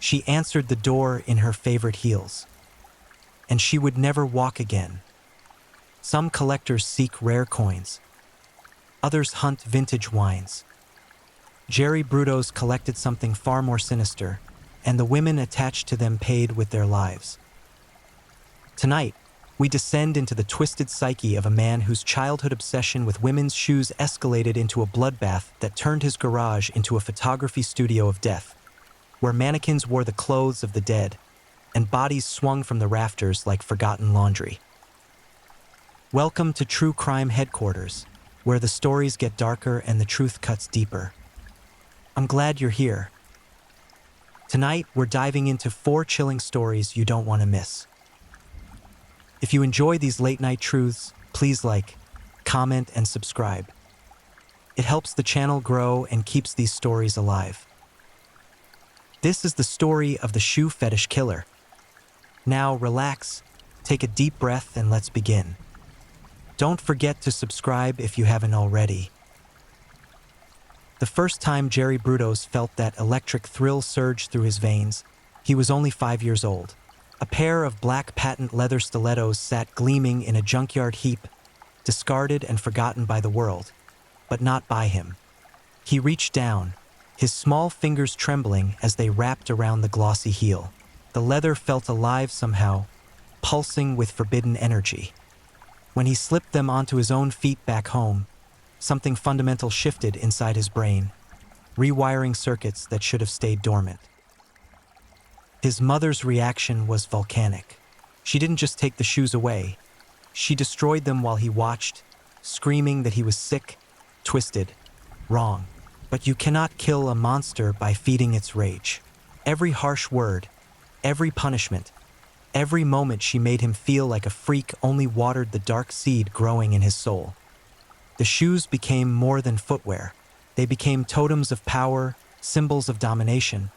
She answered the door in her favorite heels. And she would never walk again. Some collectors seek rare coins. Others hunt vintage wines. Jerry Brudos collected something far more sinister, and the women attached to them paid with their lives. Tonight, we descend into the twisted psyche of a man whose childhood obsession with women's shoes escalated into a bloodbath that turned his garage into a photography studio of death, where mannequins wore the clothes of the dead and bodies swung from the rafters like forgotten laundry. Welcome to True Crime Headquarters, where the stories get darker and the truth cuts deeper. I'm glad you're here. Tonight, we're diving into 4 chilling stories you don't want to miss. If you enjoy these late-night truths, please like, comment, and subscribe. It helps the channel grow and keeps these stories alive. This is the story of the shoe fetish killer. Now, relax, take a deep breath, and let's begin. Don't forget to subscribe if you haven't already. The first time Jerry Brudos felt that electric thrill surge through his veins, he was only 5 years old. A pair of black patent leather stilettos sat gleaming in a junkyard heap, discarded and forgotten by the world, but not by him. He reached down, his small fingers trembling as they wrapped around the glossy heel. The leather felt alive somehow, pulsing with forbidden energy. When he slipped them onto his own feet back home, something fundamental shifted inside his brain, rewiring circuits that should have stayed dormant. His mother's reaction was volcanic. She didn't just take the shoes away. She destroyed them while he watched, screaming that he was sick, twisted, wrong. But you cannot kill a monster by feeding its rage. Every harsh word, every punishment, every moment she made him feel like a freak only watered the dark seed growing in his soul. The shoes became more than footwear. They became totems of power, symbols of domination,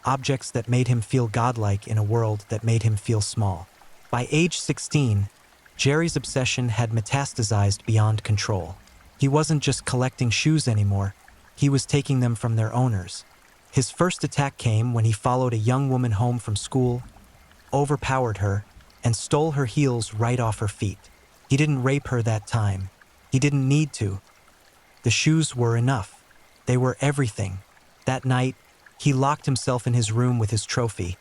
objects that made him feel godlike in a world that made him feel small. By age 16, Jerry's obsession had metastasized beyond control. He wasn't just collecting shoes anymore, he was taking them from their owners. His first attack came when he followed a young woman home from school, overpowered her, and stole her heels right off her feet. He didn't rape her that time. He didn't need to. The shoes were enough. They were everything. That night, he locked himself in his room with his trophy,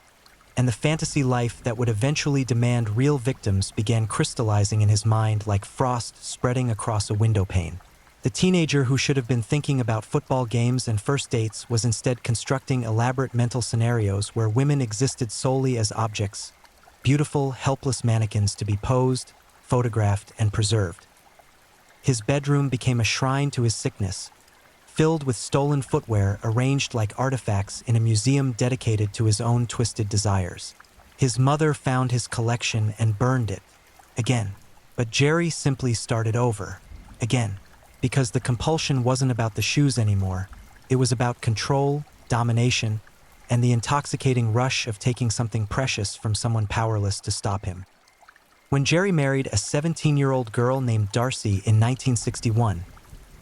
and the fantasy life that would eventually demand real victims began crystallizing in his mind like frost spreading across a window pane. The teenager who should have been thinking about football games and first dates was instead constructing elaborate mental scenarios where women existed solely as objects, beautiful, helpless mannequins to be posed, photographed, and preserved. His bedroom became a shrine to his sickness, filled with stolen footwear arranged like artifacts in a museum dedicated to his own twisted desires. His mother found his collection and burned it, again. But Jerry simply started over, again, because the compulsion wasn't about the shoes anymore. It was about control, domination, and the intoxicating rush of taking something precious from someone powerless to stop him. When Jerry married a 17-year-old girl named Darcy in 1961,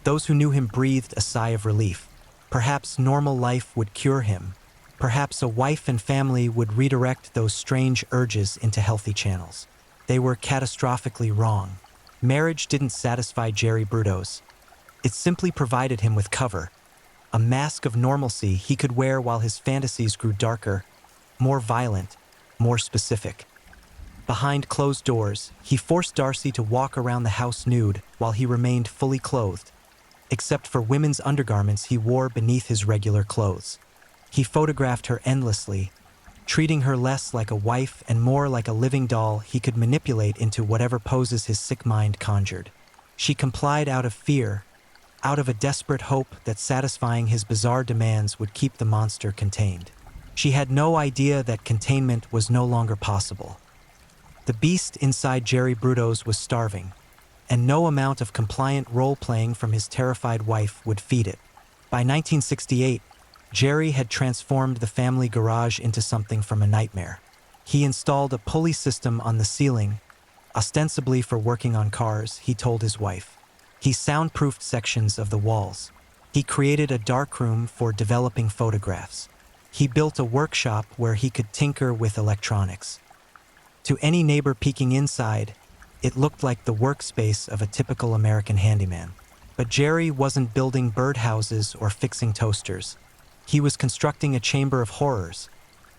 those who knew him breathed a sigh of relief. Perhaps normal life would cure him. Perhaps a wife and family would redirect those strange urges into healthy channels. They were catastrophically wrong. Marriage didn't satisfy Jerry Brudos. It simply provided him with cover, a mask of normalcy he could wear while his fantasies grew darker, more violent, more specific. Behind closed doors, he forced Darcy to walk around the house nude while he remained fully clothed, except for women's undergarments he wore beneath his regular clothes. He photographed her endlessly, treating her less like a wife and more like a living doll he could manipulate into whatever poses his sick mind conjured. She complied out of fear, out of a desperate hope that satisfying his bizarre demands would keep the monster contained. She had no idea that containment was no longer possible. The beast inside Jerry Brudos was starving, and no amount of compliant role-playing from his terrified wife would feed it. By 1968, Jerry had transformed the family garage into something from a nightmare. He installed a pulley system on the ceiling, ostensibly for working on cars, he told his wife. He soundproofed sections of the walls. He created a darkroom for developing photographs. He built a workshop where he could tinker with electronics. To any neighbor peeking inside, it looked like the workspace of a typical American handyman. But Jerry wasn't building birdhouses or fixing toasters. He was constructing a chamber of horrors,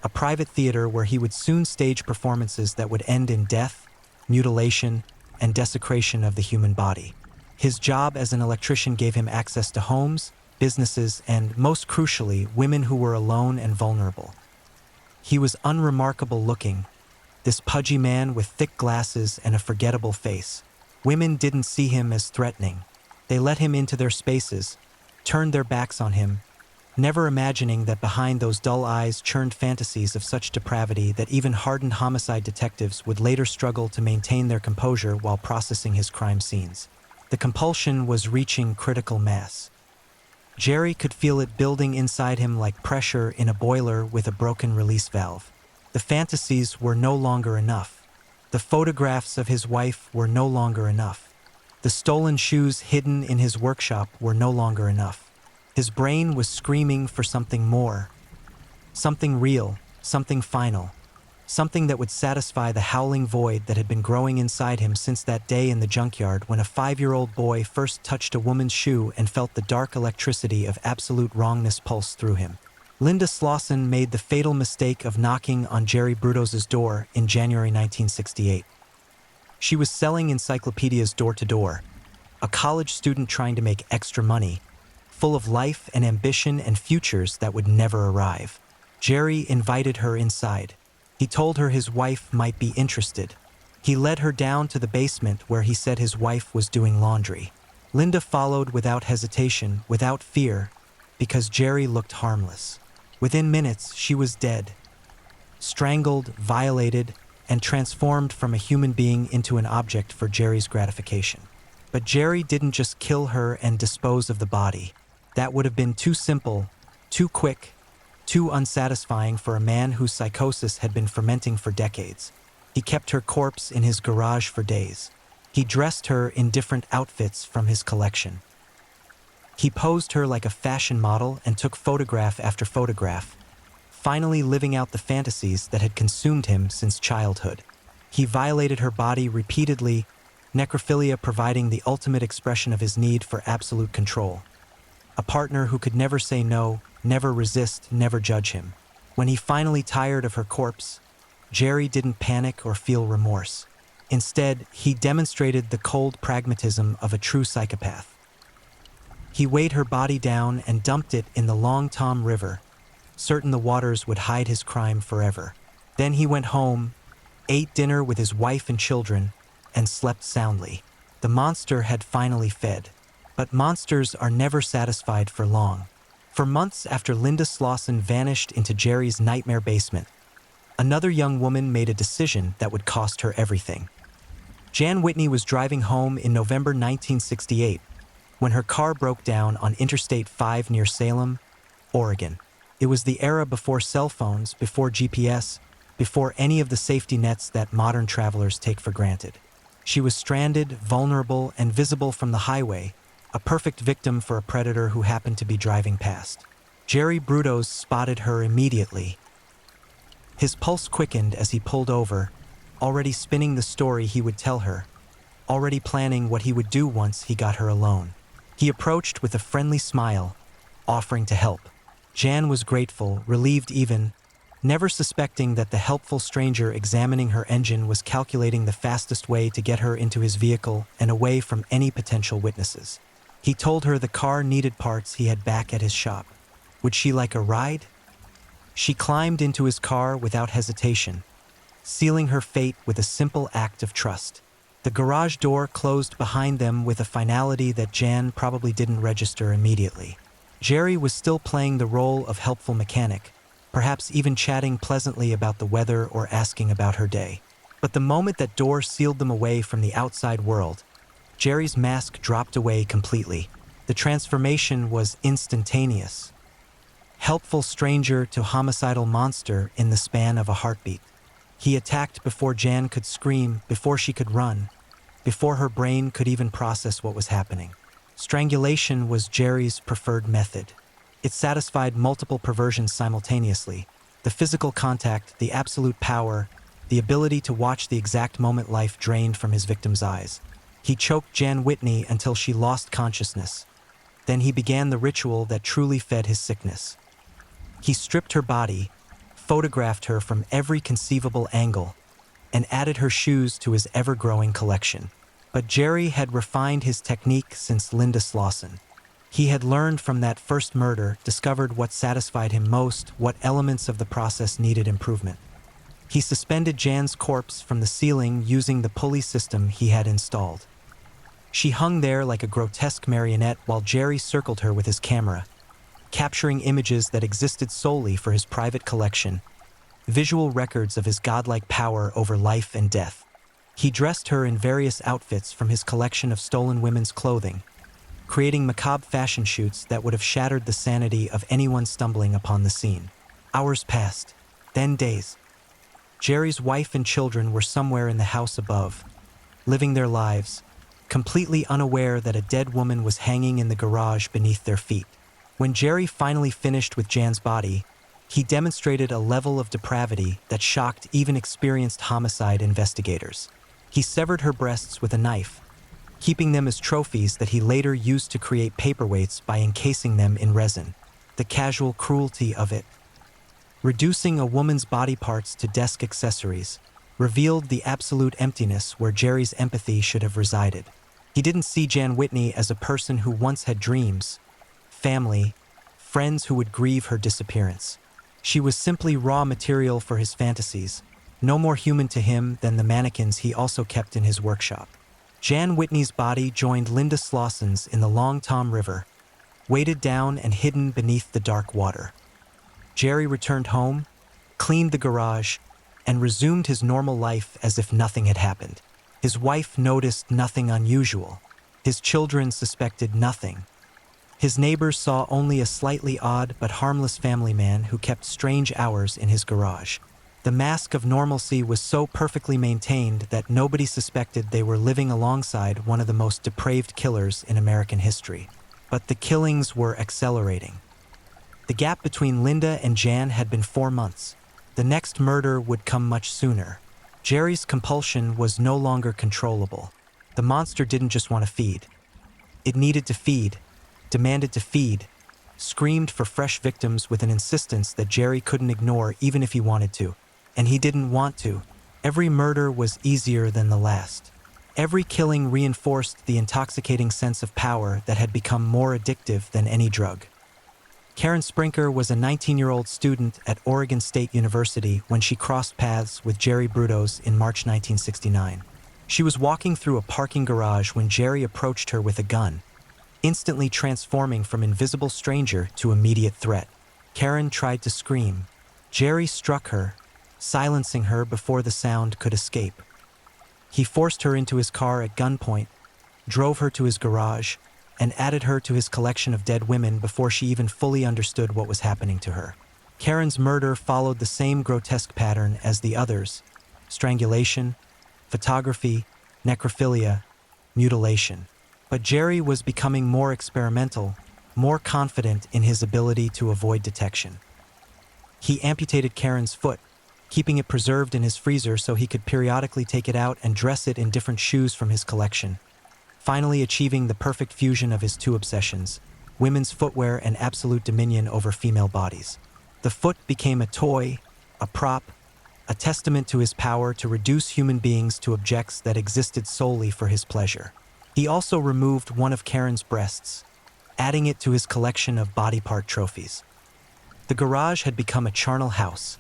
a private theater where he would soon stage performances that would end in death, mutilation, and desecration of the human body. His job as an electrician gave him access to homes, businesses, and, most crucially, women who were alone and vulnerable. He was unremarkable looking, this pudgy man with thick glasses and a forgettable face. Women didn't see him as threatening. They let him into their spaces, turned their backs on him, never imagining that behind those dull eyes churned fantasies of such depravity that even hardened homicide detectives would later struggle to maintain their composure while processing his crime scenes. The compulsion was reaching critical mass. Jerry could feel it building inside him like pressure in a boiler with a broken release valve. The fantasies were no longer enough. The photographs of his wife were no longer enough. The stolen shoes hidden in his workshop were no longer enough. His brain was screaming for something more. Something real, something final. Something that would satisfy the howling void that had been growing inside him since that day in the junkyard when a 5-year-old boy first touched a woman's shoe and felt the dark electricity of absolute wrongness pulse through him. Linda Slauson made the fatal mistake of knocking on Jerry Brutos's door in January 1968. She was selling encyclopedias door to door, a college student trying to make extra money, full of life and ambition and futures that would never arrive. Jerry invited her inside. He told her his wife might be interested. He led her down to the basement where he said his wife was doing laundry. Linda followed without hesitation, without fear, because Jerry looked harmless. Within minutes, she was dead, strangled, violated, and transformed from a human being into an object for Jerry's gratification. But Jerry didn't just kill her and dispose of the body. That would have been too simple, too quick, too unsatisfying for a man whose psychosis had been fermenting for decades. He kept her corpse in his garage for days. He dressed her in different outfits from his collection. He posed her like a fashion model and took photograph after photograph, finally living out the fantasies that had consumed him since childhood. He violated her body repeatedly, necrophilia providing the ultimate expression of his need for absolute control. A partner who could never say no, never resist, never judge him. When he finally tired of her corpse, Jerry didn't panic or feel remorse. Instead, he demonstrated the cold pragmatism of a true psychopath. He weighed her body down and dumped it in the Long Tom River, certain the waters would hide his crime forever. Then he went home, ate dinner with his wife and children, and slept soundly. The monster had finally fed. But monsters are never satisfied for long. For months after Linda Slauson vanished into Jerry's nightmare basement, another young woman made a decision that would cost her everything. Jan Whitney was driving home in November 1968 when her car broke down on Interstate 5 near Salem, Oregon. It was the era before cell phones, before GPS, before any of the safety nets that modern travelers take for granted. She was stranded, vulnerable, and visible from the highway, a perfect victim for a predator who happened to be driving past. Jerry Brutos spotted her immediately. His pulse quickened as he pulled over, already spinning the story he would tell her, already planning what he would do once he got her alone. He approached with a friendly smile, offering to help. Jan was grateful, relieved even, never suspecting that the helpful stranger examining her engine was calculating the fastest way to get her into his vehicle and away from any potential witnesses. He told her the car needed parts he had back at his shop. Would she like a ride? She climbed into his car without hesitation, sealing her fate with a simple act of trust. The garage door closed behind them with a finality that Jan probably didn't register immediately. Jerry was still playing the role of helpful mechanic, perhaps even chatting pleasantly about the weather or asking about her day. But the moment that door sealed them away from the outside world, Jerry's mask dropped away completely. The transformation was instantaneous. Helpful stranger to homicidal monster in the span of a heartbeat. He attacked before Jan could scream, before she could run, before her brain could even process what was happening. Strangulation was Jerry's preferred method. It satisfied multiple perversions simultaneously: the physical contact, the absolute power, the ability to watch the exact moment life drained from his victim's eyes. He choked Jan Whitney until she lost consciousness. Then he began the ritual that truly fed his sickness. He stripped her body, photographed her from every conceivable angle, and added her shoes to his ever-growing collection. But Jerry had refined his technique since Linda Slauson. He had learned from that first murder, discovered what satisfied him most, what elements of the process needed improvement. He suspended Jan's corpse from the ceiling using the pulley system he had installed. She hung there like a grotesque marionette while Jerry circled her with his camera, capturing images that existed solely for his private collection, visual records of his godlike power over life and death. He dressed her in various outfits from his collection of stolen women's clothing, creating macabre fashion shoots that would have shattered the sanity of anyone stumbling upon the scene. Hours passed, then days. Jerry's wife and children were somewhere in the house above, living their lives, completely unaware that a dead woman was hanging in the garage beneath their feet. When Jerry finally finished with Jan's body, he demonstrated a level of depravity that shocked even experienced homicide investigators. He severed her breasts with a knife, keeping them as trophies that he later used to create paperweights by encasing them in resin. The casual cruelty of it. Reducing a woman's body parts to desk accessories revealed the absolute emptiness where Jerry's empathy should have resided. He didn't see Jan Whitney as a person who once had dreams, family, friends who would grieve her disappearance. She was simply raw material for his fantasies, no more human to him than the mannequins he also kept in his workshop. Jan Whitney's body joined Linda Slauson's in the Long Tom River, weighted down and hidden beneath the dark water. Jerry returned home, cleaned the garage, and resumed his normal life as if nothing had happened. His wife noticed nothing unusual. His children suspected nothing. His neighbors saw only a slightly odd but harmless family man who kept strange hours in his garage. The mask of normalcy was so perfectly maintained that nobody suspected they were living alongside one of the most depraved killers in American history. But the killings were accelerating. The gap between Linda and Jan had been 4 months. The next murder would come much sooner. Jerry's compulsion was no longer controllable. The monster didn't just want to feed. It needed to feed, demanded to feed, screamed for fresh victims with an insistence that Jerry couldn't ignore even if he wanted to. And he didn't want to. Every murder was easier than the last. Every killing reinforced the intoxicating sense of power that had become more addictive than any drug. Karen Sprinker was a 19-year-old student at Oregon State University when she crossed paths with Jerry Brudos in March 1969. She was walking through a parking garage when Jerry approached her with a gun, instantly transforming from invisible stranger to immediate threat. Karen tried to scream. Jerry struck her, silencing her before the sound could escape. He forced her into his car at gunpoint, drove her to his garage, and added her to his collection of dead women before she even fully understood what was happening to her. Karen's murder followed the same grotesque pattern as the others: strangulation, photography, necrophilia, mutilation. But Jerry was becoming more experimental, more confident in his ability to avoid detection. He amputated Karen's foot, keeping it preserved in his freezer so he could periodically take it out and dress it in different shoes from his collection, finally achieving the perfect fusion of his two obsessions: women's footwear and absolute dominion over female bodies. The foot became a toy, a prop, a testament to his power to reduce human beings to objects that existed solely for his pleasure. He also removed one of Karen's breasts, adding it to his collection of body part trophies. The garage had become a charnel house,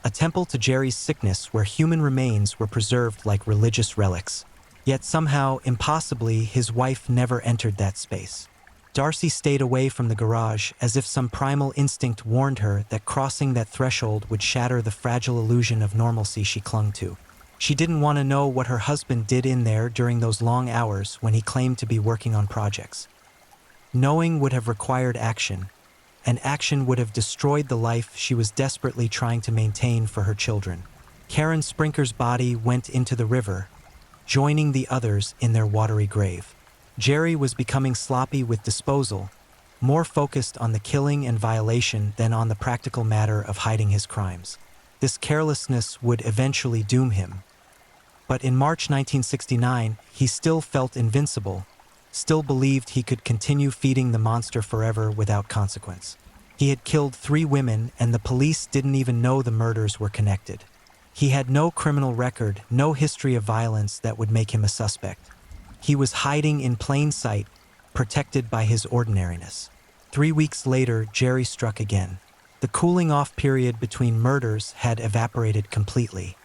a temple to Jerry's sickness where human remains were preserved like religious relics. Yet somehow, impossibly, his wife never entered that space. Darcy stayed away from the garage as if some primal instinct warned her that crossing that threshold would shatter the fragile illusion of normalcy she clung to. She didn't want to know what her husband did in there during those long hours when he claimed to be working on projects. Knowing would have required action, and action would have destroyed the life she was desperately trying to maintain for her children. Karen Sprinker's body went into the river, joining the others in their watery grave. Jerry was becoming sloppy with disposal, more focused on the killing and violation than on the practical matter of hiding his crimes. This carelessness would eventually doom him. But in March 1969, he still felt invincible, still believed he could continue feeding the monster forever without consequence. He had killed 3 women, and the police didn't even know the murders were connected. He had no criminal record, no history of violence that would make him a suspect. He was hiding in plain sight, protected by his ordinariness. 3 weeks later, Jerry struck again. The cooling-off period between murders had evaporated completely.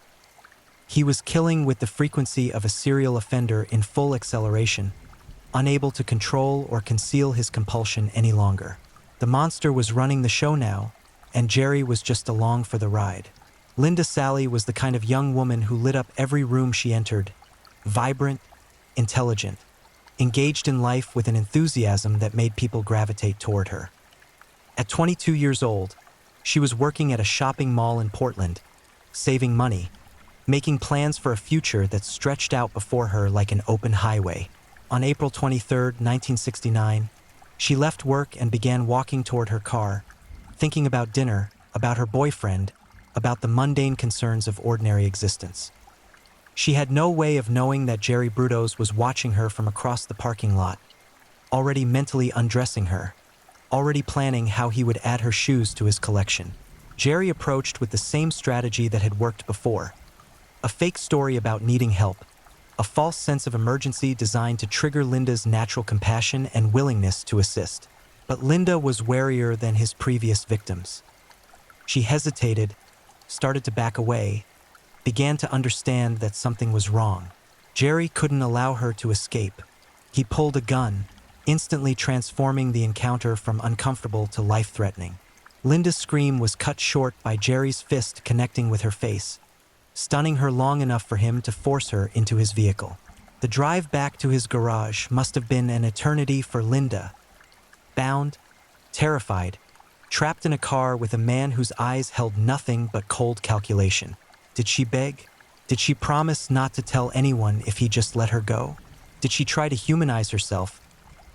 He was killing with the frequency of a serial offender in full acceleration, unable to control or conceal his compulsion any longer. The monster was running the show now, and Jerry was just along for the ride. Linda Sally was the kind of young woman who lit up every room she entered, vibrant, intelligent, engaged in life with an enthusiasm that made people gravitate toward her. At 22 years old, she was working at a shopping mall in Portland, saving money, making plans for a future that stretched out before her like an open highway. On April 23, 1969, she left work and began walking toward her car, thinking about dinner, about her boyfriend, about the mundane concerns of ordinary existence. She had no way of knowing that Jerry Brudos was watching her from across the parking lot, already mentally undressing her, already planning how he would add her shoes to his collection. Jerry approached with the same strategy that had worked before. A fake story about needing help, a false sense of emergency designed to trigger Linda's natural compassion and willingness to assist. But Linda was warier than his previous victims. She hesitated, started to back away, began to understand that something was wrong. Jerry couldn't allow her to escape. He pulled a gun, instantly transforming the encounter from uncomfortable to life-threatening. Linda's scream was cut short by Jerry's fist connecting with her face, stunning her long enough for him to force her into his vehicle. The drive back to his garage must have been an eternity for Linda. Bound, terrified, trapped in a car with a man whose eyes held nothing but cold calculation. Did she beg? Did she promise not to tell anyone if he just let her go? Did she try to humanize herself,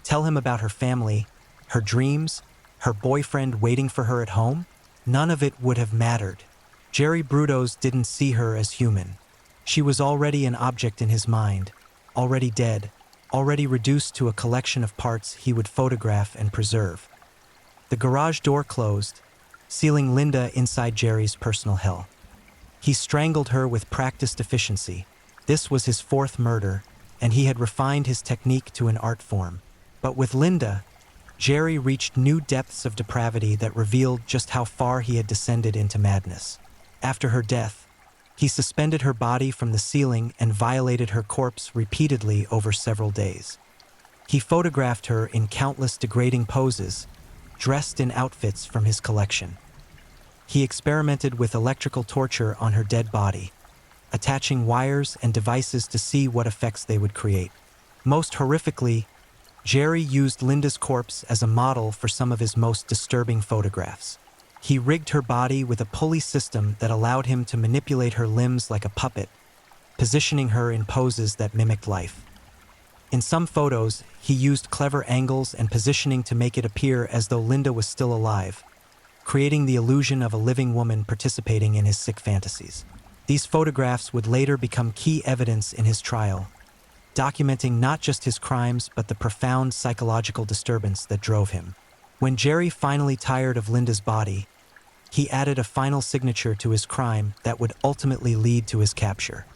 tell him about her family, her dreams, her boyfriend waiting for her at home? None of it would have mattered. Jerry Brudos didn't see her as human. She was already an object in his mind, already dead, already reduced to a collection of parts he would photograph and preserve. The garage door closed, sealing Linda inside Jerry's personal hell. He strangled her with practiced efficiency. This was his 4th murder, and he had refined his technique to an art form. But with Linda, Jerry reached new depths of depravity that revealed just how far he had descended into madness. After her death, he suspended her body from the ceiling and violated her corpse repeatedly over several days. He photographed her in countless degrading poses, dressed in outfits from his collection. He experimented with electrical torture on her dead body, attaching wires and devices to see what effects they would create. Most horrifically, Jerry used Linda's corpse as a model for some of his most disturbing photographs. He rigged her body with a pulley system that allowed him to manipulate her limbs like a puppet, positioning her in poses that mimicked life. In some photos, he used clever angles and positioning to make it appear as though Linda was still alive, creating the illusion of a living woman participating in his sick fantasies. These photographs would later become key evidence in his trial, documenting not just his crimes but the profound psychological disturbance that drove him. When Jerry finally tired of Linda's body, he added a final signature to his crime that would ultimately lead to his capture.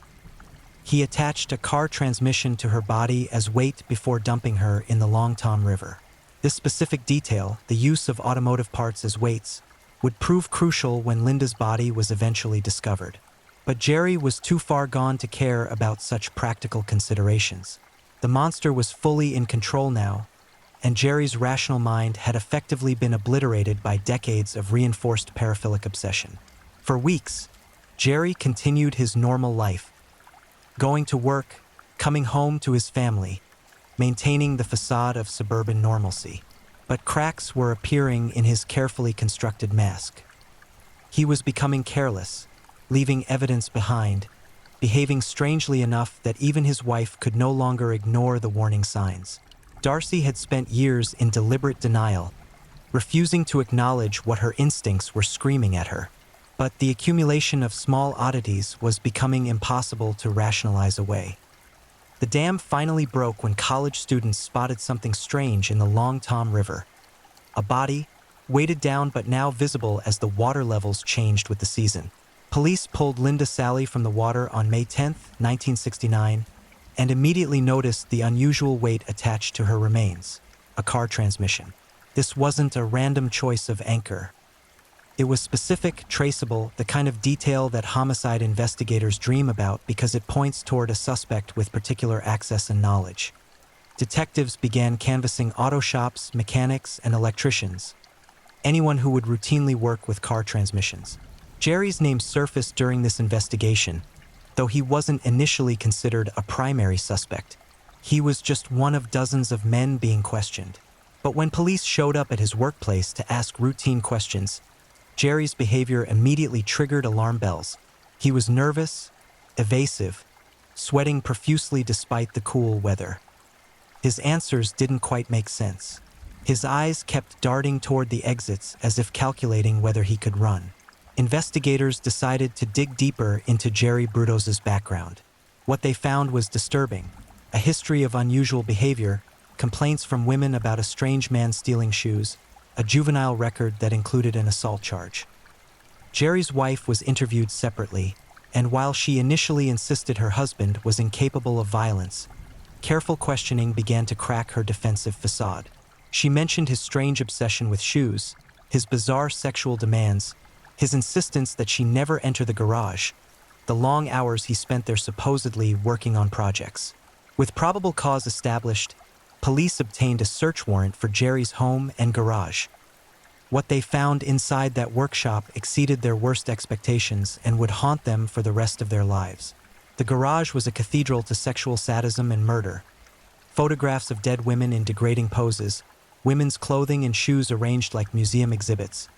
He attached a car transmission to her body as weight before dumping her in the Long Tom River. This specific detail, the use of automotive parts as weights, would prove crucial when Linda's body was eventually discovered. But Jerry was too far gone to care about such practical considerations. The monster was fully in control now, and Jerry's rational mind had effectively been obliterated by decades of reinforced paraphilic obsession. For weeks, Jerry continued his normal life, going to work, coming home to his family, maintaining the facade of suburban normalcy. But cracks were appearing in his carefully constructed mask. He was becoming careless, leaving evidence behind, behaving strangely enough that even his wife could no longer ignore the warning signs. Darcy had spent years in deliberate denial, refusing to acknowledge what her instincts were screaming at her. But the accumulation of small oddities was becoming impossible to rationalize away. The dam finally broke when college students spotted something strange in the Long Tom River. A body, weighted down but now visible as the water levels changed with the season. Police pulled Linda Sally from the water on May 10, 1969, and immediately noticed the unusual weight attached to her remains, a car transmission. This wasn't a random choice of anchor. It was specific, traceable, the kind of detail that homicide investigators dream about because it points toward a suspect with particular access and knowledge. Detectives began canvassing auto shops, mechanics, and electricians, anyone who would routinely work with car transmissions. Jerry's name surfaced during this investigation, though he wasn't initially considered a primary suspect. He was just one of dozens of men being questioned. But when police showed up at his workplace to ask routine questions, Jerry's behavior immediately triggered alarm bells. He was nervous, evasive, sweating profusely despite the cool weather. His answers didn't quite make sense. His eyes kept darting toward the exits as if calculating whether he could run. Investigators decided to dig deeper into Jerry Brutos's background. What they found was disturbing: a history of unusual behavior, complaints from women about a strange man stealing shoes, a juvenile record that included an assault charge. Jerry's wife was interviewed separately, and while she initially insisted her husband was incapable of violence, careful questioning began to crack her defensive facade. She mentioned his strange obsession with shoes, his bizarre sexual demands, his insistence that she never enter the garage, the long hours he spent there supposedly working on projects. With probable cause established, police obtained a search warrant for Jerry's home and garage. What they found inside that workshop exceeded their worst expectations and would haunt them for the rest of their lives. The garage was a cathedral to sexual sadism and murder. Photographs of dead women in degrading poses, women's clothing and shoes arranged like museum exhibits,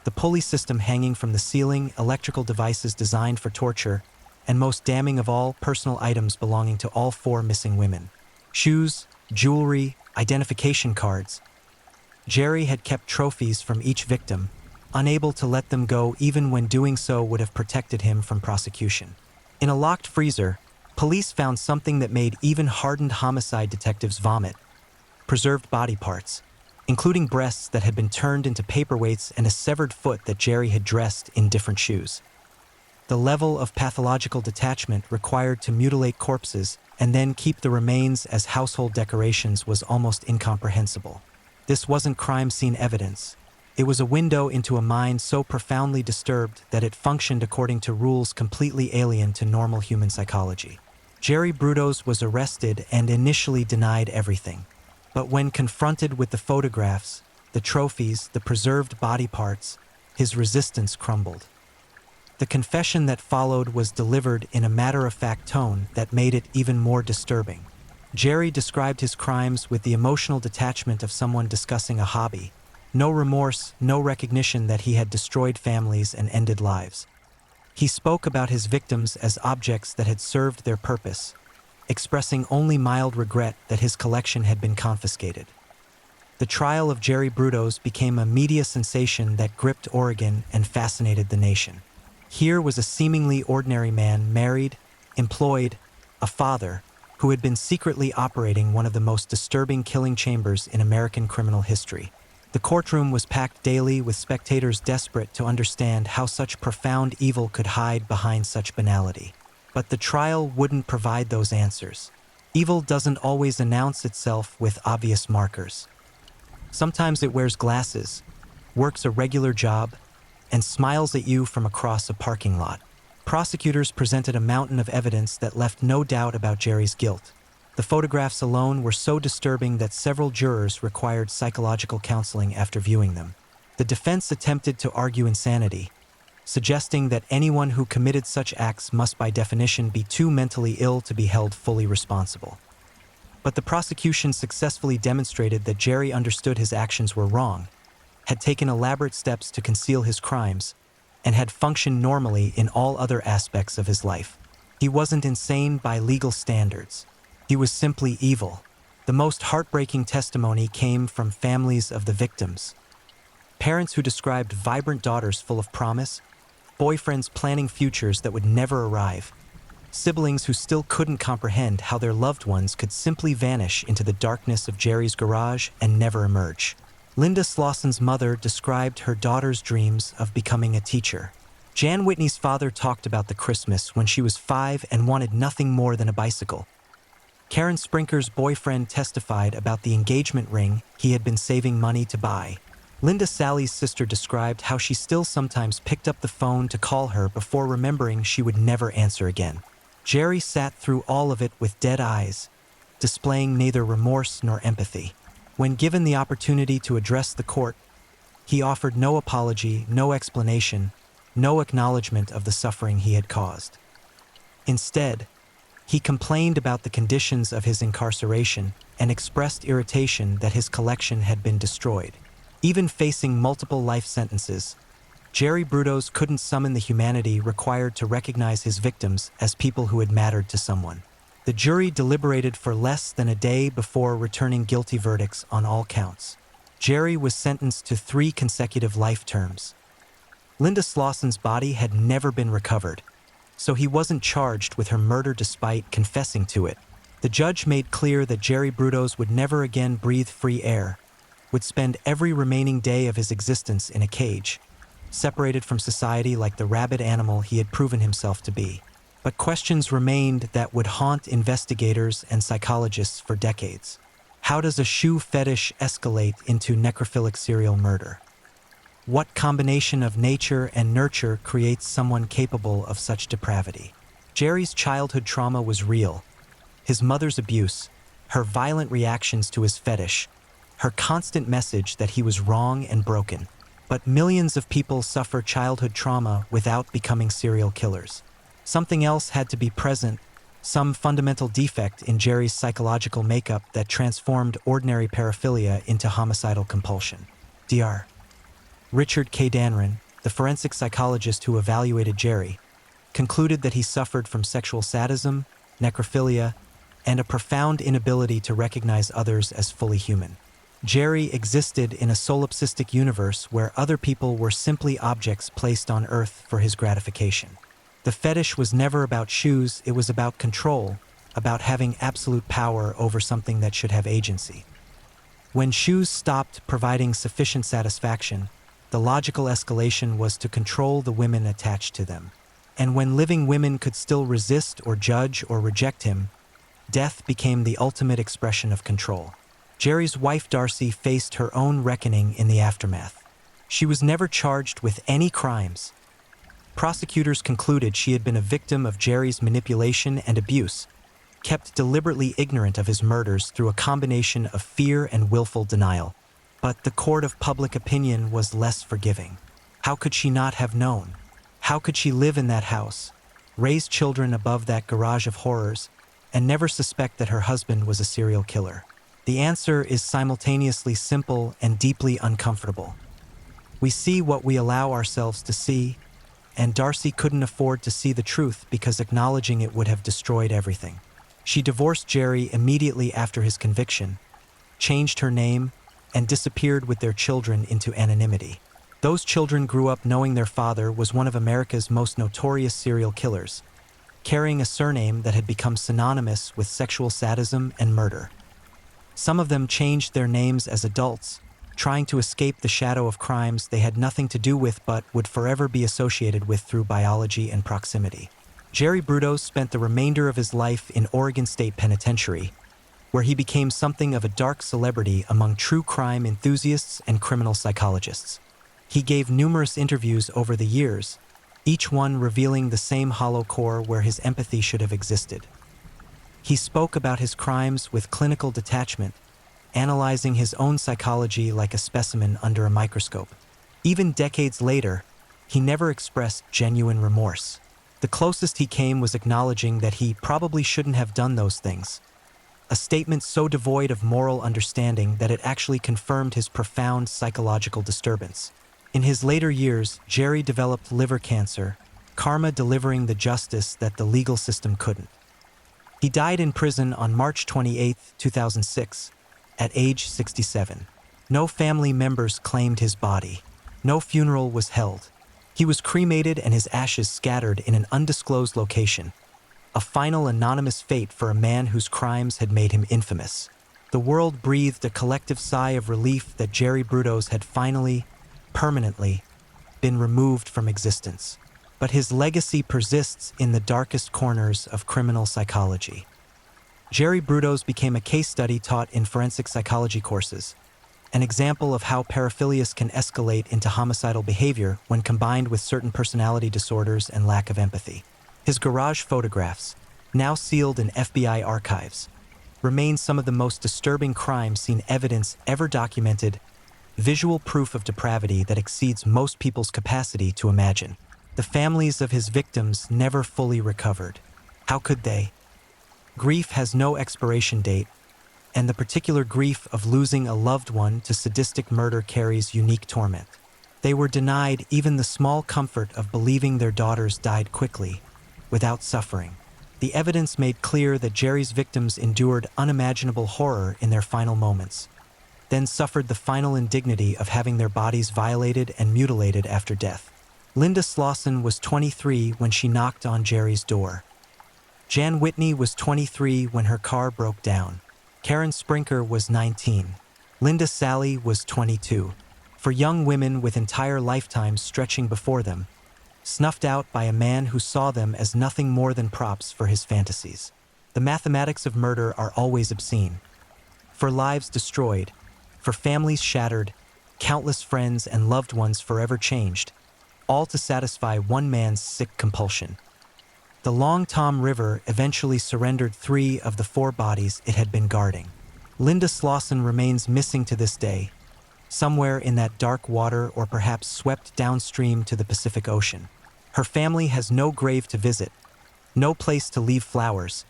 the pulley system hanging from the ceiling, electrical devices designed for torture, and most damning of all, personal items belonging to all four missing women. Shoes, jewelry, identification cards. Jerry had kept trophies from each victim, unable to let them go even when doing so would have protected him from prosecution. In a locked freezer, police found something that made even hardened homicide detectives vomit: preserved body parts, including breasts that had been turned into paperweights and a severed foot that Jerry had dressed in different shoes. The level of pathological detachment required to mutilate corpses and then keep the remains as household decorations was almost incomprehensible. This wasn't crime scene evidence. It was a window into a mind so profoundly disturbed that it functioned according to rules completely alien to normal human psychology. Jerry Brutos was arrested and initially denied everything. But when confronted with the photographs, the trophies, the preserved body parts, his resistance crumbled. The confession that followed was delivered in a matter-of-fact tone that made it even more disturbing. Jerry described his crimes with the emotional detachment of someone discussing a hobby. No remorse, no recognition that he had destroyed families and ended lives. He spoke about his victims as objects that had served their purpose, expressing only mild regret that his collection had been confiscated. The trial of Jerry Brutos became a media sensation that gripped Oregon and fascinated the nation. Here was a seemingly ordinary man, married, employed, a father, who had been secretly operating one of the most disturbing killing chambers in American criminal history. The courtroom was packed daily with spectators desperate to understand how such profound evil could hide behind such banality. But the trial wouldn't provide those answers. Evil doesn't always announce itself with obvious markers. Sometimes it wears glasses, works a regular job, and smiles at you from across a parking lot. Prosecutors presented a mountain of evidence that left no doubt about Jerry's guilt. The photographs alone were so disturbing that several jurors required psychological counseling after viewing them. The defense attempted to argue insanity, suggesting that anyone who committed such acts must by definition be too mentally ill to be held fully responsible. But the prosecution successfully demonstrated that Jerry understood his actions were wrong, had taken elaborate steps to conceal his crimes, and had functioned normally in all other aspects of his life. He wasn't insane by legal standards. He was simply evil. The most heartbreaking testimony came from families of the victims. Parents who described vibrant daughters full of promise, boyfriends planning futures that would never arrive, siblings who still couldn't comprehend how their loved ones could simply vanish into the darkness of Jerry's garage and never emerge. Linda Slauson's mother described her daughter's dreams of becoming a teacher. Jan Whitney's father talked about the Christmas when she was 5 and wanted nothing more than a bicycle. Karen Sprinker's boyfriend testified about the engagement ring he had been saving money to buy. Linda Sally's sister described how she still sometimes picked up the phone to call her before remembering she would never answer again. Jerry sat through all of it with dead eyes, displaying neither remorse nor empathy. When given the opportunity to address the court, he offered no apology, no explanation, no acknowledgement of the suffering he had caused. Instead, he complained about the conditions of his incarceration and expressed irritation that his collection had been destroyed. Even facing multiple life sentences, Jerry Brudos couldn't summon the humanity required to recognize his victims as people who had mattered to someone. The jury deliberated for less than a day before returning guilty verdicts on all counts. Jerry was sentenced to 3 consecutive life terms. Linda Slauson's body had never been recovered, so he wasn't charged with her murder despite confessing to it. The judge made clear that Jerry Brudos would never again breathe free air, would spend every remaining day of his existence in a cage, separated from society like the rabid animal he had proven himself to be. But questions remained that would haunt investigators and psychologists for decades. How does a shoe fetish escalate into necrophilic serial murder? What combination of nature and nurture creates someone capable of such depravity? Jerry's childhood trauma was real. His mother's abuse, her violent reactions to his fetish, her constant message that he was wrong and broken. But millions of people suffer childhood trauma without becoming serial killers. Something else had to be present, some fundamental defect in Jerry's psychological makeup that transformed ordinary paraphilia into homicidal compulsion. Dr. Richard K. Danron, the forensic psychologist who evaluated Jerry, concluded that he suffered from sexual sadism, necrophilia, and a profound inability to recognize others as fully human. Jerry existed in a solipsistic universe where other people were simply objects placed on Earth for his gratification. The fetish was never about shoes, it was about control, about having absolute power over something that should have agency. When shoes stopped providing sufficient satisfaction, the logical escalation was to control the women attached to them. And when living women could still resist or judge or reject him, death became the ultimate expression of control. Jerry's wife Darcy faced her own reckoning in the aftermath. She was never charged with any crimes. Prosecutors concluded she had been a victim of Jerry's manipulation and abuse, kept deliberately ignorant of his murders through a combination of fear and willful denial. But the court of public opinion was less forgiving. How could she not have known? How could she live in that house, raise children above that garage of horrors, and never suspect that her husband was a serial killer? The answer is simultaneously simple and deeply uncomfortable. We see what we allow ourselves to see, and Darcy couldn't afford to see the truth because acknowledging it would have destroyed everything. She divorced Jerry immediately after his conviction, changed her name, and disappeared with their children into anonymity. Those children grew up knowing their father was one of America's most notorious serial killers, carrying a surname that had become synonymous with sexual sadism and murder. Some of them changed their names as adults, trying to escape the shadow of crimes they had nothing to do with but would forever be associated with through biology and proximity. Jerry Brudos spent the remainder of his life in Oregon State Penitentiary, where he became something of a dark celebrity among true crime enthusiasts and criminal psychologists. He gave numerous interviews over the years, each one revealing the same hollow core where his empathy should have existed. He spoke about his crimes with clinical detachment, analyzing his own psychology like a specimen under a microscope. Even decades later, he never expressed genuine remorse. The closest he came was acknowledging that he probably shouldn't have done those things, a statement so devoid of moral understanding that it actually confirmed his profound psychological disturbance. In his later years, Jerry developed liver cancer, karma delivering the justice that the legal system couldn't. He died in prison on March 28, 2006, at age 67. No family members claimed his body. No funeral was held. He was cremated and his ashes scattered in an undisclosed location, a final anonymous fate for a man whose crimes had made him infamous. The world breathed a collective sigh of relief that Jerry Brudos had finally, permanently, been removed from existence. But his legacy persists in the darkest corners of criminal psychology. Jerry Brudos became a case study taught in forensic psychology courses, an example of how paraphilias can escalate into homicidal behavior when combined with certain personality disorders and lack of empathy. His garage photographs, now sealed in FBI archives, remain some of the most disturbing crime scene evidence ever documented, visual proof of depravity that exceeds most people's capacity to imagine. The families of his victims never fully recovered. How could they? Grief has no expiration date, and the particular grief of losing a loved one to sadistic murder carries unique torment. They were denied even the small comfort of believing their daughters died quickly, without suffering. The evidence made clear that Jerry's victims endured unimaginable horror in their final moments, then suffered the final indignity of having their bodies violated and mutilated after death. Linda Slauson was 23 when she knocked on Jerry's door. Jan Whitney was 23 when her car broke down. Karen Sprinker was 19. Linda Sally was 22. For young women with entire lifetimes stretching before them, snuffed out by a man who saw them as nothing more than props for his fantasies. The mathematics of murder are always obscene. For lives destroyed, for families shattered, countless friends and loved ones forever changed, all to satisfy one man's sick compulsion. The Long Tom River eventually surrendered 3 of the 4 bodies it had been guarding. Linda Slauson remains missing to this day, somewhere in that dark water or perhaps swept downstream to the Pacific Ocean. Her family has no grave to visit, no place to leave flowers,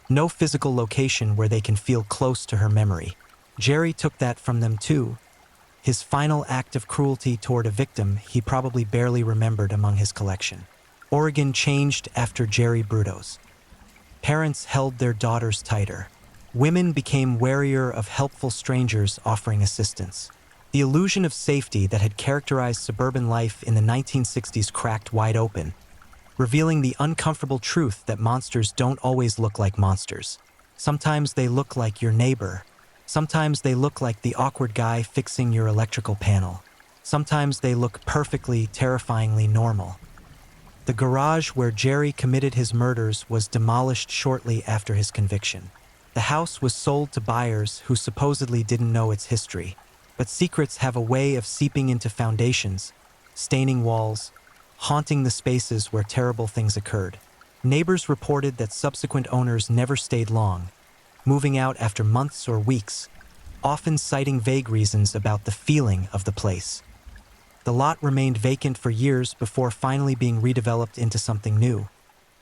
no physical location where they can feel close to her memory. Jerry took that from them too, his final act of cruelty toward a victim he probably barely remembered among his collection. Oregon changed after Jerry Brudos. Parents held their daughters tighter. Women became warier of helpful strangers offering assistance. The illusion of safety that had characterized suburban life in the 1960s cracked wide open, revealing the uncomfortable truth that monsters don't always look like monsters. Sometimes they look like your neighbor. Sometimes they look like the awkward guy fixing your electrical panel. Sometimes they look perfectly, terrifyingly normal. The garage where Jerry committed his murders was demolished shortly after his conviction. The house was sold to buyers who supposedly didn't know its history. But secrets have a way of seeping into foundations, staining walls, haunting the spaces where terrible things occurred. Neighbors reported that subsequent owners never stayed long, moving out after months or weeks, often citing vague reasons about the feeling of the place. The lot remained vacant for years before finally being redeveloped into something new,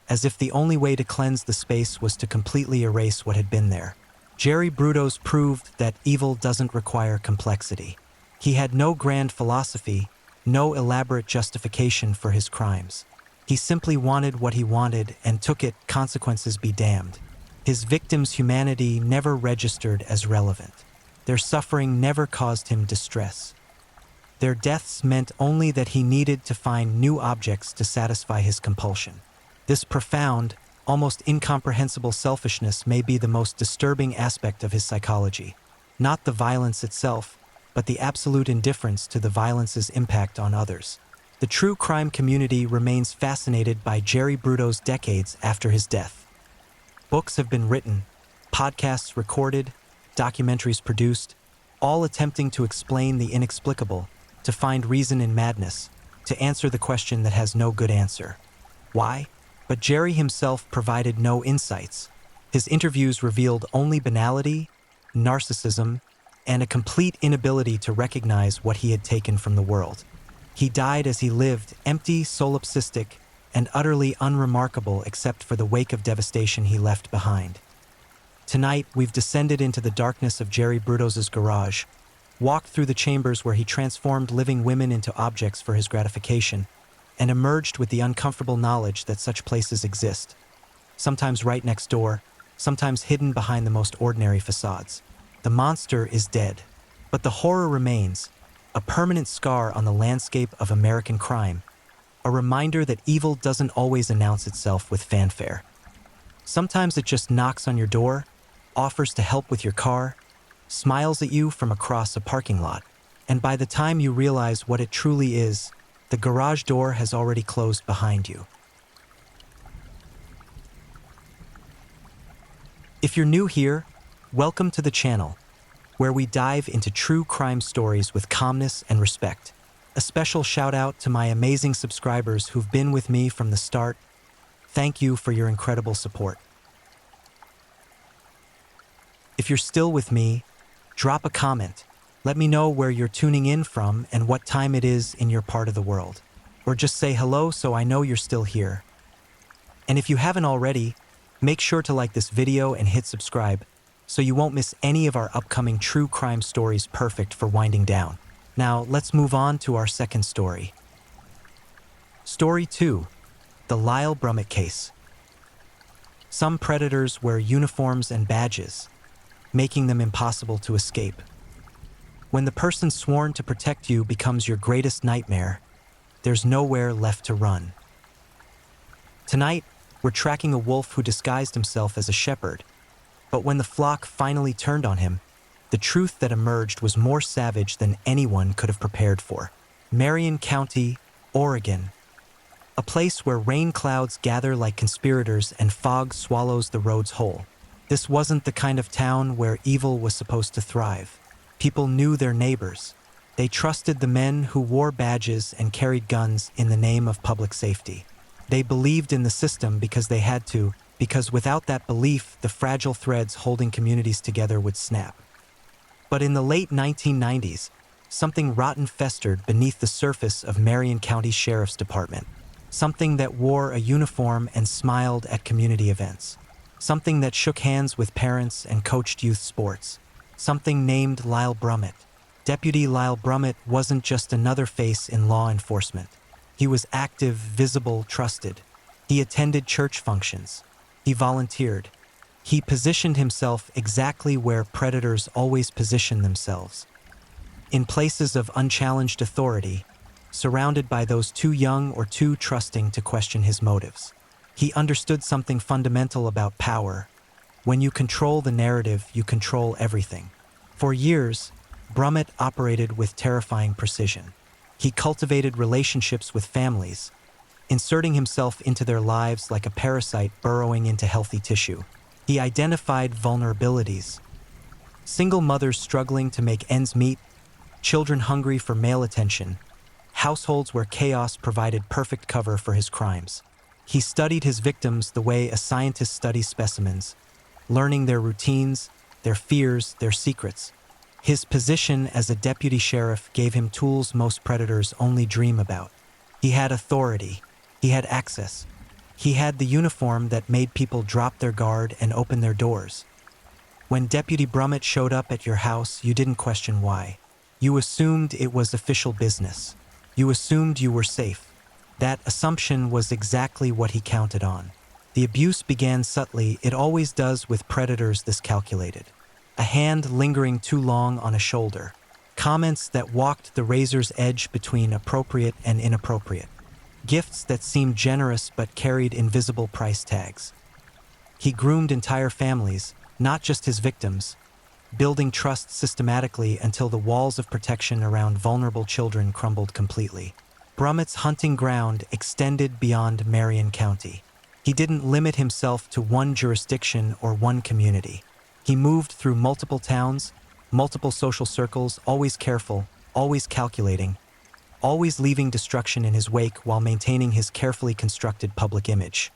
as if the only way to cleanse the space was to completely erase what had been there. Jerry Brudos proved that evil doesn't require complexity. He had no grand philosophy, no elaborate justification for his crimes. He simply wanted what he wanted and took it, consequences be damned. His victims' humanity never registered as relevant. Their suffering never caused him distress. Their deaths meant only that he needed to find new objects to satisfy his compulsion. This profound, almost incomprehensible selfishness may be the most disturbing aspect of his psychology. Not the violence itself, but the absolute indifference to the violence's impact on others. The true crime community remains fascinated by Jerry Brudos decades after his death. Books have been written, podcasts recorded, documentaries produced, all attempting to explain the inexplicable, to find reason in madness, to answer the question that has no good answer. Why? But Jerry himself provided no insights. His interviews revealed only banality, narcissism, and a complete inability to recognize what he had taken from the world. He died as he lived, empty, solipsistic, and utterly unremarkable except for the wake of devastation he left behind. Tonight, we've descended into the darkness of Jerry Brudos' garage, walked through the chambers where he transformed living women into objects for his gratification, and emerged with the uncomfortable knowledge that such places exist, sometimes right next door, sometimes hidden behind the most ordinary facades. The monster is dead, but the horror remains, a permanent scar on the landscape of American crime, a reminder that evil doesn't always announce itself with fanfare. Sometimes it just knocks on your door, offers to help with your car, smiles at you from across a parking lot, and by the time you realize what it truly is, the garage door has already closed behind you. If you're new here, welcome to the channel, where we dive into true crime stories with calmness and respect. A special shout out to my amazing subscribers who've been with me from the start. Thank you for your incredible support. If you're still with me, drop a comment. Let me know where you're tuning in from and what time it is in your part of the world. Or just say hello so I know you're still here. And if you haven't already, make sure to like this video and hit subscribe so you won't miss any of our upcoming true crime stories perfect for winding down. Now, let's move on to our second story. Story 2, the Lyle Brummett case. Some predators wear uniforms and badges, making them impossible to escape. When the person sworn to protect you becomes your greatest nightmare, there's nowhere left to run. Tonight, we're tracking a wolf who disguised himself as a shepherd, but when the flock finally turned on him, the truth that emerged was more savage than anyone could have prepared for. Marion County, Oregon, a place where rain clouds gather like conspirators and fog swallows the roads whole. This wasn't the kind of town where evil was supposed to thrive. People knew their neighbors. They trusted the men who wore badges and carried guns in the name of public safety. They believed in the system because they had to, because without that belief, the fragile threads holding communities together would snap. But in the late 1990s, something rotten festered beneath the surface of Marion County Sheriff's Department. Something that wore a uniform and smiled at community events. Something that shook hands with parents and coached youth sports. Something named Lyle Brummett. Deputy Lyle Brummett wasn't just another face in law enforcement. He was active, visible, trusted. He attended church functions. He volunteered. He positioned himself exactly where predators always position themselves. In places of unchallenged authority, surrounded by those too young or too trusting to question his motives. He understood something fundamental about power. When you control the narrative, you control everything. For years, Brummett operated with terrifying precision. He cultivated relationships with families, inserting himself into their lives like a parasite burrowing into healthy tissue. He identified vulnerabilities. Single mothers struggling to make ends meet, children hungry for male attention, households where chaos provided perfect cover for his crimes. He studied his victims the way a scientist studies specimens, learning their routines, their fears, their secrets. His position as a deputy sheriff gave him tools most predators only dream about. He had authority. He had access. He had the uniform that made people drop their guard and open their doors. When Deputy Brummett showed up at your house, you didn't question why. You assumed it was official business. You assumed you were safe. That assumption was exactly what he counted on. The abuse began subtly. It always does with predators this calculated. A hand lingering too long on a shoulder. Comments that walked the razor's edge between appropriate and inappropriate. Gifts that seemed generous but carried invisible price tags. He groomed entire families, not just his victims, building trust systematically until the walls of protection around vulnerable children crumbled completely. Brummett's hunting ground extended beyond Marion County. He didn't limit himself to one jurisdiction or one community. He moved through multiple towns, multiple social circles, always careful, always calculating, always leaving destruction in his wake while maintaining his carefully constructed public image.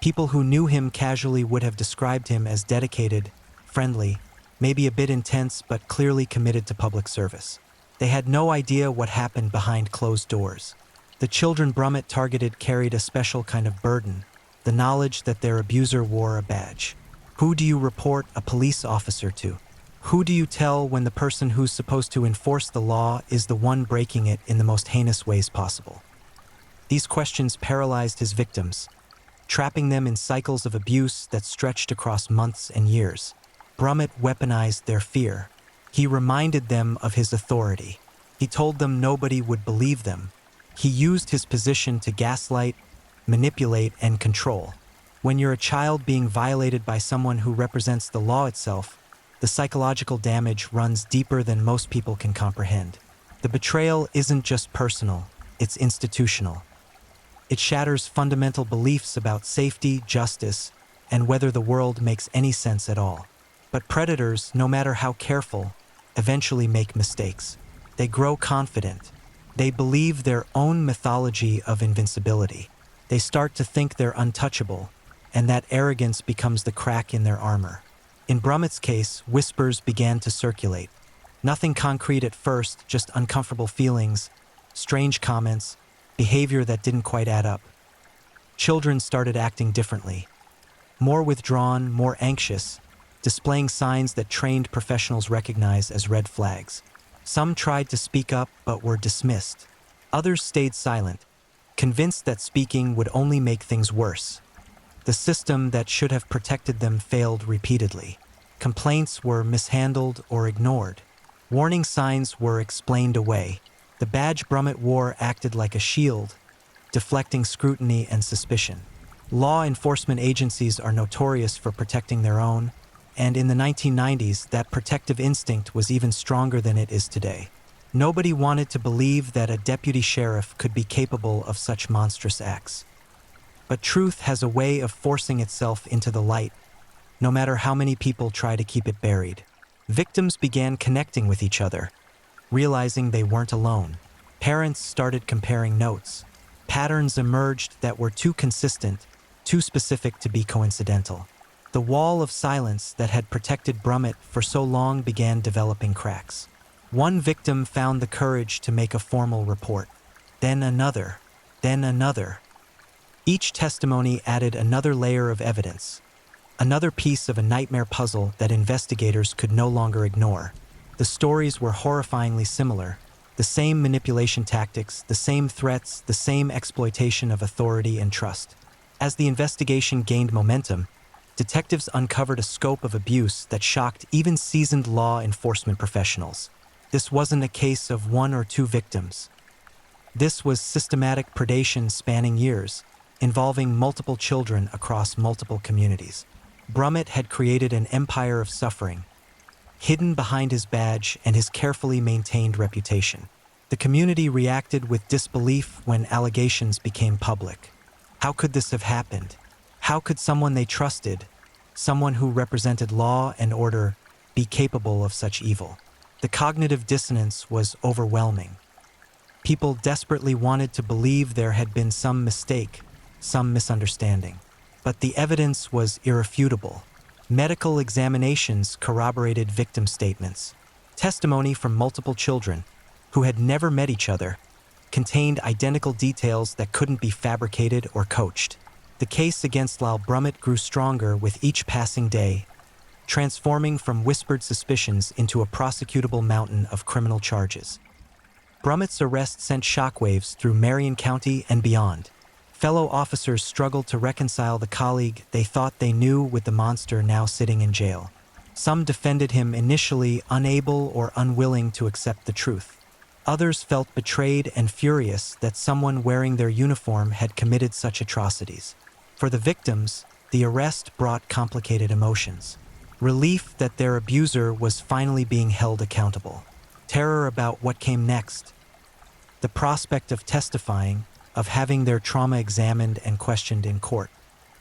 People who knew him casually would have described him as dedicated, friendly, maybe a bit intense but clearly committed to public service. They had no idea what happened behind closed doors. The children Brummett targeted carried a special kind of burden, the knowledge that their abuser wore a badge. Who do you report a police officer to? Who do you tell when the person who's supposed to enforce the law is the one breaking it in the most heinous ways possible? These questions paralyzed his victims, trapping them in cycles of abuse that stretched across months and years. Brummett weaponized their fear. He reminded them of his authority. He told them nobody would believe them. He used his position to gaslight, manipulate, and control. When you're a child being violated by someone who represents the law itself, the psychological damage runs deeper than most people can comprehend. The betrayal isn't just personal, it's institutional. It shatters fundamental beliefs about safety, justice, and whether the world makes any sense at all. But predators, no matter how careful, eventually make mistakes. They grow confident. They believe their own mythology of invincibility. They start to think they're untouchable, and that arrogance becomes the crack in their armor. In Brummett's case, whispers began to circulate. Nothing concrete at first, just uncomfortable feelings, strange comments, behavior that didn't quite add up. Children started acting differently. More withdrawn, more anxious, displaying signs that trained professionals recognize as red flags. Some tried to speak up but were dismissed. Others stayed silent, convinced that speaking would only make things worse. The system that should have protected them failed repeatedly. Complaints were mishandled or ignored. Warning signs were explained away. The badge Brummett wore acted like a shield, deflecting scrutiny and suspicion. Law enforcement agencies are notorious for protecting their own, and in the 1990s, that protective instinct was even stronger than it is today. Nobody wanted to believe that a deputy sheriff could be capable of such monstrous acts. But truth has a way of forcing itself into the light, no matter how many people try to keep it buried. Victims began connecting with each other, realizing they weren't alone. Parents started comparing notes. Patterns emerged that were too consistent, too specific to be coincidental. The wall of silence that had protected Brummett for so long began developing cracks. One victim found the courage to make a formal report. Then another. Then another. Each testimony added another layer of evidence, another piece of a nightmare puzzle that investigators could no longer ignore. The stories were horrifyingly similar. The same manipulation tactics, the same threats, the same exploitation of authority and trust. As the investigation gained momentum, detectives uncovered a scope of abuse that shocked even seasoned law enforcement professionals. This wasn't a case of one or two victims. This was systematic predation spanning years, involving multiple children across multiple communities. Brummett had created an empire of suffering, hidden behind his badge and his carefully maintained reputation. The community reacted with disbelief when allegations became public. How could this have happened? How could someone they trusted, someone who represented law and order, be capable of such evil? The cognitive dissonance was overwhelming. People desperately wanted to believe there had been some mistake, some misunderstanding. But the evidence was irrefutable. Medical examinations corroborated victim statements. Testimony from multiple children, who had never met each other, contained identical details that couldn't be fabricated or coached. The case against Lyle Brummett grew stronger with each passing day, transforming from whispered suspicions into a prosecutable mountain of criminal charges. Brummett's arrest sent shockwaves through Marion County and beyond. Fellow officers struggled to reconcile the colleague they thought they knew with the monster now sitting in jail. Some defended him initially, unable or unwilling to accept the truth. Others felt betrayed and furious that someone wearing their uniform had committed such atrocities. For the victims, the arrest brought complicated emotions. Relief that their abuser was finally being held accountable. Terror about what came next. The prospect of testifying, of having their trauma examined and questioned in court.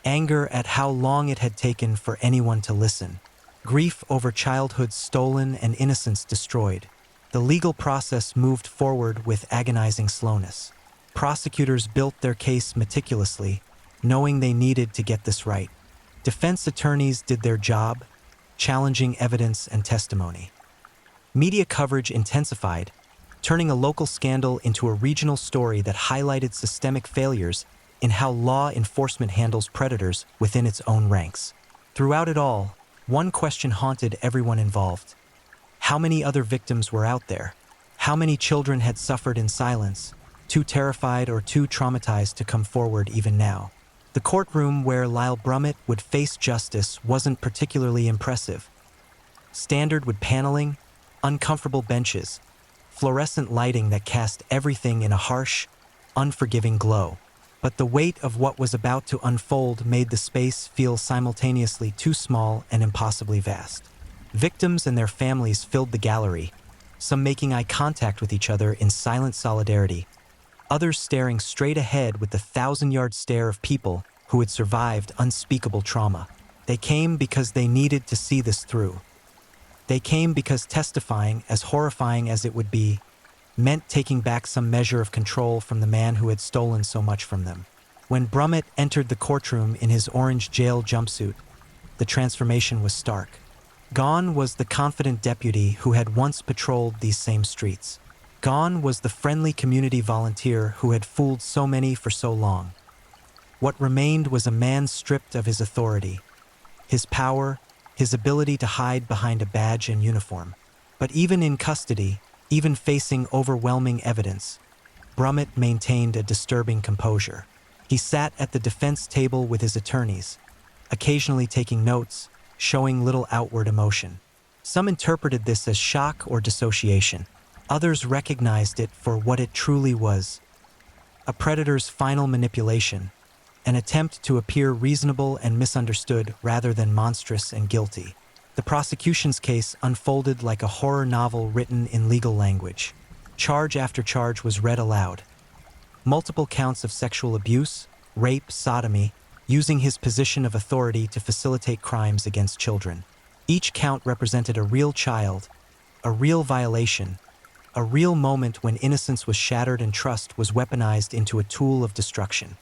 Anger at how long it had taken for anyone to listen. Grief over childhood stolen and innocence destroyed. The legal process moved forward with agonizing slowness. Prosecutors built their case meticulously, knowing they needed to get this right. Defense attorneys did their job, challenging evidence and testimony. Media coverage intensified, turning a local scandal into a regional story that highlighted systemic failures in how law enforcement handles predators within its own ranks. Throughout it all, one question haunted everyone involved. How many other victims were out there? How many children had suffered in silence, too terrified or too traumatized to come forward even now? The courtroom where Lyle Brummett would face justice wasn't particularly impressive. Standard wood paneling, uncomfortable benches, fluorescent lighting that cast everything in a harsh, unforgiving glow. But the weight of what was about to unfold made the space feel simultaneously too small and impossibly vast. Victims and their families filled the gallery, some making eye contact with each other in silent solidarity, others staring straight ahead with the thousand-yard stare of people who had survived unspeakable trauma. They came because they needed to see this through. They came because testifying, as horrifying as it would be, meant taking back some measure of control from the man who had stolen so much from them. When Brummett entered the courtroom in his orange jail jumpsuit, the transformation was stark. Gone was the confident deputy who had once patrolled these same streets. Gone was the friendly community volunteer who had fooled so many for so long. What remained was a man stripped of his authority, his power, his ability to hide behind a badge and uniform. But even in custody, even facing overwhelming evidence, Brummett maintained a disturbing composure. He sat at the defense table with his attorneys, occasionally taking notes, showing little outward emotion. Some interpreted this as shock or dissociation. Others recognized it for what it truly was: a predator's final manipulation, an attempt to appear reasonable and misunderstood rather than monstrous and guilty. The prosecution's case unfolded like a horror novel written in legal language. Charge after charge was read aloud. Multiple counts of sexual abuse, rape, sodomy, using his position of authority to facilitate crimes against children. Each count represented a real child, a real violation, a real moment when innocence was shattered and trust was weaponized into a tool of destruction.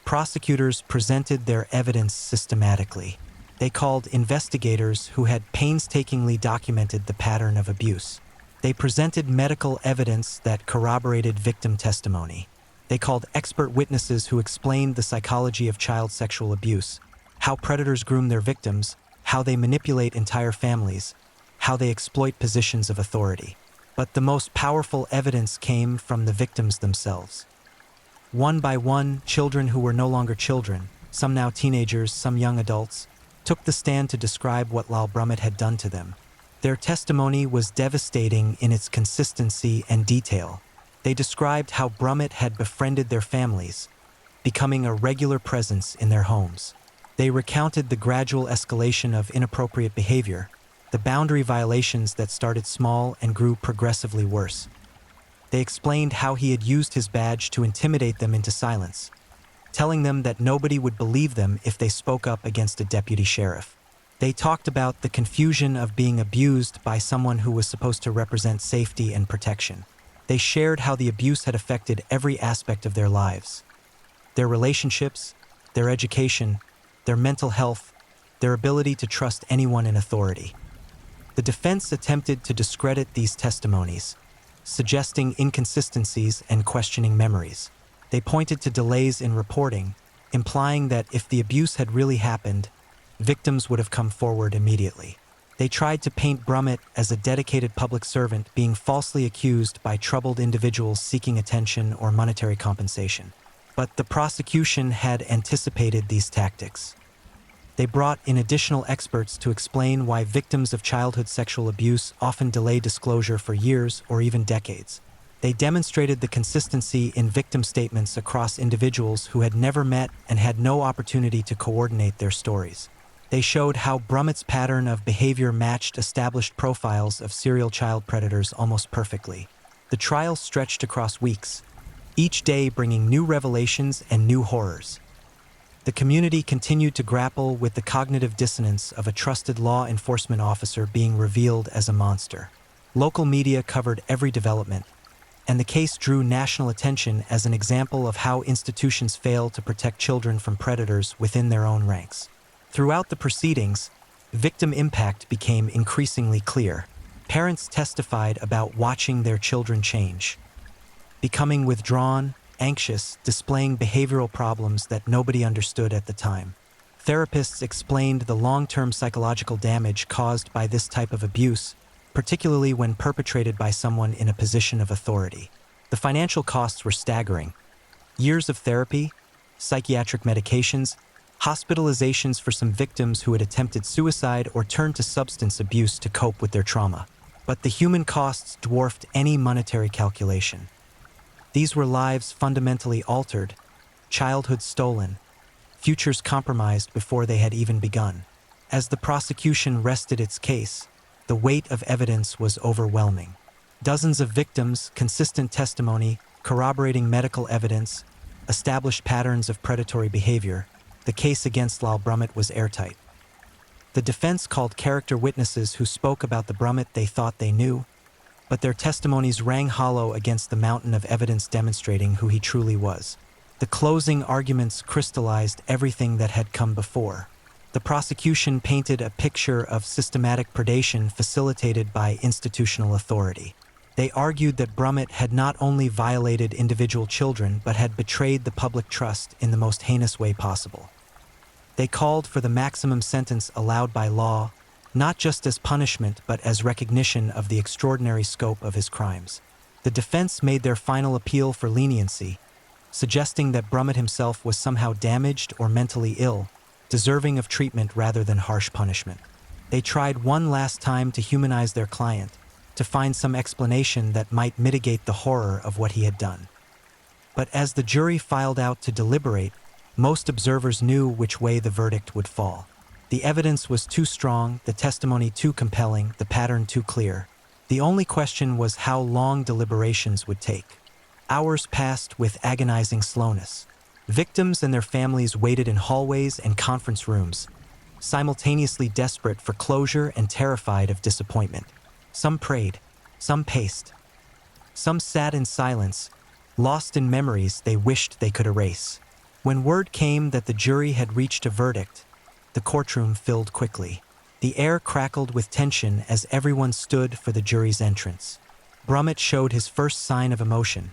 Prosecutors presented their evidence systematically. They called investigators who had painstakingly documented the pattern of abuse. They presented medical evidence that corroborated victim testimony. They called expert witnesses who explained the psychology of child sexual abuse, how predators groom their victims, how they manipulate entire families, how they exploit positions of authority. But the most powerful evidence came from the victims themselves. One by one, children who were no longer children, some now teenagers, some young adults, took the stand to describe what Lyle Brummett had done to them. Their testimony was devastating in its consistency and detail. They described how Brummett had befriended their families, becoming a regular presence in their homes. They recounted the gradual escalation of inappropriate behavior, the boundary violations that started small and grew progressively worse. They explained how he had used his badge to intimidate them into silence, telling them that nobody would believe them if they spoke up against a deputy sheriff. They talked about the confusion of being abused by someone who was supposed to represent safety and protection. They shared how the abuse had affected every aspect of their lives: their relationships, their education, their mental health, their ability to trust anyone in authority. The defense attempted to discredit these testimonies, suggesting inconsistencies and questioning memories. They pointed to delays in reporting, implying that if the abuse had really happened, victims would have come forward immediately. They tried to paint Brummett as a dedicated public servant being falsely accused by troubled individuals seeking attention or monetary compensation. But the prosecution had anticipated these tactics. They brought in additional experts to explain why victims of childhood sexual abuse often delay disclosure for years or even decades. They demonstrated the consistency in victim statements across individuals who had never met and had no opportunity to coordinate their stories. They showed how Brummett's pattern of behavior matched established profiles of serial child predators almost perfectly. The trial stretched across weeks, each day bringing new revelations and new horrors. The community continued to grapple with the cognitive dissonance of a trusted law enforcement officer being revealed as a monster. Local media covered every development, and the case drew national attention as an example of how institutions fail to protect children from predators within their own ranks. Throughout the proceedings, victim impact became increasingly clear. Parents testified about watching their children change, becoming withdrawn, anxious, displaying behavioral problems that nobody understood at the time. Therapists explained the long-term psychological damage caused by this type of abuse, particularly when perpetrated by someone in a position of authority. The financial costs were staggering: years of therapy, psychiatric medications, hospitalizations for some victims who had attempted suicide or turned to substance abuse to cope with their trauma. But the human costs dwarfed any monetary calculation. These were lives fundamentally altered, childhoods stolen, futures compromised before they had even begun. As the prosecution rested its case, the weight of evidence was overwhelming. Dozens of victims, consistent testimony, corroborating medical evidence, established patterns of predatory behavior. The case against Lal Brummett was airtight. The defense called character witnesses who spoke about the Brummett they thought they knew, but their testimonies rang hollow against the mountain of evidence demonstrating who he truly was. The closing arguments crystallized everything that had come before. The prosecution painted a picture of systematic predation facilitated by institutional authority. They argued that Brummett had not only violated individual children but had betrayed the public trust in the most heinous way possible. They called for the maximum sentence allowed by law, not just as punishment but as recognition of the extraordinary scope of his crimes. The defense made their final appeal for leniency, suggesting that Brummett himself was somehow damaged or mentally ill, deserving of treatment rather than harsh punishment. They tried one last time to humanize their client, to find some explanation that might mitigate the horror of what he had done. But as the jury filed out to deliberate, most observers knew which way the verdict would fall. The evidence was too strong, the testimony too compelling, the pattern too clear. The only question was how long deliberations would take. Hours passed with agonizing slowness. Victims and their families waited in hallways and conference rooms, simultaneously desperate for closure and terrified of disappointment. Some prayed, some paced. Some sat in silence, lost in memories they wished they could erase. When word came that the jury had reached a verdict, the courtroom filled quickly. The air crackled with tension as everyone stood for the jury's entrance. Brummett showed his first sign of emotion,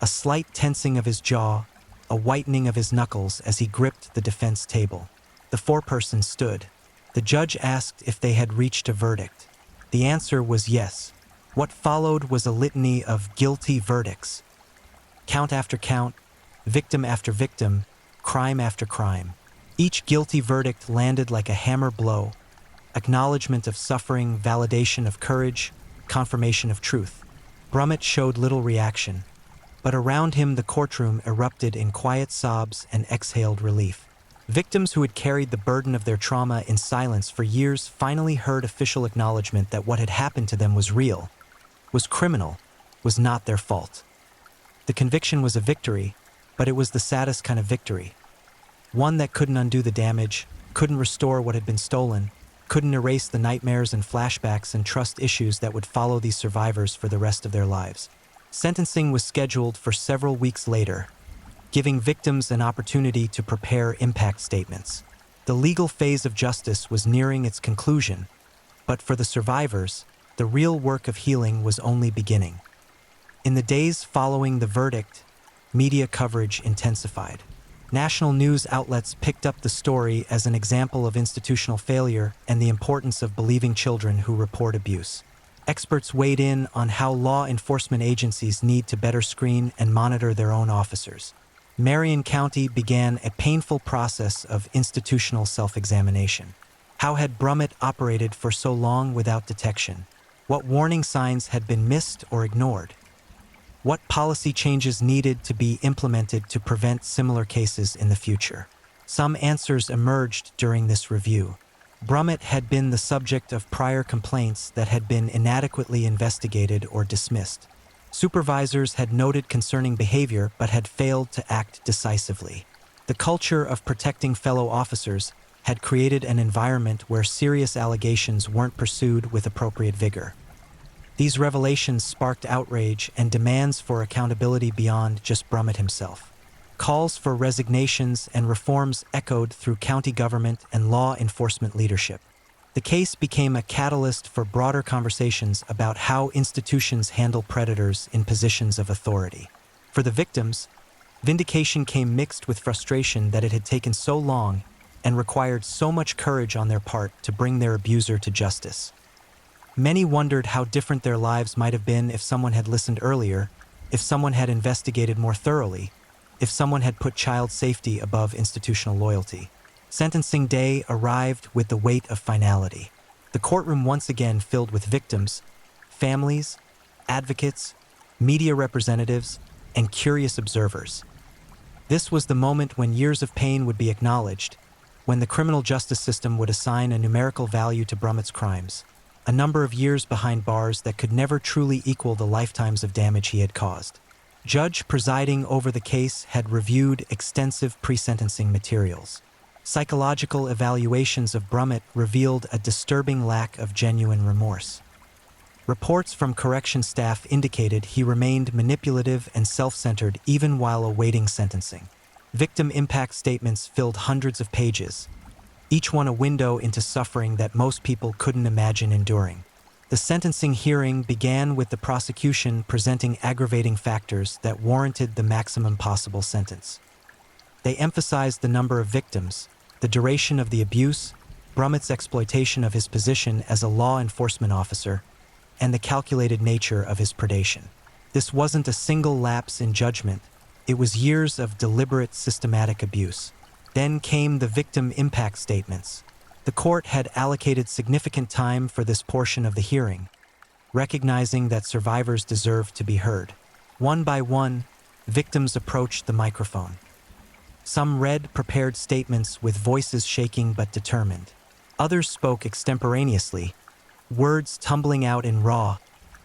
a slight tensing of his jaw, a whitening of his knuckles as he gripped the defense table. The foreperson stood. The judge asked if they had reached a verdict. The answer was yes. What followed was a litany of guilty verdicts. Count after count, victim after victim, crime after crime. Each guilty verdict landed like a hammer blow, acknowledgement of suffering, validation of courage, confirmation of truth. Brummett showed little reaction, but around him the courtroom erupted in quiet sobs and exhaled relief. Victims who had carried the burden of their trauma in silence for years finally heard official acknowledgement that what had happened to them was real, was criminal, was not their fault. The conviction was a victory, but it was the saddest kind of victory. One that couldn't undo the damage, couldn't restore what had been stolen, couldn't erase the nightmares and flashbacks and trust issues that would follow these survivors for the rest of their lives. Sentencing was scheduled for several weeks later, giving victims an opportunity to prepare impact statements. The legal phase of justice was nearing its conclusion, but for the survivors, the real work of healing was only beginning. In the days following the verdict, media coverage intensified. National news outlets picked up the story as an example of institutional failure and the importance of believing children who report abuse. Experts weighed in on how law enforcement agencies need to better screen and monitor their own officers. Marion County began a painful process of institutional self-examination. How had Brummett operated for so long without detection? What warning signs had been missed or ignored? What policy changes needed to be implemented to prevent similar cases in the future? Some answers emerged during this review. Brummett had been the subject of prior complaints that had been inadequately investigated or dismissed. Supervisors had noted concerning behavior but had failed to act decisively. The culture of protecting fellow officers had created an environment where serious allegations weren't pursued with appropriate vigor. These revelations sparked outrage and demands for accountability beyond just Brummett himself. Calls for resignations and reforms echoed through county government and law enforcement leadership. The case became a catalyst for broader conversations about how institutions handle predators in positions of authority. For the victims, vindication came mixed with frustration that it had taken so long and required so much courage on their part to bring their abuser to justice. Many wondered how different their lives might have been if someone had listened earlier, if someone had investigated more thoroughly, if someone had put child safety above institutional loyalty. Sentencing day arrived with the weight of finality. The courtroom once again filled with victims, families, advocates, media representatives, and curious observers. This was the moment when years of pain would be acknowledged, when the criminal justice system would assign a numerical value to Brummett's crimes, a number of years behind bars that could never truly equal the lifetimes of damage he had caused. Judge presiding over the case had reviewed extensive pre-sentencing materials. Psychological evaluations of Brummett revealed a disturbing lack of genuine remorse. Reports from correction staff indicated he remained manipulative and self-centered even while awaiting sentencing. Victim impact statements filled hundreds of pages, each one a window into suffering that most people couldn't imagine enduring. The sentencing hearing began with the prosecution presenting aggravating factors that warranted the maximum possible sentence. They emphasized the number of victims, the duration of the abuse, Brummett's exploitation of his position as a law enforcement officer, and the calculated nature of his predation. This wasn't a single lapse in judgment, it was years of deliberate, systematic abuse. Then came the victim impact statements. The court had allocated significant time for this portion of the hearing, recognizing that survivors deserved to be heard. One by one, victims approached the microphone. Some read prepared statements with voices shaking but determined. Others spoke extemporaneously, words tumbling out in raw,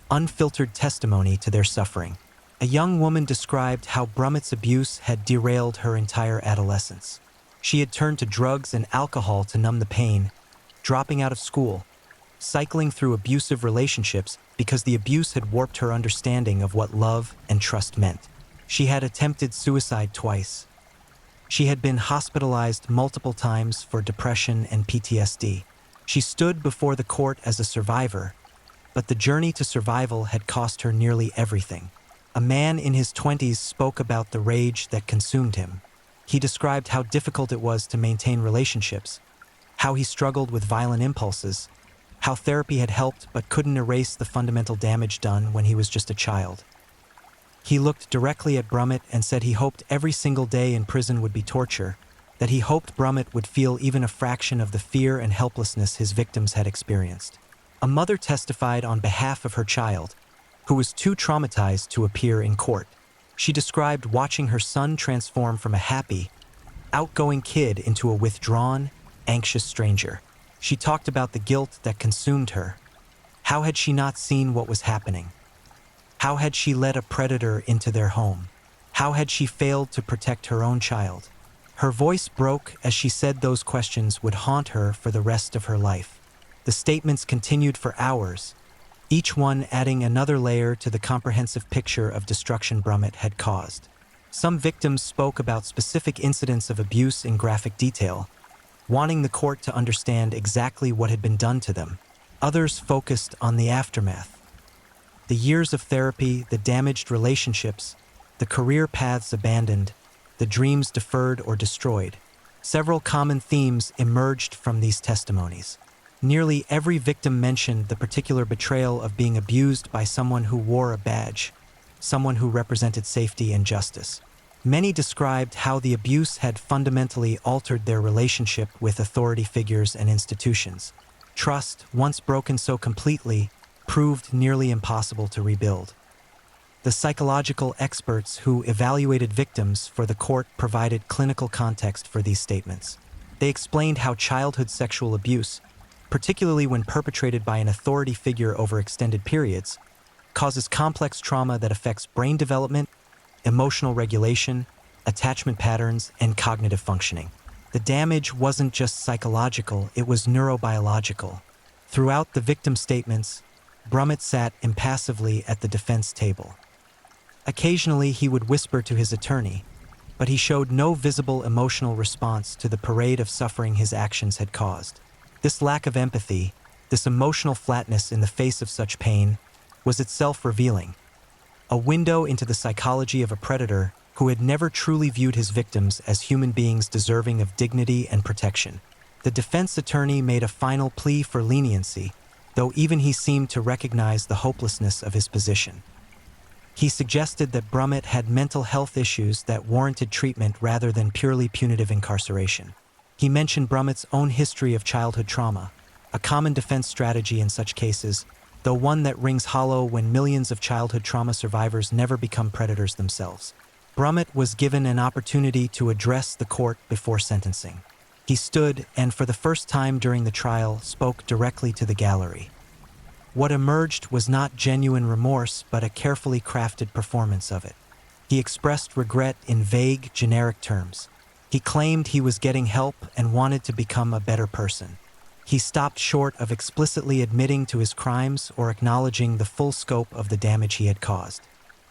unfiltered testimony to their suffering. A young woman described how Brummett's abuse had derailed her entire adolescence. She had turned to drugs and alcohol to numb the pain, dropping out of school, cycling through abusive relationships because the abuse had warped her understanding of what love and trust meant. She had attempted suicide twice. She had been hospitalized multiple times for depression and PTSD. She stood before the court as a survivor, but the journey to survival had cost her nearly everything. A man in his 20s spoke about the rage that consumed him. He described how difficult it was to maintain relationships, how he struggled with violent impulses, how therapy had helped but couldn't erase the fundamental damage done when he was just a child. He looked directly at Brummett and said he hoped every single day in prison would be torture, that he hoped Brummett would feel even a fraction of the fear and helplessness his victims had experienced. A mother testified on behalf of her child, who was too traumatized to appear in court. She described watching her son transform from a happy, outgoing kid into a withdrawn, anxious stranger. She talked about the guilt that consumed her. How had she not seen what was happening? How had she let a predator into their home? How had she failed to protect her own child? Her voice broke as she said those questions would haunt her for the rest of her life. The statements continued for hours, each one adding another layer to the comprehensive picture of destruction Brummett had caused. Some victims spoke about specific incidents of abuse in graphic detail, wanting the court to understand exactly what had been done to them. Others focused on the aftermath. The years of therapy, the damaged relationships, the career paths abandoned, the dreams deferred or destroyed. Several common themes emerged from these testimonies. Nearly every victim mentioned the particular betrayal of being abused by someone who wore a badge, someone who represented safety and justice. Many described how the abuse had fundamentally altered their relationship with authority figures and institutions. Trust, once broken so completely, proved nearly impossible to rebuild. The psychological experts who evaluated victims for the court provided clinical context for these statements. They explained how childhood sexual abuse, particularly when perpetrated by an authority figure over extended periods, causes complex trauma that affects brain development, emotional regulation, attachment patterns, and cognitive functioning. The damage wasn't just psychological, it was neurobiological. Throughout the victim statements, Brummett sat impassively at the defense table. Occasionally, he would whisper to his attorney, but he showed no visible emotional response to the parade of suffering his actions had caused. This lack of empathy, this emotional flatness in the face of such pain, was itself revealing. A window into the psychology of a predator who had never truly viewed his victims as human beings deserving of dignity and protection. The defense attorney made a final plea for leniency, though even he seemed to recognize the hopelessness of his position. He suggested that Brummett had mental health issues that warranted treatment rather than purely punitive incarceration. He mentioned Brummett's own history of childhood trauma, a common defense strategy in such cases, though one that rings hollow when millions of childhood trauma survivors never become predators themselves. Brummett was given an opportunity to address the court before sentencing. He stood and, for the first time during the trial, spoke directly to the gallery. What emerged was not genuine remorse, but a carefully crafted performance of it. He expressed regret in vague, generic terms. He claimed he was getting help and wanted to become a better person. He stopped short of explicitly admitting to his crimes or acknowledging the full scope of the damage he had caused.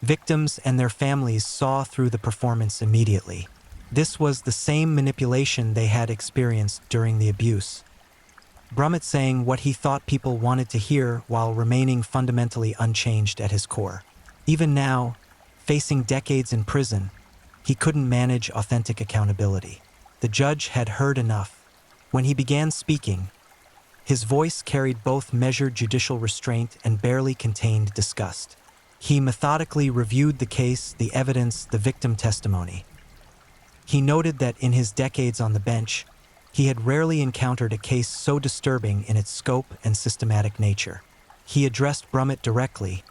Victims and their families saw through the performance immediately. This was the same manipulation they had experienced during the abuse. Brummett saying what he thought people wanted to hear while remaining fundamentally unchanged at his core. Even now, facing decades in prison, he couldn't manage authentic accountability. The judge had heard enough. When he began speaking, his voice carried both measured judicial restraint and barely contained disgust. He methodically reviewed the case, the evidence, the victim testimony. He noted that in his decades on the bench, he had rarely encountered a case so disturbing in its scope and systematic nature. He addressed Brummett directly,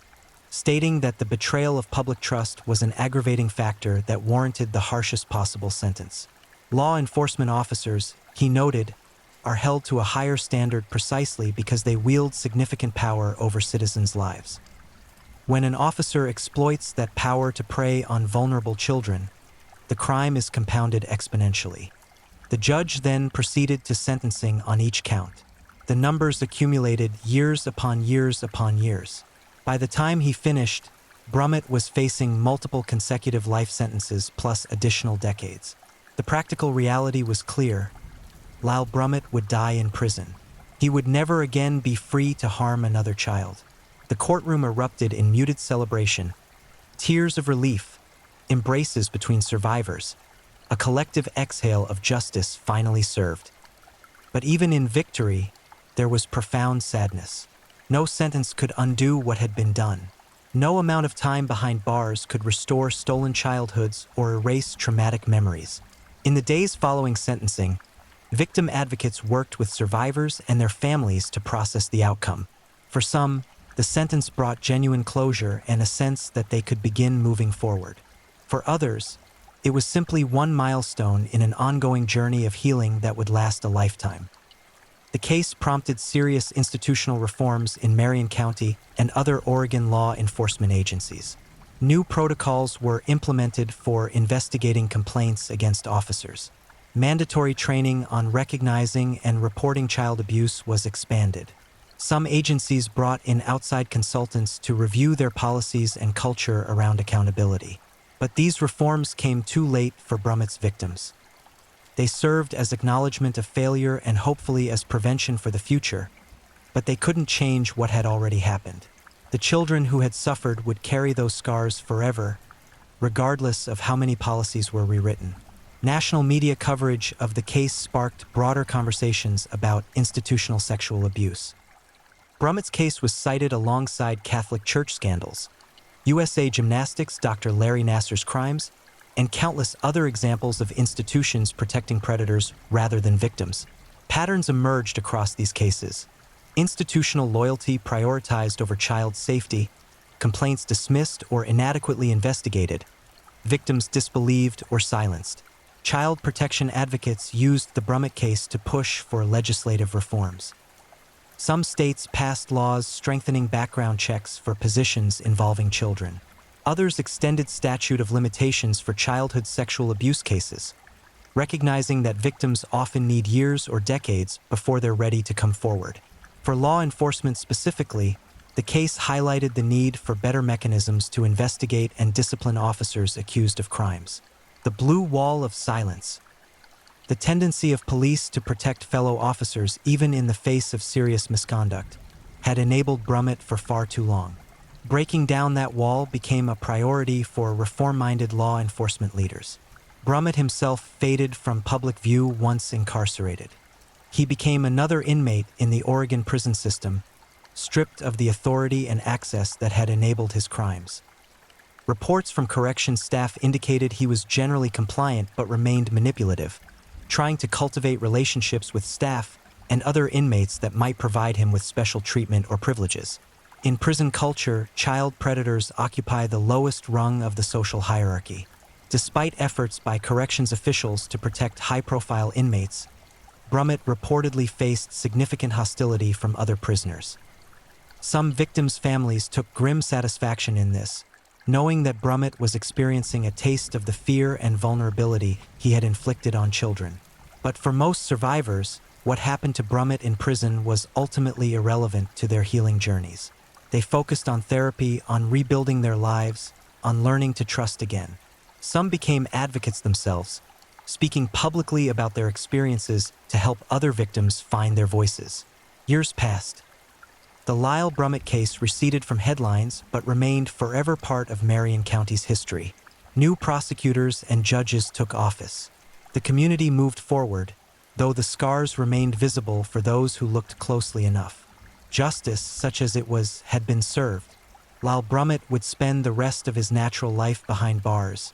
stating that the betrayal of public trust was an aggravating factor that warranted the harshest possible sentence. Law enforcement officers, he noted, are held to a higher standard precisely because they wield significant power over citizens' lives. When an officer exploits that power to prey on vulnerable children, the crime is compounded exponentially. The judge then proceeded to sentencing on each count. The numbers accumulated years upon years upon years. By the time he finished, Brummett was facing multiple consecutive life sentences plus additional decades. The practical reality was clear. Lyle Brummett would die in prison. He would never again be free to harm another child. The courtroom erupted in muted celebration, tears of relief, embraces between survivors, a collective exhale of justice finally served. But even in victory, there was profound sadness. No sentence could undo what had been done. No amount of time behind bars could restore stolen childhoods or erase traumatic memories. In the days following sentencing, victim advocates worked with survivors and their families to process the outcome. For some, the sentence brought genuine closure and a sense that they could begin moving forward. For others, it was simply one milestone in an ongoing journey of healing that would last a lifetime. The case prompted serious institutional reforms in Marion County and other Oregon law enforcement agencies. New protocols were implemented for investigating complaints against officers. Mandatory training on recognizing and reporting child abuse was expanded. Some agencies brought in outside consultants to review their policies and culture around accountability. But these reforms came too late for Brummett's victims. They served as acknowledgement of failure and hopefully as prevention for the future, but they couldn't change what had already happened. The children who had suffered would carry those scars forever, regardless of how many policies were rewritten. National media coverage of the case sparked broader conversations about institutional sexual abuse. Brummett's case was cited alongside Catholic Church scandals, USA Gymnastics' Dr. Larry Nassar's crimes, and countless other examples of institutions protecting predators rather than victims. Patterns emerged across these cases. Institutional loyalty prioritized over child safety, complaints dismissed or inadequately investigated, victims disbelieved or silenced. Child protection advocates used the Brummett case to push for legislative reforms. Some states passed laws strengthening background checks for positions involving children. Others extended statute of limitations for childhood sexual abuse cases, recognizing that victims often need years or decades before they're ready to come forward. For law enforcement specifically, the case highlighted the need for better mechanisms to investigate and discipline officers accused of crimes. The blue wall of silence. The tendency of police to protect fellow officers even in the face of serious misconduct had enabled Brummett for far too long. Breaking down that wall became a priority for reform-minded law enforcement leaders. Brummett himself faded from public view once incarcerated. He became another inmate in the Oregon prison system, stripped of the authority and access that had enabled his crimes. Reports from corrections staff indicated he was generally compliant but remained manipulative, trying to cultivate relationships with staff and other inmates that might provide him with special treatment or privileges. In prison culture, child predators occupy the lowest rung of the social hierarchy. Despite efforts by corrections officials to protect high-profile inmates, Brummett reportedly faced significant hostility from other prisoners. Some victims' families took grim satisfaction in this, knowing that Brummett was experiencing a taste of the fear and vulnerability he had inflicted on children. But for most survivors, what happened to Brummett in prison was ultimately irrelevant to their healing journeys. They focused on therapy, on rebuilding their lives, on learning to trust again. Some became advocates themselves, speaking publicly about their experiences to help other victims find their voices. Years passed. The Lyle Brummett case receded from headlines but remained forever part of Marion County's history. New prosecutors and judges took office. The community moved forward, though the scars remained visible for those who looked closely enough. Justice, such as it was, had been served. Lyle Brummett would spend the rest of his natural life behind bars,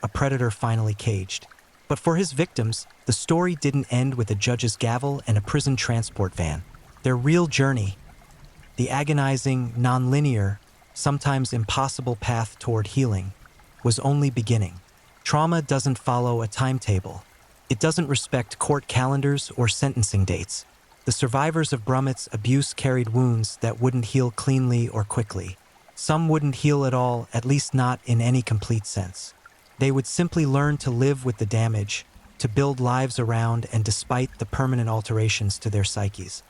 a predator finally caged. But for his victims, the story didn't end with a judge's gavel and a prison transport van. Their real journey, the agonizing, non-linear, sometimes impossible path toward healing, was only beginning. Trauma doesn't follow a timetable. It doesn't respect court calendars or sentencing dates. The survivors of Brummett's abuse carried wounds that wouldn't heal cleanly or quickly. Some wouldn't heal at all, at least not in any complete sense. They would simply learn to live with the damage, to build lives around and despite the permanent alterations to their psyches.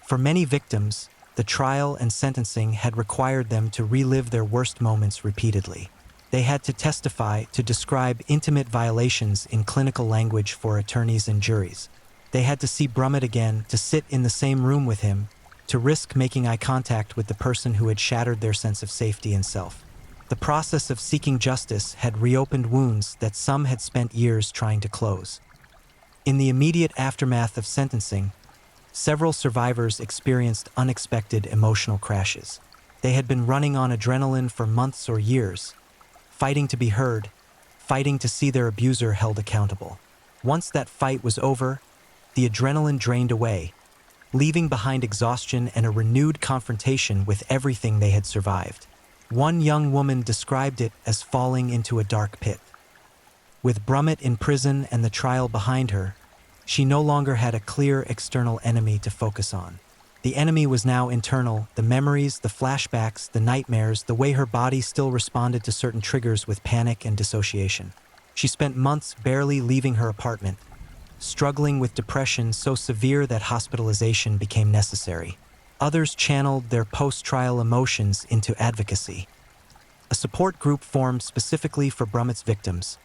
For many victims, the trial and sentencing had required them to relive their worst moments repeatedly. They had to testify, to describe intimate violations in clinical language for attorneys and juries. They had to see Brummett again, to sit in the same room with him, to risk making eye contact with the person who had shattered their sense of safety and self. The process of seeking justice had reopened wounds that some had spent years trying to close. In the immediate aftermath of sentencing, several survivors experienced unexpected emotional crashes. They had been running on adrenaline for months or years, fighting to be heard, fighting to see their abuser held accountable. Once that fight was over, the adrenaline drained away, leaving behind exhaustion and a renewed confrontation with everything they had survived. One young woman described it as falling into a dark pit. With Brummett in prison and the trial behind her, she no longer had a clear external enemy to focus on. The enemy was now internal, the memories, the flashbacks, the nightmares, the way her body still responded to certain triggers with panic and dissociation. She spent months barely leaving her apartment, struggling with depression so severe that hospitalization became necessary. Others channeled their post-trial emotions into advocacy. A support group formed specifically for Brummett's victims,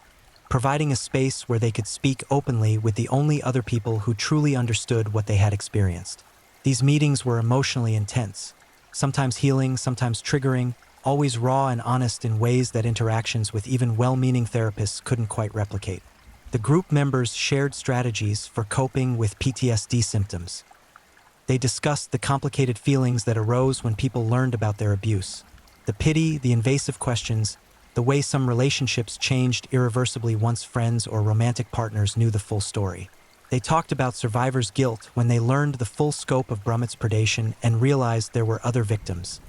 providing a space where they could speak openly with the only other people who truly understood what they had experienced. These meetings were emotionally intense, sometimes healing, sometimes triggering, always raw and honest in ways that interactions with even well-meaning therapists couldn't quite replicate. The group members shared strategies for coping with PTSD symptoms. They discussed the complicated feelings that arose when people learned about their abuse. The pity, the invasive questions, the way some relationships changed irreversibly once friends or romantic partners knew the full story. They talked about survivors' guilt when they learned the full scope of Brummett's predation and realized there were other victims,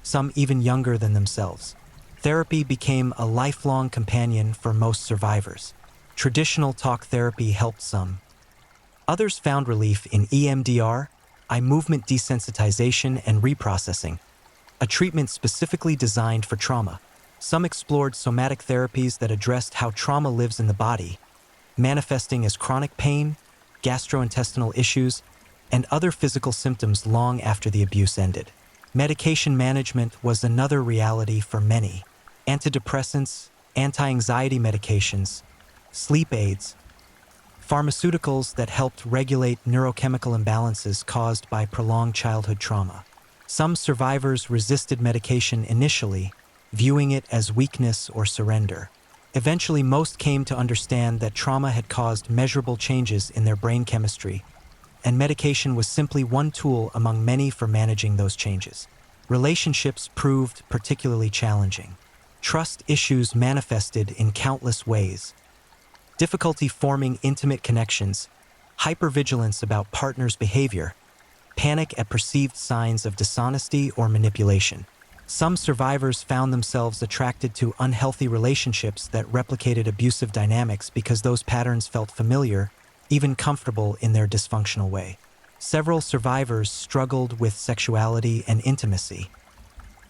some even younger than themselves. Therapy became a lifelong companion for most survivors. Traditional talk therapy helped some. Others found relief in EMDR, eye movement desensitization, and reprocessing, a treatment specifically designed for trauma. Some explored somatic therapies that addressed how trauma lives in the body, manifesting as chronic pain, gastrointestinal issues, and other physical symptoms long after the abuse ended. Medication management was another reality for many. Antidepressants, anti-anxiety medications, sleep aids, pharmaceuticals that helped regulate neurochemical imbalances caused by prolonged childhood trauma. Some survivors resisted medication initially, viewing it as weakness or surrender. Eventually, most came to understand that trauma had caused measurable changes in their brain chemistry, and medication was simply one tool among many for managing those changes. Relationships proved particularly challenging. Trust issues manifested in countless ways. Difficulty forming intimate connections, hypervigilance about partners' behavior, panic at perceived signs of dishonesty or manipulation. Some survivors found themselves attracted to unhealthy relationships that replicated abusive dynamics because those patterns felt familiar, even comfortable in their dysfunctional way. Several survivors struggled with sexuality and intimacy.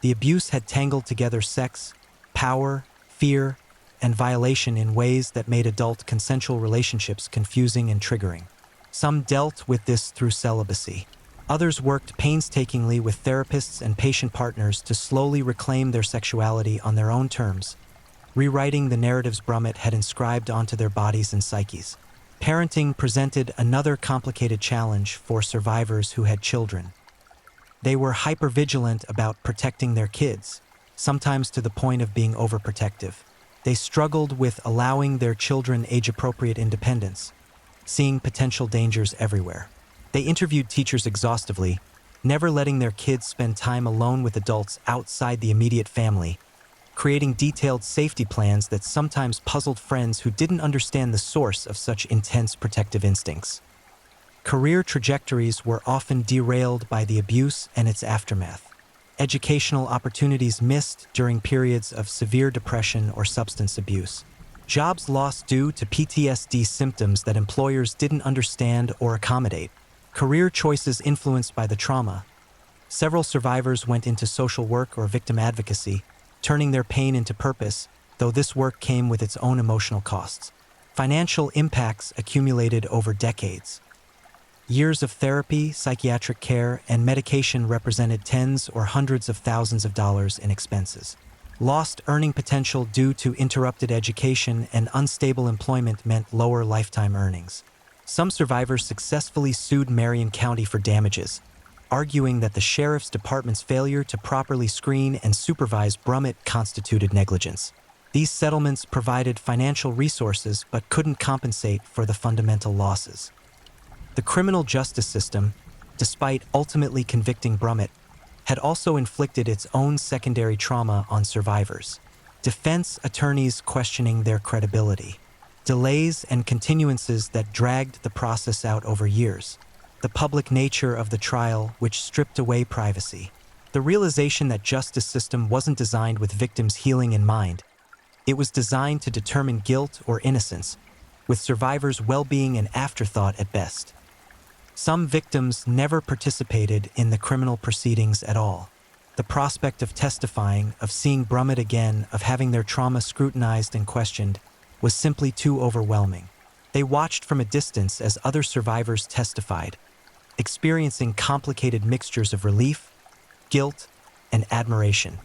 The abuse had tangled together sex, power, fear, and violation in ways that made adult consensual relationships confusing and triggering. Some dealt with this through celibacy. Others worked painstakingly with therapists and patient partners to slowly reclaim their sexuality on their own terms, rewriting the narratives Brummett had inscribed onto their bodies and psyches. Parenting presented another complicated challenge for survivors who had children. They were hypervigilant about protecting their kids, sometimes to the point of being overprotective. They struggled with allowing their children age-appropriate independence, seeing potential dangers everywhere. They interviewed teachers exhaustively, never letting their kids spend time alone with adults outside the immediate family, creating detailed safety plans that sometimes puzzled friends who didn't understand the source of such intense protective instincts. Career trajectories were often derailed by the abuse and its aftermath. Educational opportunities missed during periods of severe depression or substance abuse. Jobs lost due to PTSD symptoms that employers didn't understand or accommodate. Career choices influenced by the trauma. Several survivors went into social work or victim advocacy, turning their pain into purpose, though this work came with its own emotional costs. Financial impacts accumulated over decades. Years of therapy, psychiatric care, and medication represented tens or hundreds of thousands of dollars in expenses. Lost earning potential due to interrupted education and unstable employment meant lower lifetime earnings. Some survivors successfully sued Marion County for damages, arguing that the sheriff's department's failure to properly screen and supervise Brummett constituted negligence. These settlements provided financial resources but couldn't compensate for the fundamental losses. The criminal justice system, despite ultimately convicting Brummett, had also inflicted its own secondary trauma on survivors. Defense attorneys questioning their credibility. Delays and continuances that dragged the process out over years. The public nature of the trial, which stripped away privacy. The realization that justice system wasn't designed with victims' healing in mind. It was designed to determine guilt or innocence, with survivors' well-being an afterthought at best. Some victims never participated in the criminal proceedings at all. The prospect of testifying, of seeing Brummett again, of having their trauma scrutinized and questioned, was simply too overwhelming. They watched from a distance as other survivors testified, experiencing complicated mixtures of relief, guilt, and admiration.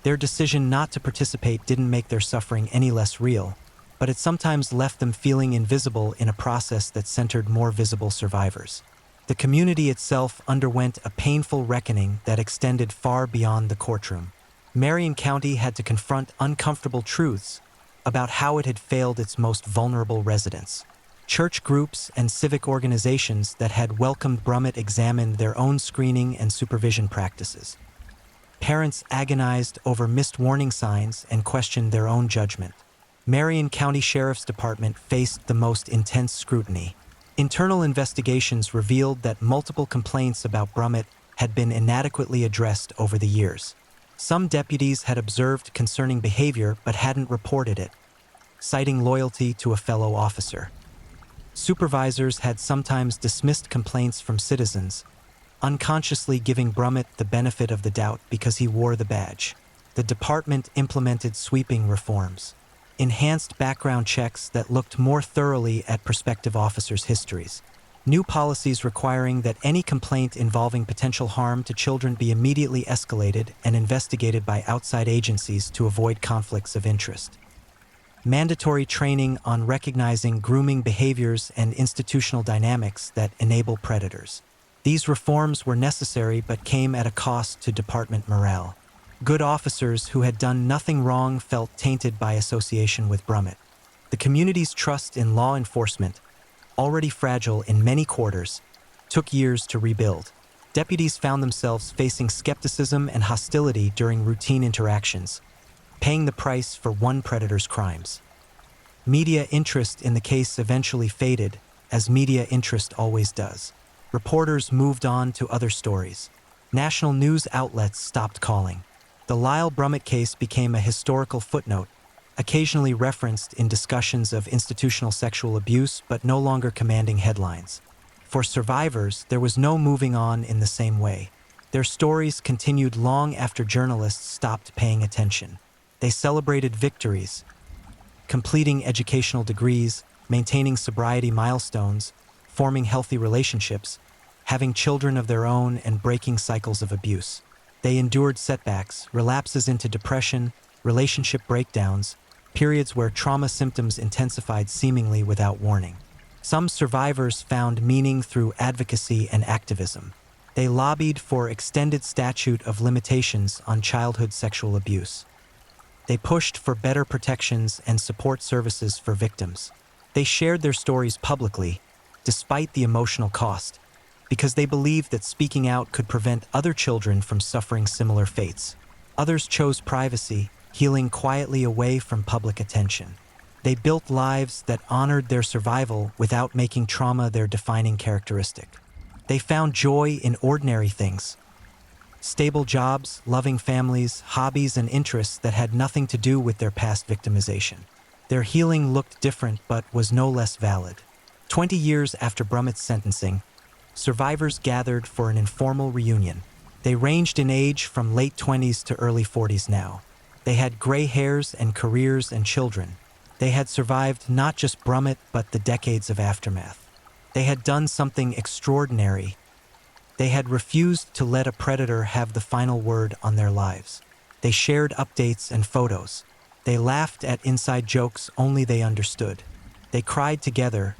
Their decision not to participate didn't make their suffering any less real, but it sometimes left them feeling invisible in a process that centered more visible survivors. The community itself underwent a painful reckoning that extended far beyond the courtroom. Marion County had to confront uncomfortable truths about how it had failed its most vulnerable residents. Church groups and civic organizations that had welcomed Brummett examined their own screening and supervision practices. Parents agonized over missed warning signs and questioned their own judgment. Marion County Sheriff's Department faced the most intense scrutiny. Internal investigations revealed that multiple complaints about Brummett had been inadequately addressed over the years. Some deputies had observed concerning behavior but hadn't reported it, citing loyalty to a fellow officer. Supervisors had sometimes dismissed complaints from citizens, unconsciously giving Brummett the benefit of the doubt because he wore the badge. The department implemented sweeping reforms, enhanced background checks that looked more thoroughly at prospective officers' histories, new policies requiring that any complaint involving potential harm to children be immediately escalated and investigated by outside agencies to avoid conflicts of interest. Mandatory training on recognizing grooming behaviors and institutional dynamics that enable predators. These reforms were necessary but came at a cost to department morale. Good officers who had done nothing wrong felt tainted by association with Brummett. The community's trust in law enforcement, already fragile in many quarters, took years to rebuild. Deputies found themselves facing skepticism and hostility during routine interactions, paying the price for one predator's crimes. Media interest in the case eventually faded, as media interest always does. Reporters moved on to other stories. National news outlets stopped calling. The Lyle Brummett case became a historical footnote, occasionally referenced in discussions of institutional sexual abuse but no longer commanding headlines. For survivors, there was no moving on in the same way. Their stories continued long after journalists stopped paying attention. They celebrated victories, completing educational degrees, maintaining sobriety milestones, forming healthy relationships, having children of their own, and breaking cycles of abuse. They endured setbacks, relapses into depression, relationship breakdowns, periods where trauma symptoms intensified seemingly without warning. Some survivors found meaning through advocacy and activism. They lobbied for extended statute of limitations on childhood sexual abuse. They pushed for better protections and support services for victims. They shared their stories publicly, despite the emotional cost, because they believed that speaking out could prevent other children from suffering similar fates. Others chose privacy, healing quietly away from public attention. They built lives that honored their survival without making trauma their defining characteristic. They found joy in ordinary things: stable jobs, loving families, hobbies, and interests that had nothing to do with their past victimization. Their healing looked different but was no less valid. 20 years after Brummett's sentencing, survivors gathered for an informal reunion. They ranged in age from late 20s to early 40s now. They had gray hairs and careers and children. They had survived not just Brummett but the decades of aftermath. They had done something extraordinary. They had refused to let a predator have the final word on their lives. They shared updates and photos. They laughed at inside jokes only they understood. They cried together,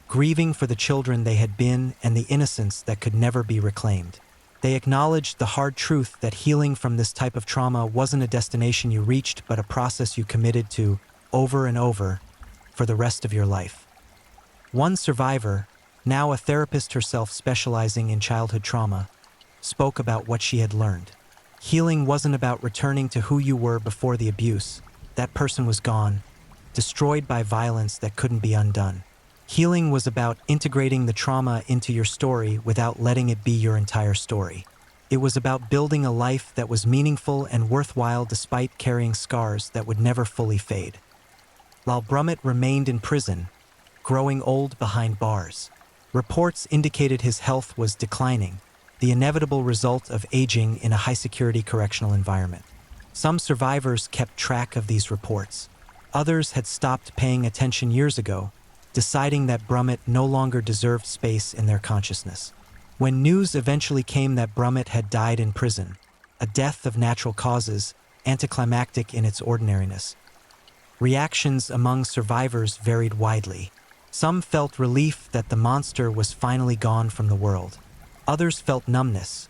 grieving for the children they had been and the innocence that could never be reclaimed. They acknowledged the hard truth that healing from this type of trauma wasn't a destination you reached but a process you committed to over and over for the rest of your life. One survivor, now a therapist herself specializing in childhood trauma, spoke about what she had learned. Healing wasn't about returning to who you were before the abuse. That person was gone, destroyed by violence that couldn't be undone. Healing was about integrating the trauma into your story without letting it be your entire story. It was about building a life that was meaningful and worthwhile despite carrying scars that would never fully fade. While Brummett remained in prison, growing old behind bars, reports indicated his health was declining, the inevitable result of aging in a high-security correctional environment. Some survivors kept track of these reports. Others had stopped paying attention years ago, deciding that Brummett no longer deserved space in their consciousness. When news eventually came that Brummett had died in prison, a death of natural causes, anticlimactic in its ordinariness, reactions among survivors varied widely. Some felt relief that the monster was finally gone from the world. Others felt numbness,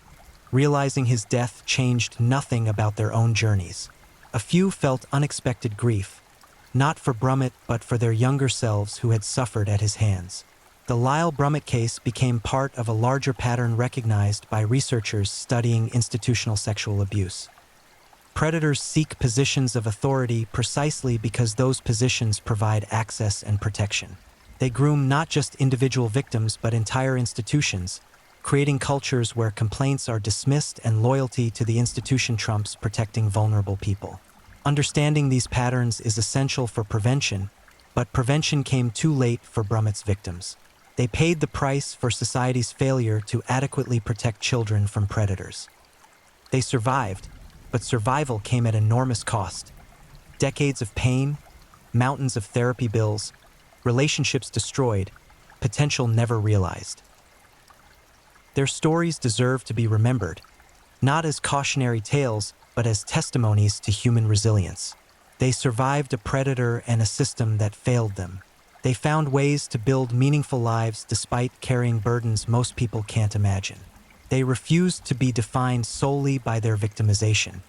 realizing his death changed nothing about their own journeys. A few felt unexpected grief, not for Brummett but for their younger selves who had suffered at his hands. The Lyle Brummett case became part of a larger pattern recognized by researchers studying institutional sexual abuse. Predators seek positions of authority precisely because those positions provide access and protection. They groom not just individual victims but entire institutions, creating cultures where complaints are dismissed and loyalty to the institution trumps protecting vulnerable people. Understanding these patterns is essential for prevention, but prevention came too late for Brummett's victims. They paid the price for society's failure to adequately protect children from predators. They survived, but survival came at enormous cost. Decades of pain, mountains of therapy bills, relationships destroyed, potential never realized. Their stories deserve to be remembered, not as cautionary tales, but as testimonies to human resilience. They survived a predator and a system that failed them. They found ways to build meaningful lives despite carrying burdens most people can't imagine. They refused to be defined solely by their victimization.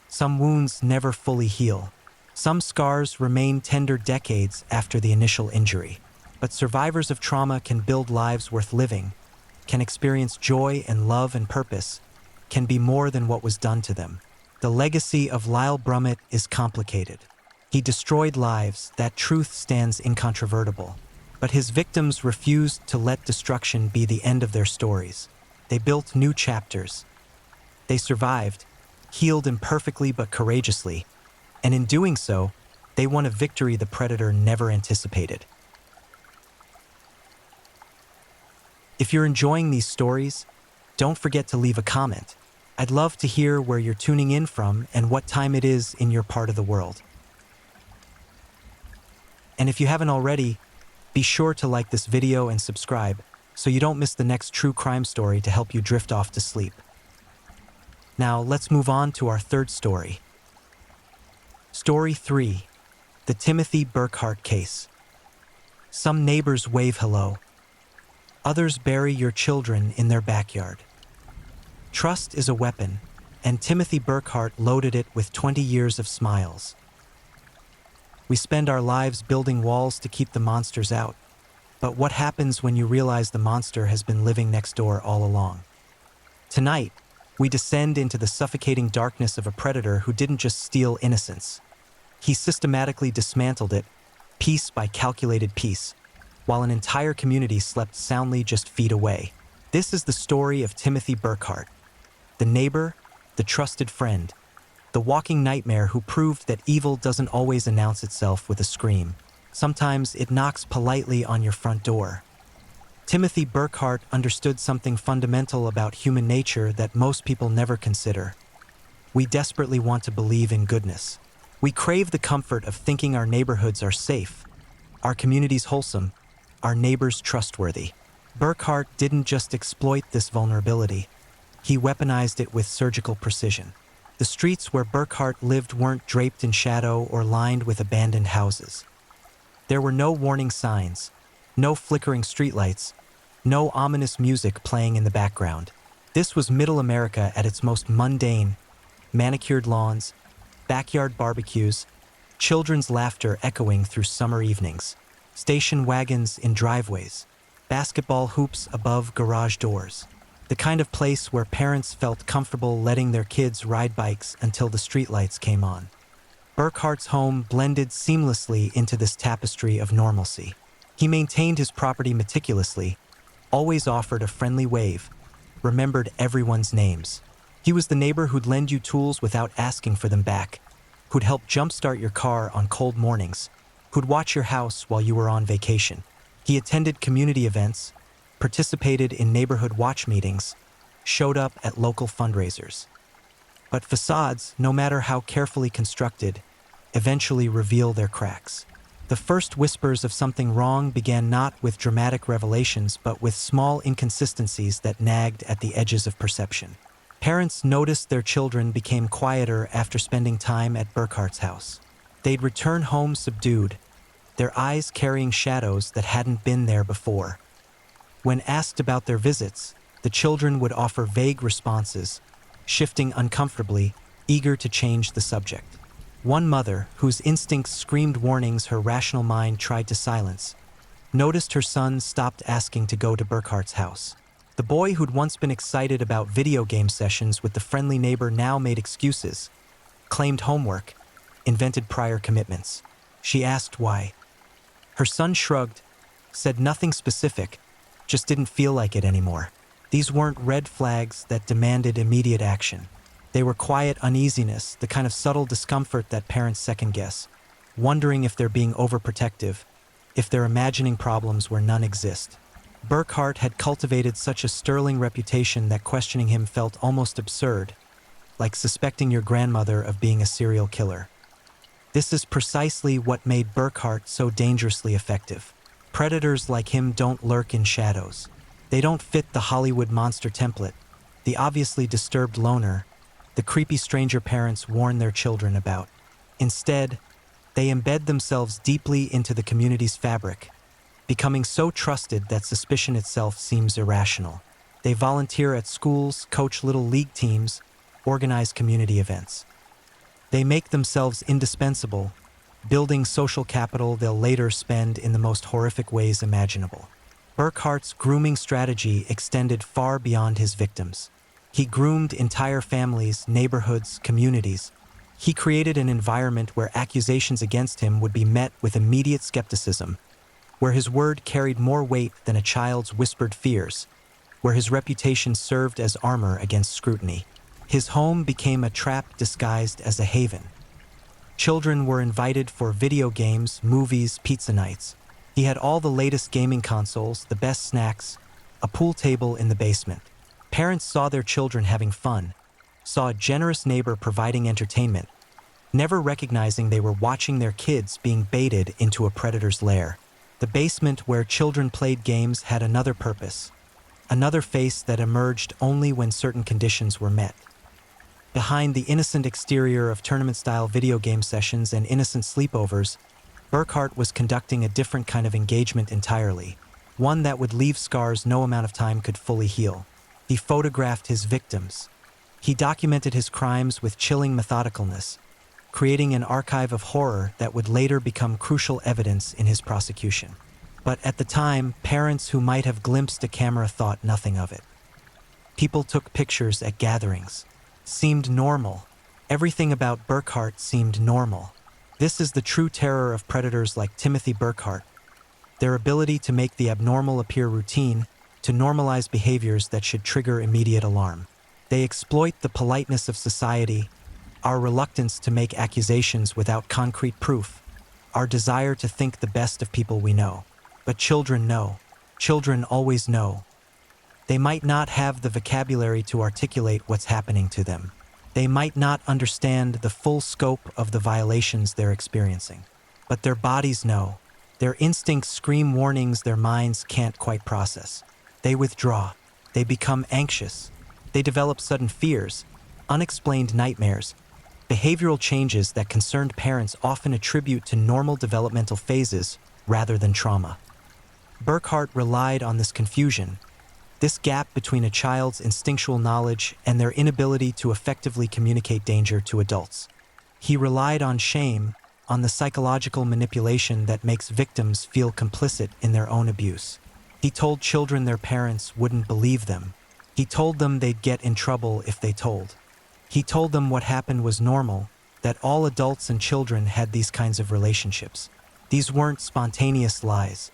Some wounds never fully heal. Some scars remain tender decades after the initial injury. But survivors of trauma can build lives worth living, can experience joy and love and purpose, can be more than what was done to them. The legacy of Lyle Brummett is complicated. He destroyed lives, that truth stands incontrovertible. But his victims refused to let destruction be the end of their stories. They built new chapters. They survived, healed imperfectly but courageously, and in doing so, they won a victory the predator never anticipated. If you're enjoying these stories, don't forget to leave a comment. I'd love to hear where you're tuning in from and what time it is in your part of the world. And if you haven't already, be sure to like this video and subscribe so you don't miss the next true crime story to help you drift off to sleep. Now, let's move on to our third story. Story 3. The Timothy Burkhart Case. Some neighbors wave hello. Others bury your children in their backyard. Trust is a weapon, and Timothy Burkhart loaded it with 20 years of smiles. We spend our lives building walls to keep the monsters out. But what happens when you realize the monster has been living next door all along? Tonight, we descend into the suffocating darkness of a predator who didn't just steal innocence. He systematically dismantled it, piece by calculated piece, while an entire community slept soundly just feet away. This is the story of Timothy Burkhart, the neighbor, the trusted friend, the walking nightmare who proved that evil doesn't always announce itself with a scream. Sometimes it knocks politely on your front door. Timothy Burkhart understood something fundamental about human nature that most people never consider. We desperately want to believe in goodness. We crave the comfort of thinking our neighborhoods are safe, our communities wholesome, our neighbors trustworthy. Burkhart didn't just exploit this vulnerability. He weaponized it with surgical precision. The streets where Burkhart lived weren't draped in shadow or lined with abandoned houses. There were no warning signs, no flickering streetlights, no ominous music playing in the background. This was Middle America at its most mundane: manicured lawns, backyard barbecues, children's laughter echoing through summer evenings, station wagons in driveways, basketball hoops above garage doors. The kind of place where parents felt comfortable letting their kids ride bikes until the streetlights came on. Burkhart's home blended seamlessly into this tapestry of normalcy. He maintained his property meticulously, always offered a friendly wave, remembered everyone's names. He was the neighbor who'd lend you tools without asking for them back, who'd help jumpstart your car on cold mornings, who'd watch your house while you were on vacation. He attended community events, participated in neighborhood watch meetings, showed up at local fundraisers. But facades, no matter how carefully constructed, eventually reveal their cracks. The first whispers of something wrong began not with dramatic revelations, but with small inconsistencies that nagged at the edges of perception. Parents noticed their children became quieter after spending time at Burkhart's house. They'd return home subdued, their eyes carrying shadows that hadn't been there before. When asked about their visits, the children would offer vague responses, shifting uncomfortably, eager to change the subject. One mother, whose instincts screamed warnings her rational mind tried to silence, noticed her son stopped asking to go to Burkhart's house. The boy who'd once been excited about video game sessions with the friendly neighbor now made excuses, claimed homework, invented prior commitments. She asked why. Her son shrugged, said nothing specific, just didn't feel like it anymore. These weren't red flags that demanded immediate action. They were quiet uneasiness, the kind of subtle discomfort that parents second-guess, wondering if they're being overprotective, if they're imagining problems where none exist. Burkhart had cultivated such a sterling reputation that questioning him felt almost absurd, like suspecting your grandmother of being a serial killer. This is precisely what made Burkhart so dangerously effective. Predators like him don't lurk in shadows. They don't fit the Hollywood monster template, the obviously disturbed loner, the creepy stranger parents warn their children about. Instead, they embed themselves deeply into the community's fabric, becoming so trusted that suspicion itself seems irrational. They volunteer at schools, coach little league teams, organize community events. They make themselves indispensable, building social capital they'll later spend in the most horrific ways imaginable. Burkhart's grooming strategy extended far beyond his victims. He groomed entire families, neighborhoods, communities. He created an environment where accusations against him would be met with immediate skepticism, where his word carried more weight than a child's whispered fears, where his reputation served as armor against scrutiny. His home became a trap disguised as a haven. Children were invited for video games, movies, pizza nights. He had all the latest gaming consoles, the best snacks, a pool table in the basement. Parents saw their children having fun, saw a generous neighbor providing entertainment, never recognizing they were watching their kids being baited into a predator's lair. The basement where children played games had another purpose, another face that emerged only when certain conditions were met. Behind the innocent exterior of tournament-style video game sessions and innocent sleepovers, Burkhart was conducting a different kind of engagement entirely, one that would leave scars no amount of time could fully heal. He photographed his victims. He documented his crimes with chilling methodicalness, creating an archive of horror that would later become crucial evidence in his prosecution. But at the time, parents who might have glimpsed a camera thought nothing of it. People took pictures at gatherings. Seemed normal. Everything about Burkhart seemed normal. This is the true terror of predators like Timothy Burkhart. Their ability to make the abnormal appear routine, to normalize behaviors that should trigger immediate alarm. They exploit the politeness of society, our reluctance to make accusations without concrete proof, our desire to think the best of people we know. But children know. Children always know. They might not have the vocabulary to articulate what's happening to them. They might not understand the full scope of the violations they're experiencing. But their bodies know. Their instincts scream warnings their minds can't quite process. They withdraw. They become anxious. They develop sudden fears, unexplained nightmares, behavioral changes that concerned parents often attribute to normal developmental phases rather than trauma. Burkhart relied on this confusion, this gap between a child's instinctual knowledge and their inability to effectively communicate danger to adults. He relied on shame, on the psychological manipulation that makes victims feel complicit in their own abuse. He told children their parents wouldn't believe them. He told them they'd get in trouble if they told. He told them what happened was normal, that all adults and children had these kinds of relationships. These weren't spontaneous lies.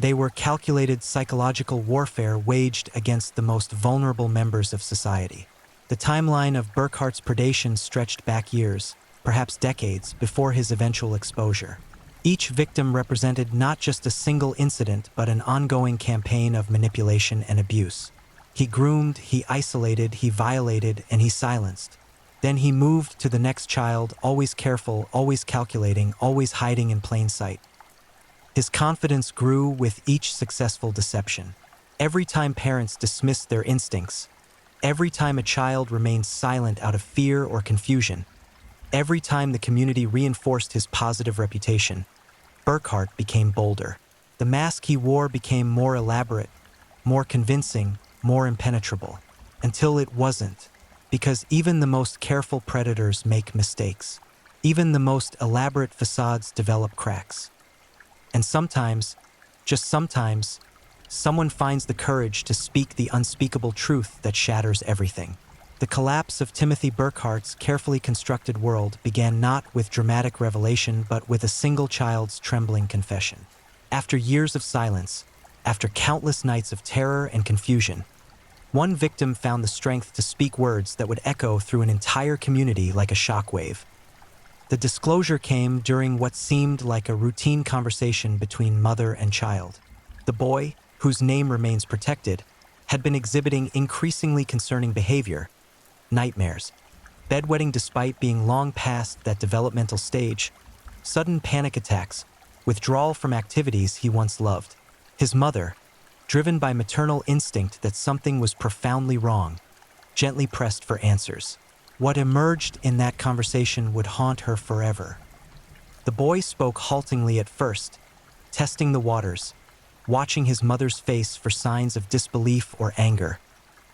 They were calculated psychological warfare waged against the most vulnerable members of society. The timeline of Burkhart's predation stretched back years, perhaps decades, before his eventual exposure. Each victim represented not just a single incident, but an ongoing campaign of manipulation and abuse. He groomed, he isolated, he violated, and he silenced. Then he moved to the next child, always careful, always calculating, always hiding in plain sight. His confidence grew with each successful deception. Every time parents dismissed their instincts, every time a child remained silent out of fear or confusion, every time the community reinforced his positive reputation, Burkhart became bolder. The mask he wore became more elaborate, more convincing, more impenetrable, until it wasn't, because even the most careful predators make mistakes. Even the most elaborate facades develop cracks. And sometimes, just sometimes, someone finds the courage to speak the unspeakable truth that shatters everything. The collapse of Timothy Burkhart's carefully constructed world began not with dramatic revelation but with a single child's trembling confession. After years of silence, after countless nights of terror and confusion, one victim found the strength to speak words that would echo through an entire community like a shockwave. The disclosure came during what seemed like a routine conversation between mother and child. The boy, whose name remains protected, had been exhibiting increasingly concerning behavior, nightmares, bedwetting despite being long past that developmental stage, sudden panic attacks, withdrawal from activities he once loved. His mother, driven by maternal instinct that something was profoundly wrong, gently pressed for answers. What emerged in that conversation would haunt her forever. The boy spoke haltingly at first, testing the waters, watching his mother's face for signs of disbelief or anger.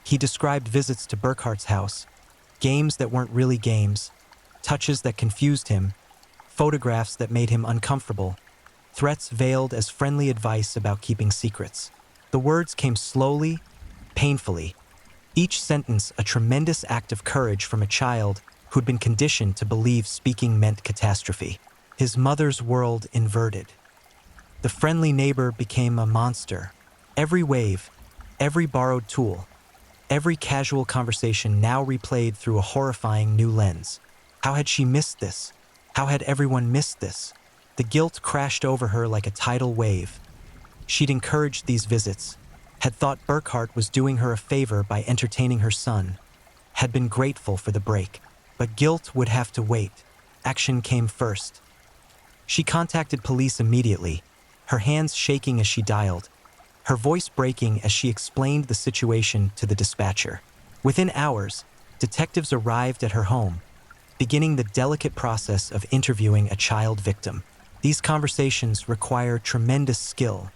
He described visits to Burkhart's house, games that weren't really games, touches that confused him, photographs that made him uncomfortable, threats veiled as friendly advice about keeping secrets. The words came slowly, painfully, each sentence a tremendous act of courage from a child who'd been conditioned to believe speaking meant catastrophe. His mother's world inverted. The friendly neighbor became a monster. Every wave, every borrowed tool, every casual conversation now replayed through a horrifying new lens. How had she missed this? How had everyone missed this? The guilt crashed over her like a tidal wave. She'd encouraged these visits, had thought Burkhart was doing her a favor by entertaining her son, had been grateful for the break. But guilt would have to wait. Action came first. She contacted police immediately, her hands shaking as she dialed, her voice breaking as she explained the situation to the dispatcher. Within hours, detectives arrived at her home, beginning the delicate process of interviewing a child victim. These conversations require tremendous skill.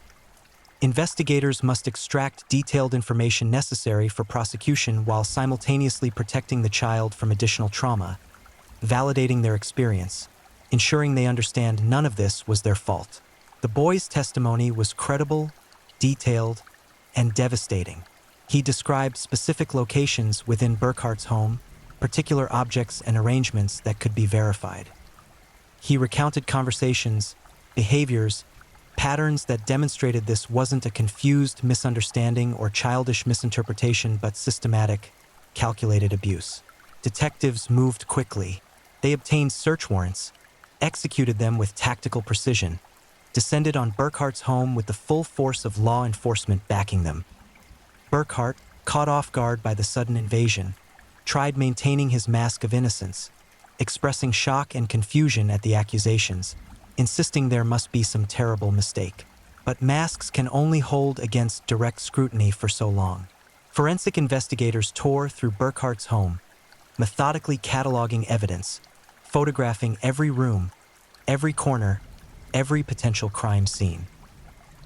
Investigators must extract detailed information necessary for prosecution while simultaneously protecting the child from additional trauma, validating their experience, ensuring they understand none of this was their fault. The boy's testimony was credible, detailed, and devastating. He described specific locations within Burkhart's home, particular objects and arrangements that could be verified. He recounted conversations, behaviors, patterns that demonstrated this wasn't a confused misunderstanding or childish misinterpretation but systematic, calculated abuse. Detectives moved quickly. They obtained search warrants, executed them with tactical precision, descended on Burkhart's home with the full force of law enforcement backing them. Burkhart, caught off guard by the sudden invasion, tried maintaining his mask of innocence, expressing shock and confusion at the accusations, insisting there must be some terrible mistake. But masks can only hold against direct scrutiny for so long. Forensic investigators tore through Burkhart's home, methodically cataloging evidence, photographing every room, every corner, every potential crime scene.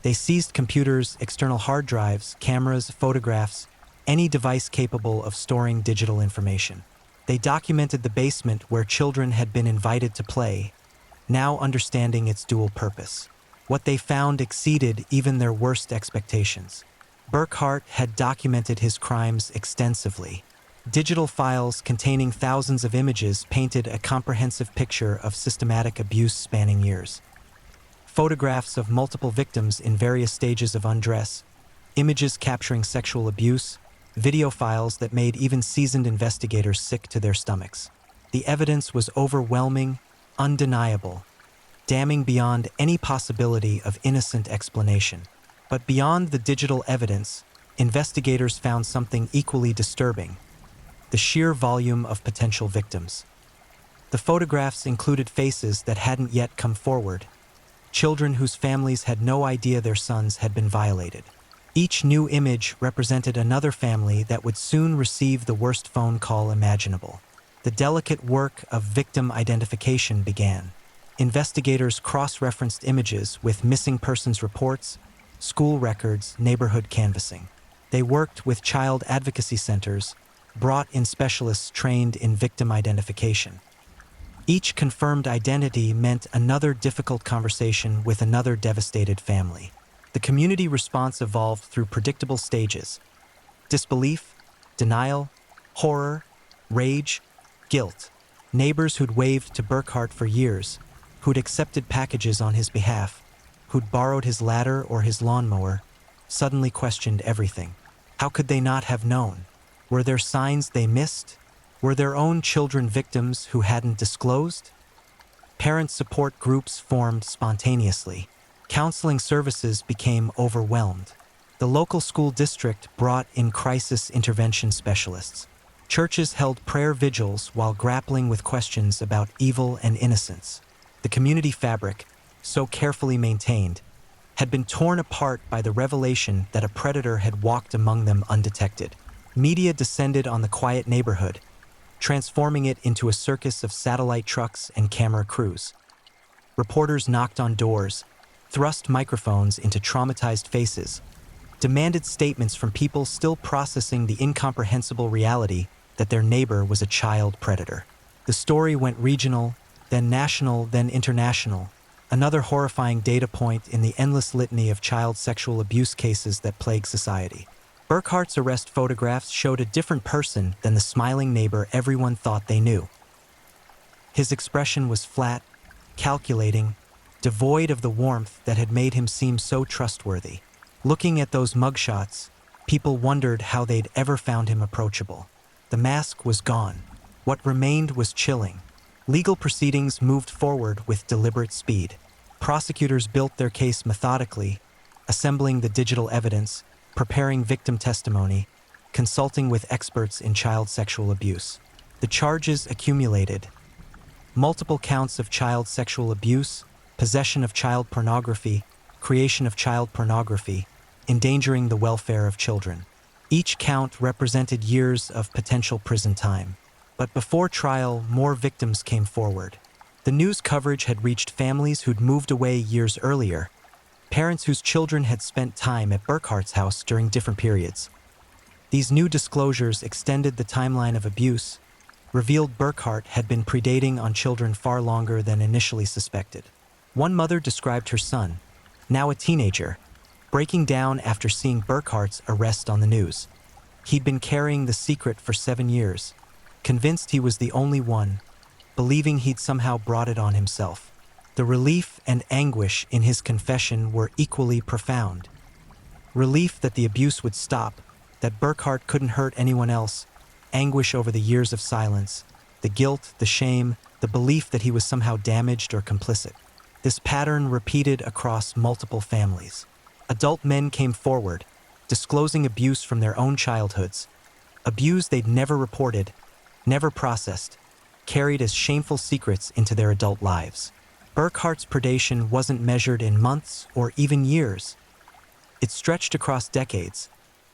They seized computers, external hard drives, cameras, photographs, any device capable of storing digital information. They documented the basement where children had been invited to play, now understanding its dual purpose. What they found exceeded even their worst expectations. Burkhart had documented his crimes extensively. Digital files containing thousands of images painted a comprehensive picture of systematic abuse spanning years. Photographs of multiple victims in various stages of undress, images capturing sexual abuse, video files that made even seasoned investigators sick to their stomachs. The evidence was overwhelming, undeniable, damning beyond any possibility of innocent explanation. But beyond the digital evidence, investigators found something equally disturbing: the sheer volume of potential victims. The photographs included faces that hadn't yet come forward, children whose families had no idea their sons had been violated. Each new image represented another family that would soon receive the worst phone call imaginable. The delicate work of victim identification began. Investigators cross-referenced images with missing persons reports, school records, neighborhood canvassing. They worked with child advocacy centers, brought in specialists trained in victim identification. Each confirmed identity meant another difficult conversation with another devastated family. The community response evolved through predictable stages: disbelief, denial, horror, rage, guilt. Neighbors who'd waved to Burkhart for years, who'd accepted packages on his behalf, who'd borrowed his ladder or his lawnmower, suddenly questioned everything. How could they not have known? Were there signs they missed? Were their own children victims who hadn't disclosed? Parent support groups formed spontaneously. Counseling services became overwhelmed. The local school district brought in crisis intervention specialists. Churches held prayer vigils while grappling with questions about evil and innocence. The community fabric, so carefully maintained, had been torn apart by the revelation that a predator had walked among them undetected. Media descended on the quiet neighborhood, transforming it into a circus of satellite trucks and camera crews. Reporters knocked on doors, thrust microphones into traumatized faces, demanded statements from people still processing the incomprehensible reality that their neighbor was a child predator. The story went regional, then national, then international, another horrifying data point in the endless litany of child sexual abuse cases that plague society. Burkhart's arrest photographs showed a different person than the smiling neighbor everyone thought they knew. His expression was flat, calculating, devoid of the warmth that had made him seem so trustworthy. Looking at those mugshots, people wondered how they'd ever found him approachable. The mask was gone. What remained was chilling. Legal proceedings moved forward with deliberate speed. Prosecutors built their case methodically, assembling the digital evidence, preparing victim testimony, consulting with experts in child sexual abuse. The charges accumulated. Multiple counts of child sexual abuse, possession of child pornography, creation of child pornography, endangering the welfare of children. Each count represented years of potential prison time. But before trial, more victims came forward. The news coverage had reached families who'd moved away years earlier, parents whose children had spent time at Burkhart's house during different periods. These new disclosures extended the timeline of abuse, revealed Burkhart had been predating on children far longer than initially suspected. One mother described her son, now a teenager, breaking down after seeing Burkhart's arrest on the news. He'd been carrying the secret for 7 years, convinced he was the only one, believing he'd somehow brought it on himself. The relief and anguish in his confession were equally profound. Relief that the abuse would stop, that Burkhart couldn't hurt anyone else, anguish over the years of silence, the guilt, the shame, the belief that he was somehow damaged or complicit. This pattern repeated across multiple families. Adult men came forward, disclosing abuse from their own childhoods, abuse they'd never reported, never processed, carried as shameful secrets into their adult lives. Burkhart's predation wasn't measured in months or even years. It stretched across decades,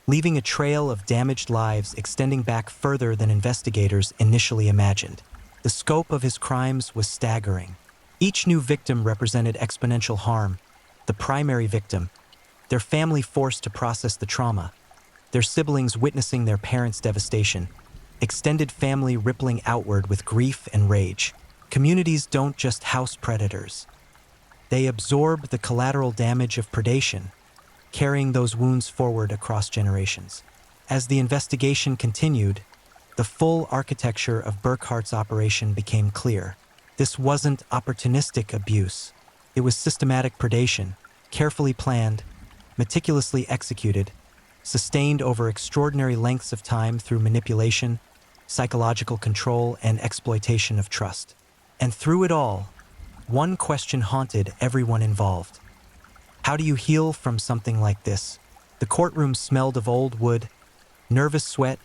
leaving a trail of damaged lives extending back further than investigators initially imagined. The scope of his crimes was staggering. Each new victim represented exponential harm. The primary victim, their family forced to process the trauma, their siblings witnessing their parents' devastation, extended family rippling outward with grief and rage. Communities don't just house predators. They absorb the collateral damage of predation, carrying those wounds forward across generations. As the investigation continued, the full architecture of Burkhart's operation became clear. This wasn't opportunistic abuse. It was systematic predation, carefully planned, meticulously executed, sustained over extraordinary lengths of time through manipulation, psychological control, and exploitation of trust. And through it all, one question haunted everyone involved. How do you heal from something like this? The courtroom smelled of old wood, nervous sweat,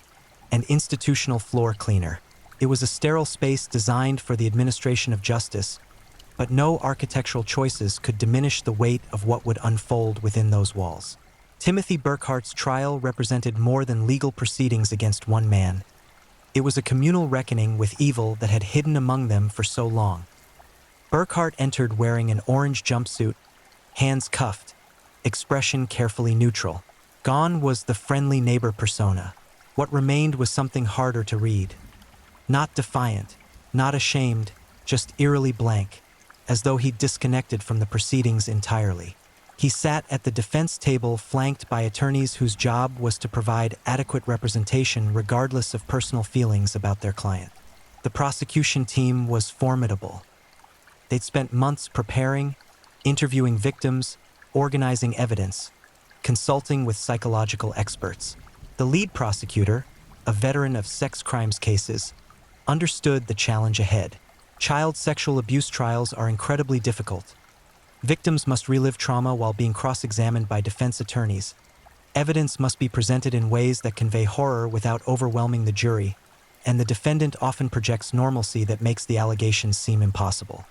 and institutional floor cleaner. It was a sterile space designed for the administration of justice, but no architectural choices could diminish the weight of what would unfold within those walls. Timothy Burkhart's trial represented more than legal proceedings against one man. It was a communal reckoning with evil that had hidden among them for so long. Burkhart entered wearing an orange jumpsuit, hands cuffed, expression carefully neutral. Gone was the friendly neighbor persona. What remained was something harder to read. Not defiant, not ashamed, just eerily blank, as though he'd disconnected from the proceedings entirely. He sat at the defense table flanked by attorneys whose job was to provide adequate representation regardless of personal feelings about their client. The prosecution team was formidable. They'd spent months preparing, interviewing victims, organizing evidence, consulting with psychological experts. The lead prosecutor, a veteran of sex crimes cases, understood the challenge ahead. Child sexual abuse trials are incredibly difficult. Victims must relive trauma while being cross-examined by defense attorneys. Evidence must be presented in ways that convey horror without overwhelming the jury, and the defendant often projects normalcy that makes the allegations seem impossible.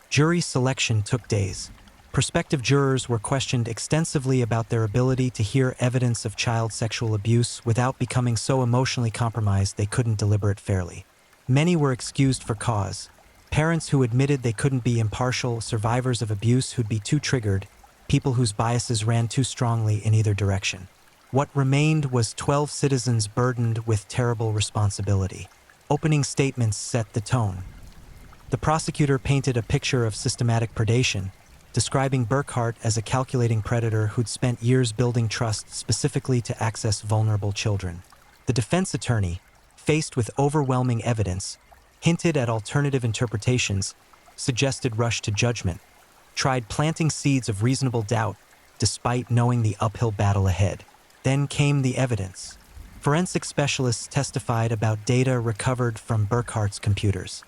Jury selection took days. Prospective jurors were questioned extensively about their ability to hear evidence of child sexual abuse without becoming so emotionally compromised they couldn't deliberate fairly. Many were excused for cause. Parents who admitted they couldn't be impartial, survivors of abuse who'd be too triggered, people whose biases ran too strongly in either direction. What remained was 12 citizens burdened with terrible responsibility. Opening statements set the tone. The prosecutor painted a picture of systematic predation, describing Burkhart as a calculating predator who'd spent years building trust specifically to access vulnerable children. The defense attorney, faced with overwhelming evidence, hinted at alternative interpretations, suggested rush to judgment, tried planting seeds of reasonable doubt despite knowing the uphill battle ahead. Then came the evidence. Forensic specialists testified about data recovered from Burkhart's computers.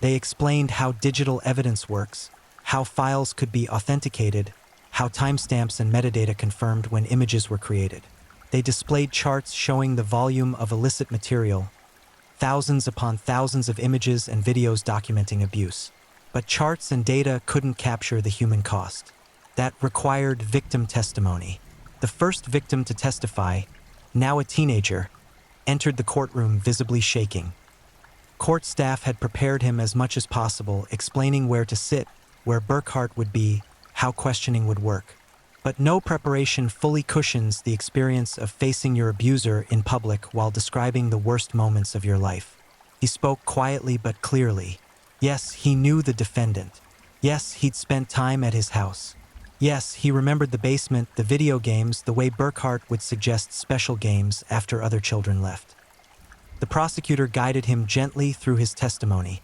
They explained how digital evidence works, how files could be authenticated, how timestamps and metadata confirmed when images were created. They displayed charts showing the volume of illicit material, thousands upon thousands of images and videos documenting abuse. But charts and data couldn't capture the human cost. That required victim testimony. The first victim to testify, now a teenager, entered the courtroom visibly shaking. Court staff had prepared him as much as possible, explaining where to sit, where Burkhart would be, how questioning would work. But no preparation fully cushions the experience of facing your abuser in public while describing the worst moments of your life. He spoke quietly but clearly. Yes, he knew the defendant. Yes, he'd spent time at his house. Yes, he remembered the basement, the video games, the way Burkhart would suggest special games after other children left. The prosecutor guided him gently through his testimony,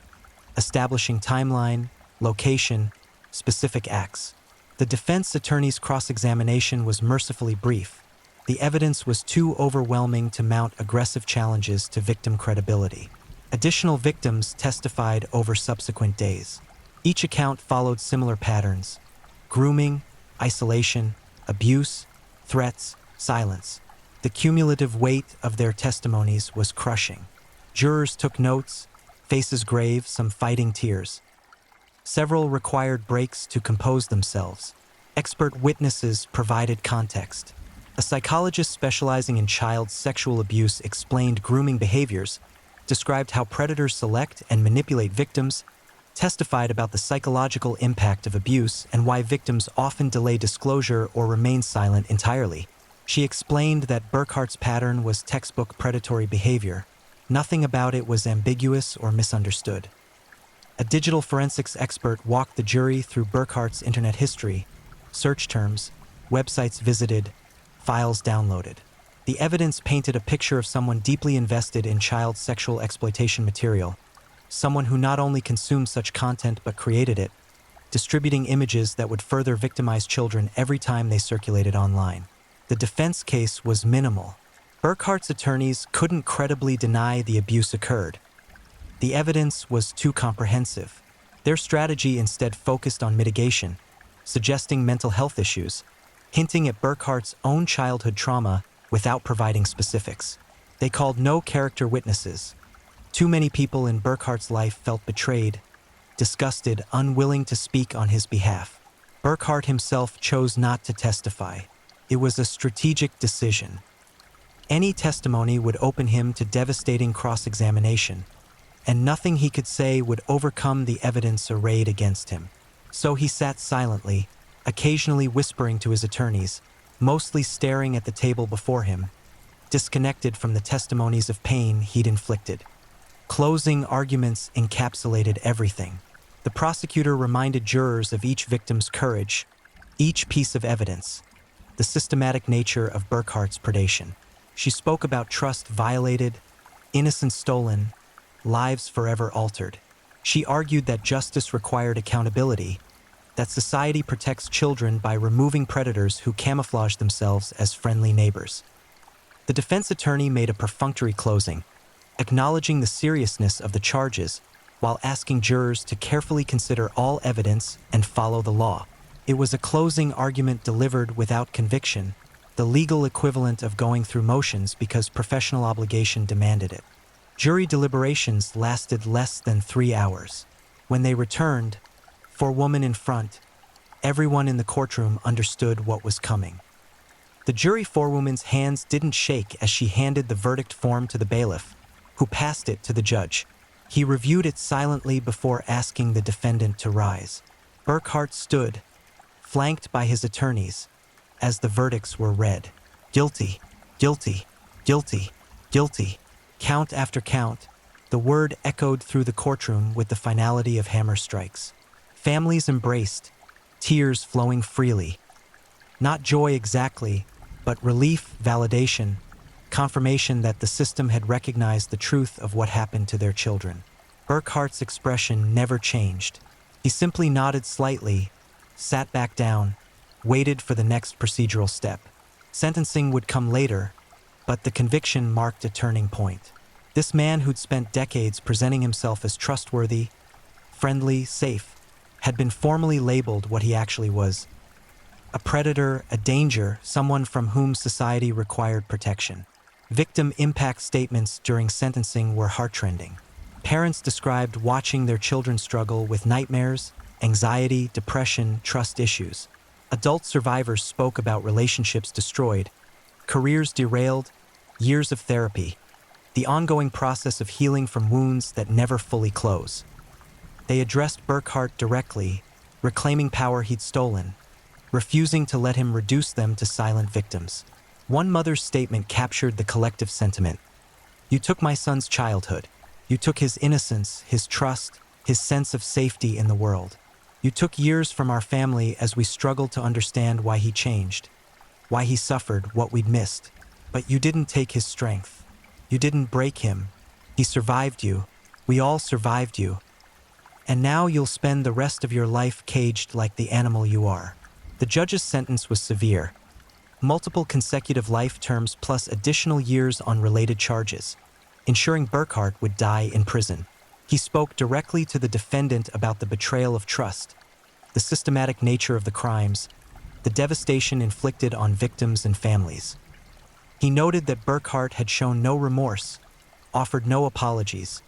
establishing timeline, location, specific acts. The defense attorney's cross-examination was mercifully brief. The evidence was too overwhelming to mount aggressive challenges to victim credibility. Additional victims testified over subsequent days. Each account followed similar patterns: grooming, isolation, abuse, threats, silence. The cumulative weight of their testimonies was crushing. Jurors took notes, faces grave, some fighting tears. Several required breaks to compose themselves. Expert witnesses provided context. A psychologist specializing in child sexual abuse explained grooming behaviors, described how predators select and manipulate victims, testified about the psychological impact of abuse and why victims often delay disclosure or remain silent entirely. She explained that Burkhart's pattern was textbook predatory behavior. Nothing about it was ambiguous or misunderstood. A digital forensics expert walked the jury through Burkhart's internet history, search terms, websites visited, files downloaded. The evidence painted a picture of someone deeply invested in child sexual exploitation material, someone who not only consumed such content but created it, distributing images that would further victimize children every time they circulated online. The defense case was minimal. Burkhart's attorneys couldn't credibly deny the abuse occurred. The evidence was too comprehensive. Their strategy instead focused on mitigation, suggesting mental health issues, hinting at Burkhart's own childhood trauma without providing specifics. They called no character witnesses. Too many people in Burkhart's life felt betrayed, disgusted, unwilling to speak on his behalf. Burkhart himself chose not to testify. It was a strategic decision. Any testimony would open him to devastating cross-examination, and nothing he could say would overcome the evidence arrayed against him. So he sat silently, occasionally whispering to his attorneys, mostly staring at the table before him, disconnected from the testimonies of pain he'd inflicted. Closing arguments encapsulated everything. The prosecutor reminded jurors of each victim's courage, each piece of evidence, the systematic nature of Burkhart's predation. She spoke about trust violated, innocence stolen, lives forever altered. She argued that justice required accountability, that society protects children by removing predators who camouflage themselves as friendly neighbors. The defense attorney made a perfunctory closing, acknowledging the seriousness of the charges while asking jurors to carefully consider all evidence and follow the law. It was a closing argument delivered without conviction, the legal equivalent of going through motions because professional obligation demanded it. Jury deliberations lasted less than 3 hours. When they returned, forewoman in front, everyone in the courtroom understood what was coming. The jury forewoman's hands didn't shake as she handed the verdict form to the bailiff, who passed it to the judge. He reviewed it silently before asking the defendant to rise. Burkhart stood, flanked by his attorneys, as the verdicts were read. Guilty, guilty, guilty, guilty. Count after count, the word echoed through the courtroom with the finality of hammer strikes. Families embraced, tears flowing freely. Not joy exactly, but relief, validation, confirmation that the system had recognized the truth of what happened to their children. Burkhart's expression never changed. He simply nodded slightly, sat back down, waited for the next procedural step. Sentencing would come later, but the conviction marked a turning point. This man who'd spent decades presenting himself as trustworthy, friendly, safe, had been formally labeled what he actually was: a predator, a danger, someone from whom society required protection. Victim impact statements during sentencing were heartrending. Parents described watching their children struggle with nightmares, anxiety, depression, trust issues. Adult survivors spoke about relationships destroyed, careers derailed, years of therapy, the ongoing process of healing from wounds that never fully close. They addressed Burkhart directly, reclaiming power he'd stolen, refusing to let him reduce them to silent victims. One mother's statement captured the collective sentiment. "You took my son's childhood. You took his innocence, his trust, his sense of safety in the world. You took years from our family as we struggled to understand why he changed, why he suffered, what we'd missed. But you didn't take his strength. You didn't break him. He survived you. We all survived you. And now you'll spend the rest of your life caged like the animal you are." The judge's sentence was severe. Multiple consecutive life terms plus additional years on related charges, ensuring Burkhart would die in prison. He spoke directly to the defendant about the betrayal of trust, the systematic nature of the crimes, the devastation inflicted on victims and families. He noted that Burkhart had shown no remorse, offered no apologies,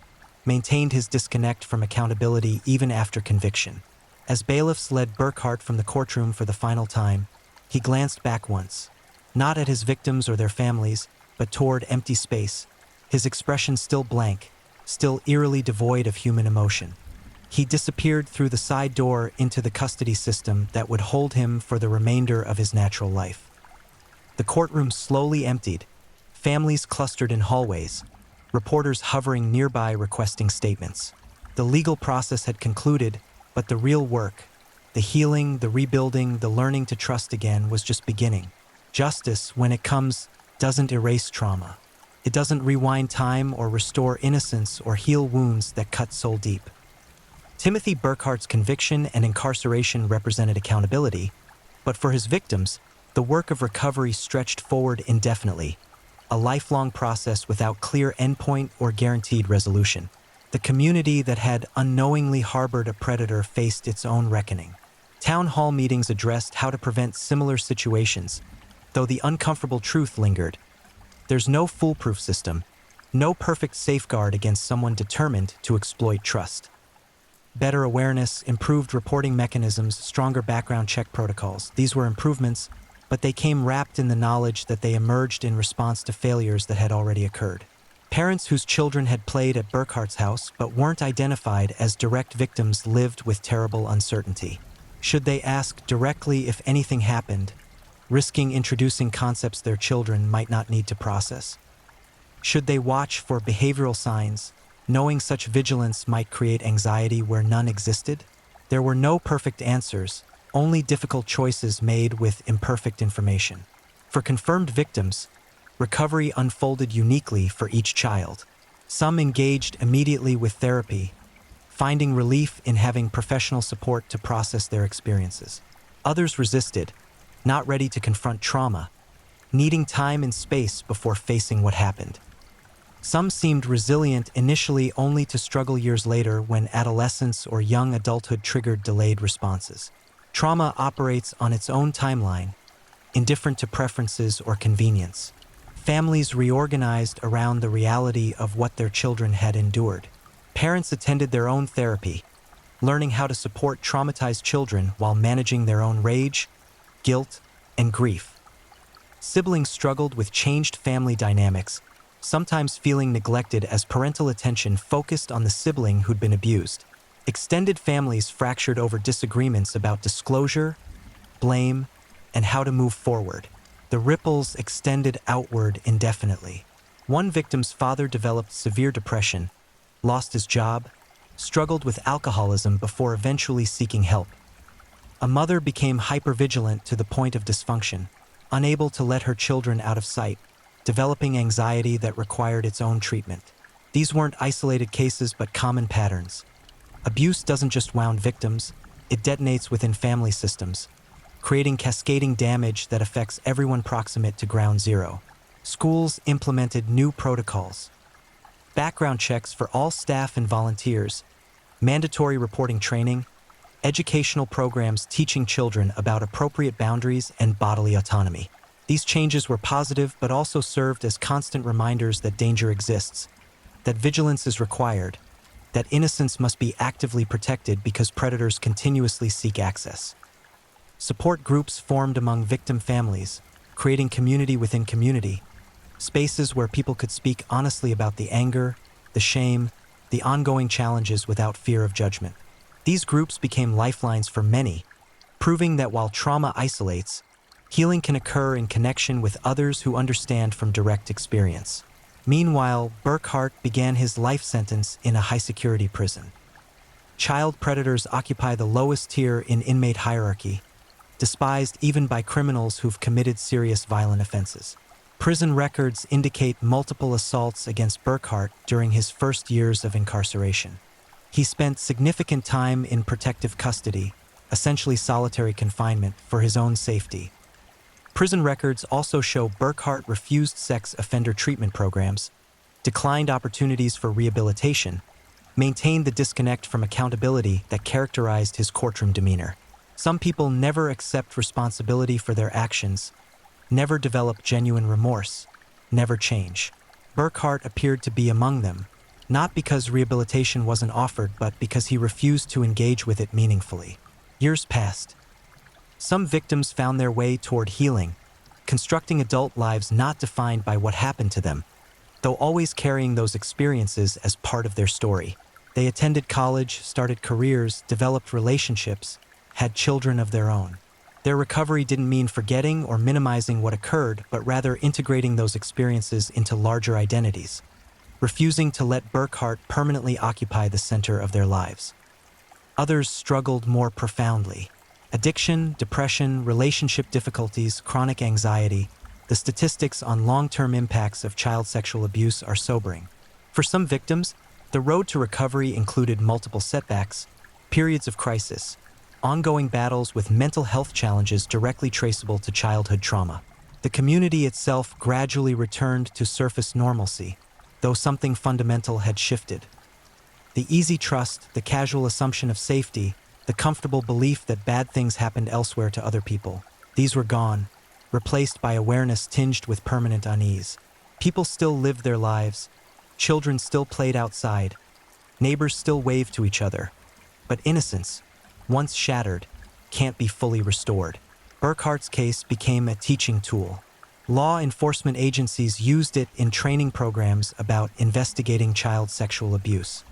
maintained his disconnect from accountability even after conviction. As bailiffs led Burkhart from the courtroom for the final time, he glanced back once, not at his victims or their families, but toward empty space, his expression still blank, still eerily devoid of human emotion. He disappeared through the side door into the custody system that would hold him for the remainder of his natural life. The courtroom slowly emptied, families clustered in hallways, reporters hovering nearby requesting statements. The legal process had concluded, but the real work, the healing, the rebuilding, the learning to trust again was just beginning. Justice, when it comes, doesn't erase trauma. It doesn't rewind time or restore innocence or heal wounds that cut so deep. Timothy Burkhart's conviction and incarceration represented accountability, but for his victims, the work of recovery stretched forward indefinitely, a lifelong process without clear endpoint or guaranteed resolution. The community that had unknowingly harbored a predator faced its own reckoning. Town hall meetings addressed how to prevent similar situations, though the uncomfortable truth lingered. There's no foolproof system, no perfect safeguard against someone determined to exploit trust. Better awareness, improved reporting mechanisms, stronger background check protocols. These were improvements, but they came wrapped in the knowledge that they emerged in response to failures that had already occurred. Parents whose children had played at Burkhart's house but weren't identified as direct victims lived with terrible uncertainty. Should they ask directly if anything happened, risking introducing concepts their children might not need to process? Should they watch for behavioral signs, knowing such vigilance might create anxiety where none existed? There were no perfect answers, only difficult choices made with imperfect information. For confirmed victims, recovery unfolded uniquely for each child. Some engaged immediately with therapy, finding relief in having professional support to process their experiences. Others resisted, not ready to confront trauma, needing time and space before facing what happened. Some seemed resilient initially only to struggle years later when adolescence or young adulthood triggered delayed responses. Trauma operates on its own timeline, indifferent to preferences or convenience. Families reorganized around the reality of what their children had endured. Parents attended their own therapy, learning how to support traumatized children while managing their own rage, guilt, and grief. Siblings struggled with changed family dynamics, sometimes feeling neglected as parental attention focused on the sibling who'd been abused. Extended families fractured over disagreements about disclosure, blame, and how to move forward. The ripples extended outward indefinitely. One victim's father developed severe depression, lost his job, struggled with alcoholism before eventually seeking help. A mother became hypervigilant to the point of dysfunction, unable to let her children out of sight, developing anxiety that required its own treatment. These weren't isolated cases but common patterns. Abuse doesn't just wound victims, it detonates within family systems, creating cascading damage that affects everyone proximate to ground zero. Schools implemented new protocols, background checks for all staff and volunteers, mandatory reporting training, educational programs teaching children about appropriate boundaries and bodily autonomy. These changes were positive but also served as constant reminders that danger exists, that vigilance is required, that innocence must be actively protected because predators continuously seek access. Support groups formed among victim families, creating community within community, spaces where people could speak honestly about the anger, the shame, the ongoing challenges without fear of judgment. These groups became lifelines for many, proving that while trauma isolates, healing can occur in connection with others who understand from direct experience. Meanwhile, Burkhart began his life sentence in a high-security prison. Child predators occupy the lowest tier in inmate hierarchy, despised even by criminals who've committed serious violent offenses. Prison records indicate multiple assaults against Burkhart during his first years of incarceration. He spent significant time in protective custody, essentially solitary confinement, for his own safety. Prison records also show Burkhart refused sex offender treatment programs, declined opportunities for rehabilitation, maintained the disconnect from accountability that characterized his courtroom demeanor. Some people never accept responsibility for their actions, never develop genuine remorse, never change. Burkhart appeared to be among them, not because rehabilitation wasn't offered, but because he refused to engage with it meaningfully. Years passed. Some victims found their way toward healing, constructing adult lives not defined by what happened to them, though always carrying those experiences as part of their story. They attended college, started careers, developed relationships, had children of their own. Their recovery didn't mean forgetting or minimizing what occurred, but rather integrating those experiences into larger identities, refusing to let Burkhart permanently occupy the center of their lives. Others struggled more profoundly. Addiction, depression, relationship difficulties, chronic anxiety, the statistics on long-term impacts of child sexual abuse are sobering. For some victims, the road to recovery included multiple setbacks, periods of crisis, ongoing battles with mental health challenges directly traceable to childhood trauma. The community itself gradually returned to surface normalcy, though something fundamental had shifted. The easy trust, the casual assumption of safety, the comfortable belief that bad things happened elsewhere to other people, these were gone, replaced by awareness tinged with permanent unease. People still lived their lives, children still played outside, neighbors still waved to each other, but innocence, once shattered, can't be fully restored. Burkhart's case became a teaching tool. Law enforcement agencies used it in training programs about investigating child sexual abuse.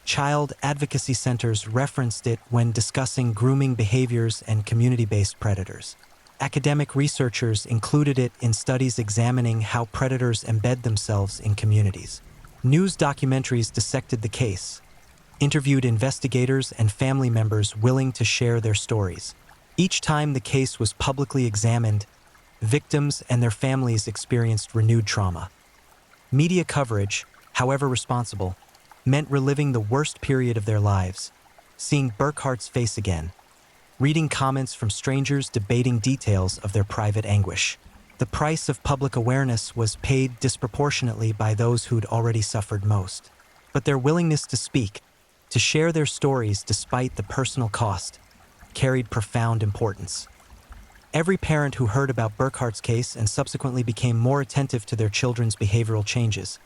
Child advocacy centers referenced it when discussing grooming behaviors and community-based predators. Academic researchers included it in studies examining how predators embed themselves in communities. News documentaries dissected the case, interviewed investigators and family members willing to share their stories. Each time the case was publicly examined, victims and their families experienced renewed trauma. Media coverage, however responsible, meant reliving the worst period of their lives, seeing Burkhart's face again, reading comments from strangers debating details of their private anguish. The price of public awareness was paid disproportionately by those who'd already suffered most. But their willingness to speak, to share their stories despite the personal cost, carried profound importance. Every parent who heard about Burkhart's case and subsequently became more attentive to their children's behavioral changes,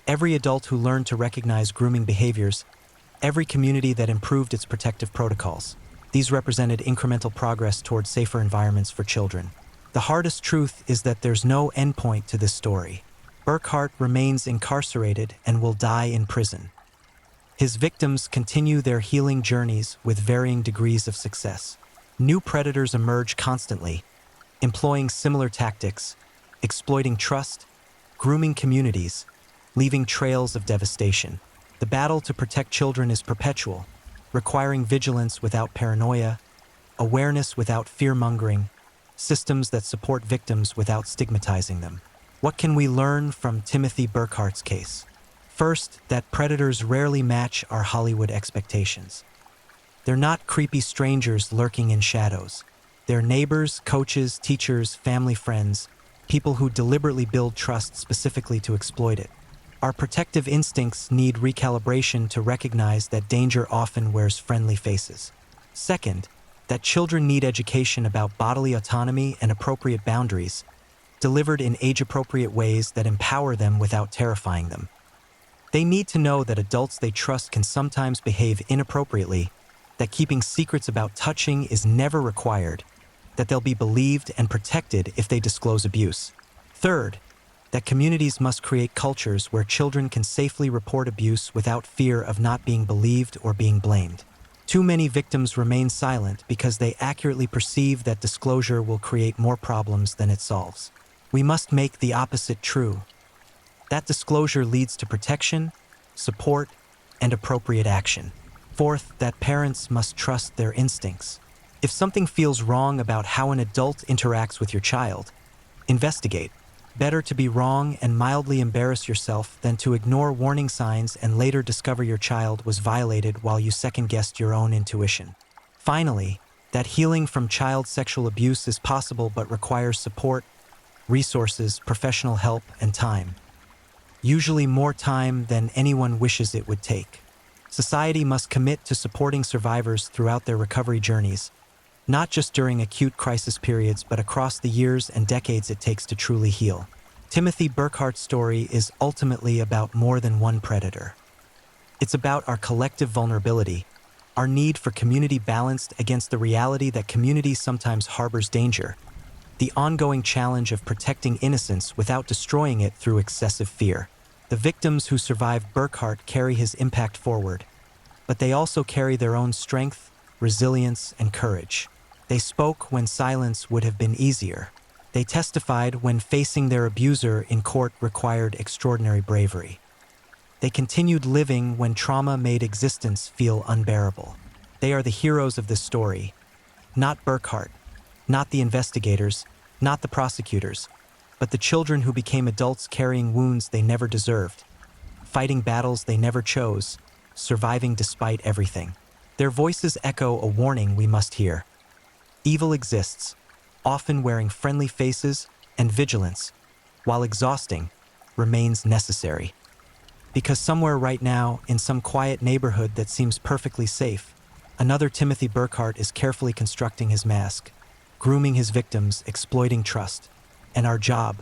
every adult who learned to recognize grooming behaviors, every community that improved its protective protocols, these represented incremental progress toward safer environments for children. The hardest truth is that there's no endpoint to this story. Burkhart remains incarcerated and will die in prison. His victims continue their healing journeys with varying degrees of success. New predators emerge constantly, employing similar tactics, exploiting trust, grooming communities, leaving trails of devastation. The battle to protect children is perpetual, requiring vigilance without paranoia, awareness without fear-mongering, systems that support victims without stigmatizing them. What can we learn from Timothy Burkhart's case? First, that predators rarely match our Hollywood expectations. They're not creepy strangers lurking in shadows. They're neighbors, coaches, teachers, family friends, people who deliberately build trust specifically to exploit it. Our protective instincts need recalibration to recognize that danger often wears friendly faces. Second, that children need education about bodily autonomy and appropriate boundaries, delivered in age-appropriate ways that empower them without terrifying them. They need to know that adults they trust can sometimes behave inappropriately, that keeping secrets about touching is never required, that they'll be believed and protected if they disclose abuse. Third, that communities must create cultures where children can safely report abuse without fear of not being believed or being blamed. Too many victims remain silent because they accurately perceive that disclosure will create more problems than it solves. We must make the opposite true. That disclosure leads to protection, support, and appropriate action. Fourth, that parents must trust their instincts. If something feels wrong about how an adult interacts with your child, investigate. Better to be wrong and mildly embarrass yourself than to ignore warning signs and later discover your child was violated while you second-guessed your own intuition. Finally, that healing from child sexual abuse is possible but requires support, resources, professional help, and time. Usually more time than anyone wishes it would take. Society must commit to supporting survivors throughout their recovery journeys, not just during acute crisis periods, but across the years and decades it takes to truly heal. Timothy Burkhart's story is ultimately about more than one predator. It's about our collective vulnerability, our need for community balanced against the reality that community sometimes harbors danger, the ongoing challenge of protecting innocence without destroying it through excessive fear. The victims who survived Burkhart carry his impact forward, but they also carry their own strength, resilience, and courage. They spoke when silence would have been easier. They testified when facing their abuser in court required extraordinary bravery. They continued living when trauma made existence feel unbearable. They are the heroes of this story, not Burkhart, not the investigators, not the prosecutors, but the children who became adults carrying wounds they never deserved, fighting battles they never chose, surviving despite everything. Their voices echo a warning we must hear. Evil exists, often wearing friendly faces, and vigilance, while exhausting, remains necessary. Because somewhere right now, in some quiet neighborhood that seems perfectly safe, another Timothy Burkhart is carefully constructing his mask, grooming his victims, exploiting trust. And our job,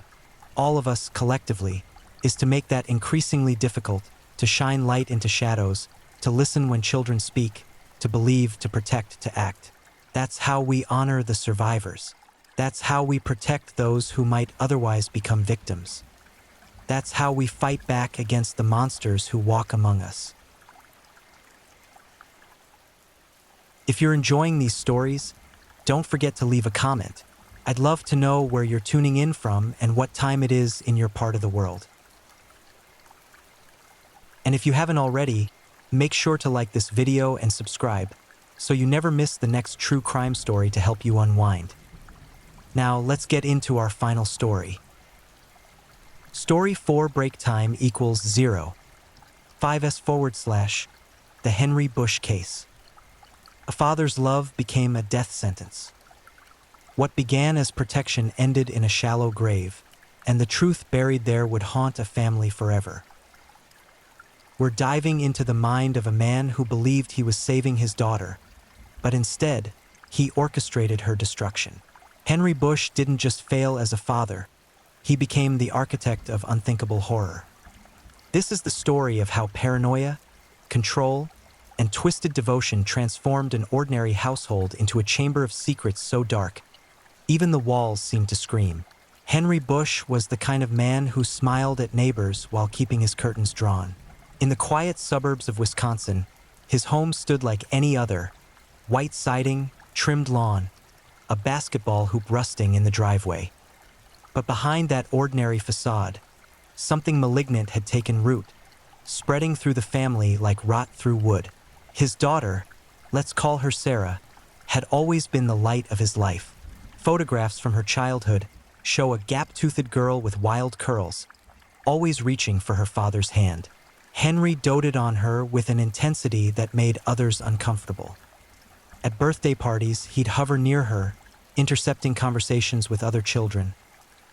all of us collectively, is to make that increasingly difficult, to shine light into shadows, to listen when children speak, to believe, to protect, to act. That's how we honor the survivors. That's how we protect those who might otherwise become victims. That's how we fight back against the monsters who walk among us. If you're enjoying these stories, don't forget to leave a comment. I'd love to know where you're tuning in from and what time it is in your part of the world. And if you haven't already, make sure to like this video and subscribe so you never miss the next true crime story to help you unwind. Now, let's get into our final story. Story 4 break time equals 0. 5s/, the Henry Bush case. A father's love became a death sentence. What began as protection ended in a shallow grave, and the truth buried there would haunt a family forever. We're diving into the mind of a man who believed he was saving his daughter, but instead, he orchestrated her destruction. Henry Bush didn't just fail as a father, he became the architect of unthinkable horror. This is the story of how paranoia, control, and twisted devotion transformed an ordinary household into a chamber of secrets so dark, even the walls seemed to scream. Henry Bush was the kind of man who smiled at neighbors while keeping his curtains drawn. In the quiet suburbs of Wisconsin, his home stood like any other, white siding, trimmed lawn, a basketball hoop rusting in the driveway. But behind that ordinary facade, something malignant had taken root, spreading through the family like rot through wood. His daughter, let's call her Sarah, had always been the light of his life. Photographs from her childhood show a gap-toothed girl with wild curls, always reaching for her father's hand. Henry doted on her with an intensity that made others uncomfortable. At birthday parties, he'd hover near her, intercepting conversations with other children,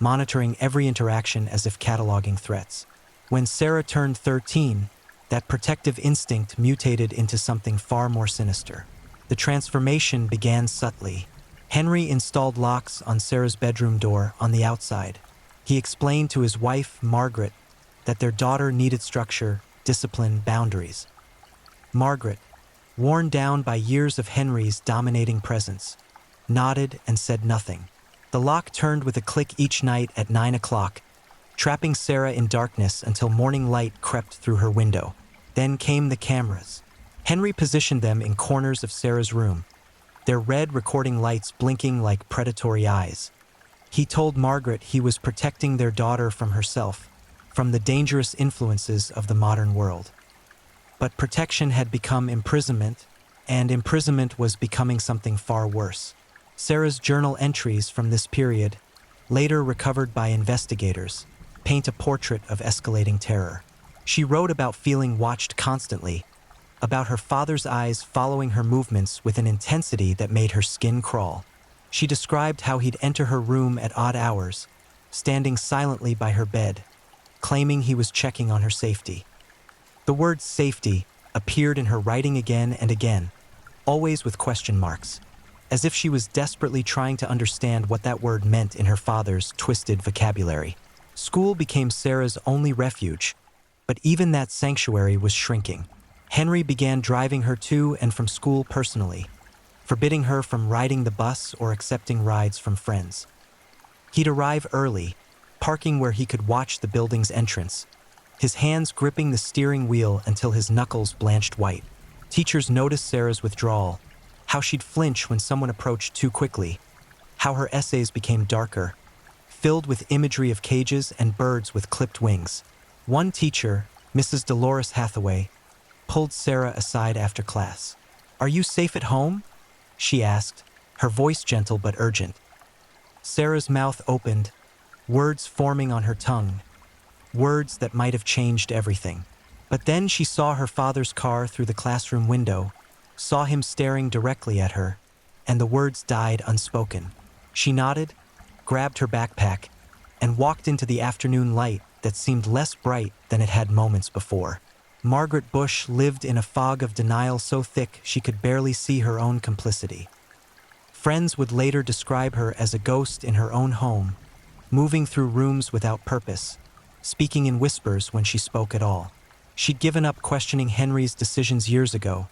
monitoring every interaction as if cataloging threats. When Sarah turned 13, that protective instinct mutated into something far more sinister. The transformation began subtly. Henry installed locks on Sarah's bedroom door on the outside. He explained to his wife, Margaret, that their daughter needed structure, discipline, boundaries. Margaret, worn down by years of Henry's dominating presence, nodded and said nothing. The lock turned with a click each night at 9 o'clock, trapping Sarah in darkness until morning light crept through her window. Then came the cameras. Henry positioned them in corners of Sarah's room, their red recording lights blinking like predatory eyes. He told Margaret he was protecting their daughter from herself, from the dangerous influences of the modern world. But protection had become imprisonment, and imprisonment was becoming something far worse. Sarah's journal entries from this period, later recovered by investigators, paint a portrait of escalating terror. She wrote about feeling watched constantly, about her father's eyes following her movements with an intensity that made her skin crawl. She described how he'd enter her room at odd hours, standing silently by her bed, claiming he was checking on her safety. The word safety appeared in her writing again and again, always with question marks, as if she was desperately trying to understand what that word meant in her father's twisted vocabulary. School became Sarah's only refuge, but even that sanctuary was shrinking. Henry began driving her to and from school personally, forbidding her from riding the bus or accepting rides from friends. He'd arrive early, parking where he could watch the building's entrance, his hands gripping the steering wheel until his knuckles blanched white. Teachers noticed Sarah's withdrawal, how she'd flinch when someone approached too quickly, how her essays became darker, filled with imagery of cages and birds with clipped wings. One teacher, Mrs. Dolores Hathaway, pulled Sarah aside after class. "Are you safe at home?" she asked, her voice gentle but urgent. Sarah's mouth opened, words forming on her tongue, words that might have changed everything. But then she saw her father's car through the classroom window, saw him staring directly at her, and the words died unspoken. She nodded, grabbed her backpack, and walked into the afternoon light that seemed less bright than it had moments before. Margaret Bush lived in a fog of denial so thick she could barely see her own complicity. Friends would later describe her as a ghost in her own home, moving through rooms without purpose, speaking in whispers when she spoke at all. She'd given up questioning Henry's decisions years ago,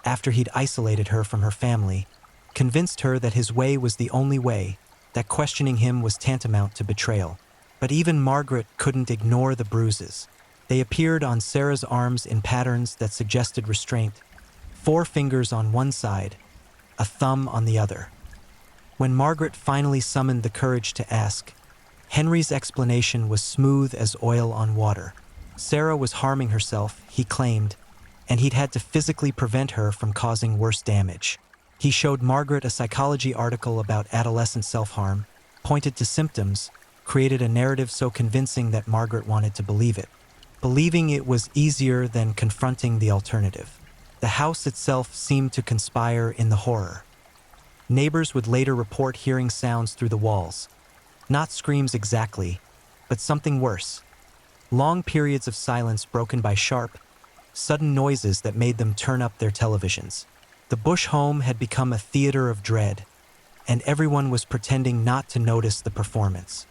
after he'd isolated her from her family, convinced her that his way was the only way, that questioning him was tantamount to betrayal. But even Margaret couldn't ignore the bruises. They appeared on Sarah's arms in patterns that suggested restraint, 4 fingers on one side, a thumb on the other. When Margaret finally summoned the courage to ask, Henry's explanation was smooth as oil on water. Sarah was harming herself, he claimed, and he'd had to physically prevent her from causing worse damage. He showed Margaret a psychology article about adolescent self-harm, pointed to symptoms, created a narrative so convincing that Margaret wanted to believe it. Believing it was easier than confronting the alternative. The house itself seemed to conspire in the horror. Neighbors would later report hearing sounds through the walls. Not screams exactly, but something worse. Long periods of silence broken by sharp, sudden noises that made them turn up their televisions. The Bush home had become a theater of dread, and everyone was pretending not to notice the performance.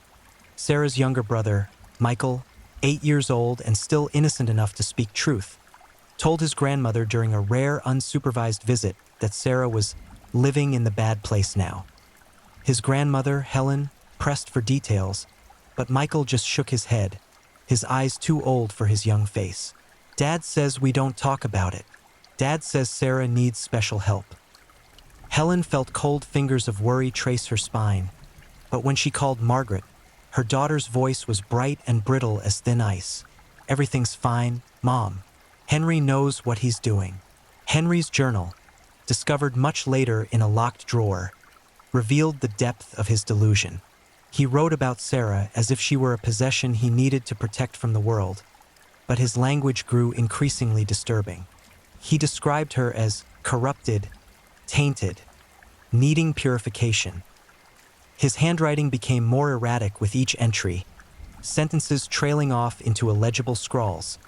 Sarah's younger brother, Michael, 8 years old and still innocent enough to speak truth, told his grandmother during a rare unsupervised visit that Sarah was living in the bad place now. His grandmother, Helen, pressed for details, but Michael just shook his head, his eyes too old for his young face. "Dad says we don't talk about it. Dad says Sarah needs special help." Helen felt cold fingers of worry trace her spine, but when she called Margaret, her daughter's voice was bright and brittle as thin ice. "Everything's fine, Mom. Henry knows what he's doing." Henry's journal, discovered much later in a locked drawer, revealed the depth of his delusion. He wrote about Sarah as if she were a possession he needed to protect from the world, but his language grew increasingly disturbing. He described her as corrupted, tainted, needing purification. His handwriting became more erratic with each entry, sentences trailing off into illegible scrawls,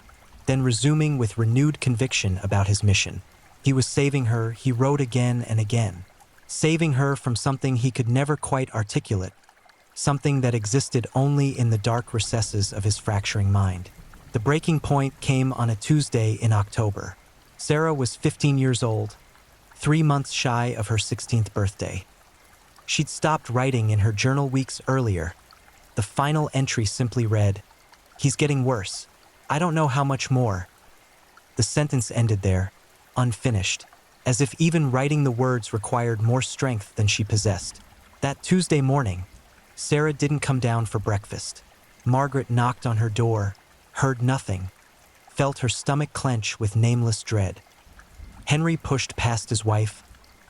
then resuming with renewed conviction about his mission. He was saving her, he wrote again and again, saving her from something he could never quite articulate, something that existed only in the dark recesses of his fracturing mind. The breaking point came on a Tuesday in October. Sarah was 15 years old, 3 months shy of her 16th birthday. She'd stopped writing in her journal weeks earlier. The final entry simply read, "He's getting worse. I don't know how much more." The sentence ended there, unfinished, as if even writing the words required more strength than she possessed. That Tuesday morning, Sarah didn't come down for breakfast. Margaret knocked on her door, heard nothing, felt her stomach clench with nameless dread. Henry pushed past his wife,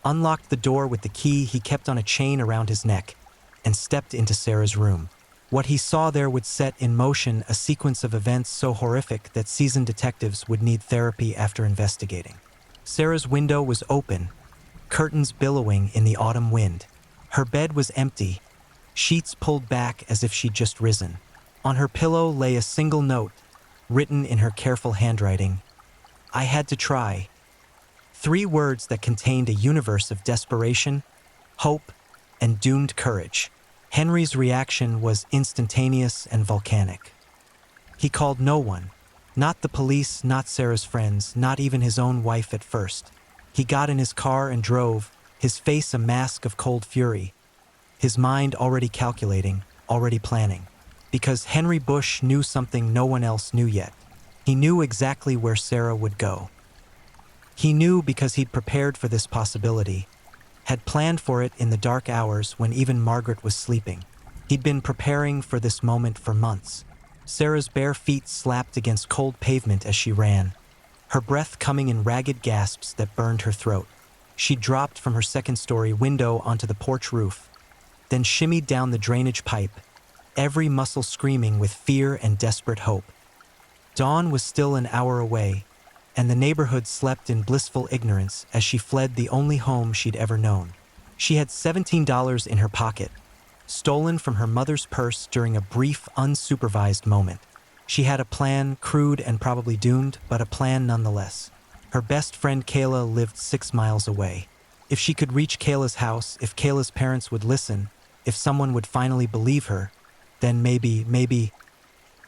unlocked the door with the key he kept on a chain around his neck, and stepped into Sarah's room. What he saw there would set in motion a sequence of events so horrific that seasoned detectives would need therapy after investigating. Sarah's window was open, curtains billowing in the autumn wind. Her bed was empty, sheets pulled back as if she'd just risen. On her pillow lay a single note, written in her careful handwriting. "I had to try." 3 words that contained a universe of desperation, hope, and doomed courage. Henry's reaction was instantaneous and volcanic. He called no one, not the police, not Sarah's friends, not even his own wife at first. He got in his car and drove, his face a mask of cold fury, his mind already calculating, already planning. Because Henry Bush knew something no one else knew yet. He knew exactly where Sarah would go. He knew because he'd prepared for this possibility, had planned for it in the dark hours when even Margaret was sleeping. He'd been preparing for this moment for months. Sarah's bare feet slapped against cold pavement as she ran, her breath coming in ragged gasps that burned her throat. She dropped from her second-story window onto the porch roof, then shimmied down the drainage pipe, every muscle screaming with fear and desperate hope. Dawn was still an hour away, and the neighborhood slept in blissful ignorance as she fled the only home she'd ever known. She had $17 in her pocket, stolen from her mother's purse during a brief, unsupervised moment. She had a plan, crude and probably doomed, but a plan nonetheless. Her best friend Kayla lived 6 miles away. If she could reach Kayla's house, if Kayla's parents would listen, if someone would finally believe her, then maybe,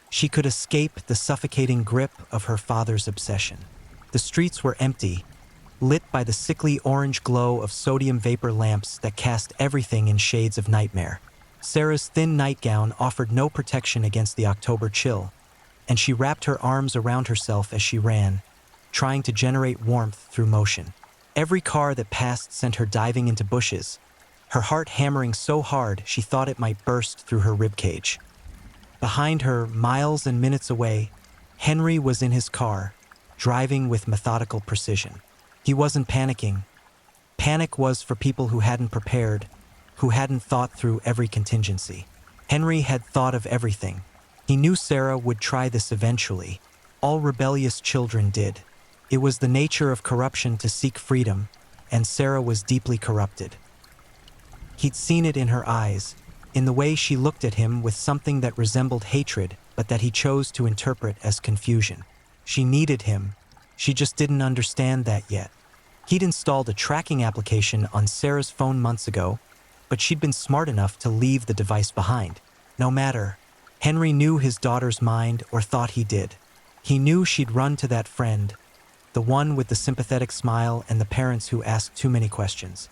she could escape the suffocating grip of her father's obsession. The streets were empty, lit by the sickly orange glow of sodium vapor lamps that cast everything in shades of nightmare. Sarah's thin nightgown offered no protection against the October chill, and she wrapped her arms around herself as she ran, trying to generate warmth through motion. Every car that passed sent her diving into bushes, her heart hammering so hard she thought it might burst through her ribcage. Behind her, miles and minutes away, Henry was in his car, driving with methodical precision. He wasn't panicking. Panic was for people who hadn't prepared, who hadn't thought through every contingency. Henry had thought of everything. He knew Sarah would try this eventually. All rebellious children did. It was the nature of corruption to seek freedom, and Sarah was deeply corrupted. He'd seen it in her eyes, in the way she looked at him with something that resembled hatred, but that he chose to interpret as confusion. She needed him. She just didn't understand that yet. He'd installed a tracking application on Sarah's phone months ago, but she'd been smart enough to leave the device behind. No matter. Henry knew his daughter's mind, or thought he did. He knew she'd run to that friend, the one with the sympathetic smile and the parents who asked too many questions.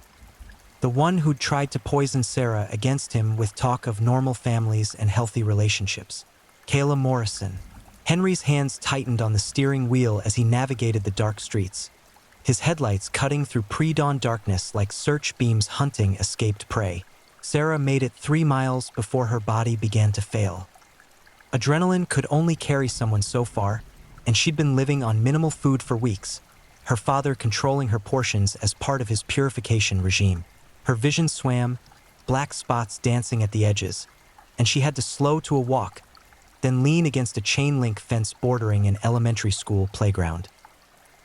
The one who'd tried to poison Sarah against him with talk of normal families and healthy relationships. Kayla Morrison. Henry's hands tightened on the steering wheel as he navigated the dark streets, his headlights cutting through pre-dawn darkness like search beams hunting escaped prey. Sarah made it 3 miles before her body began to fail. Adrenaline could only carry someone so far, and she'd been living on minimal food for weeks. her father controlling her portions as part of his purification regime. Her vision swam, black spots dancing at the edges, and she had to slow to a walk, then lean against a chain-link fence bordering an elementary school playground.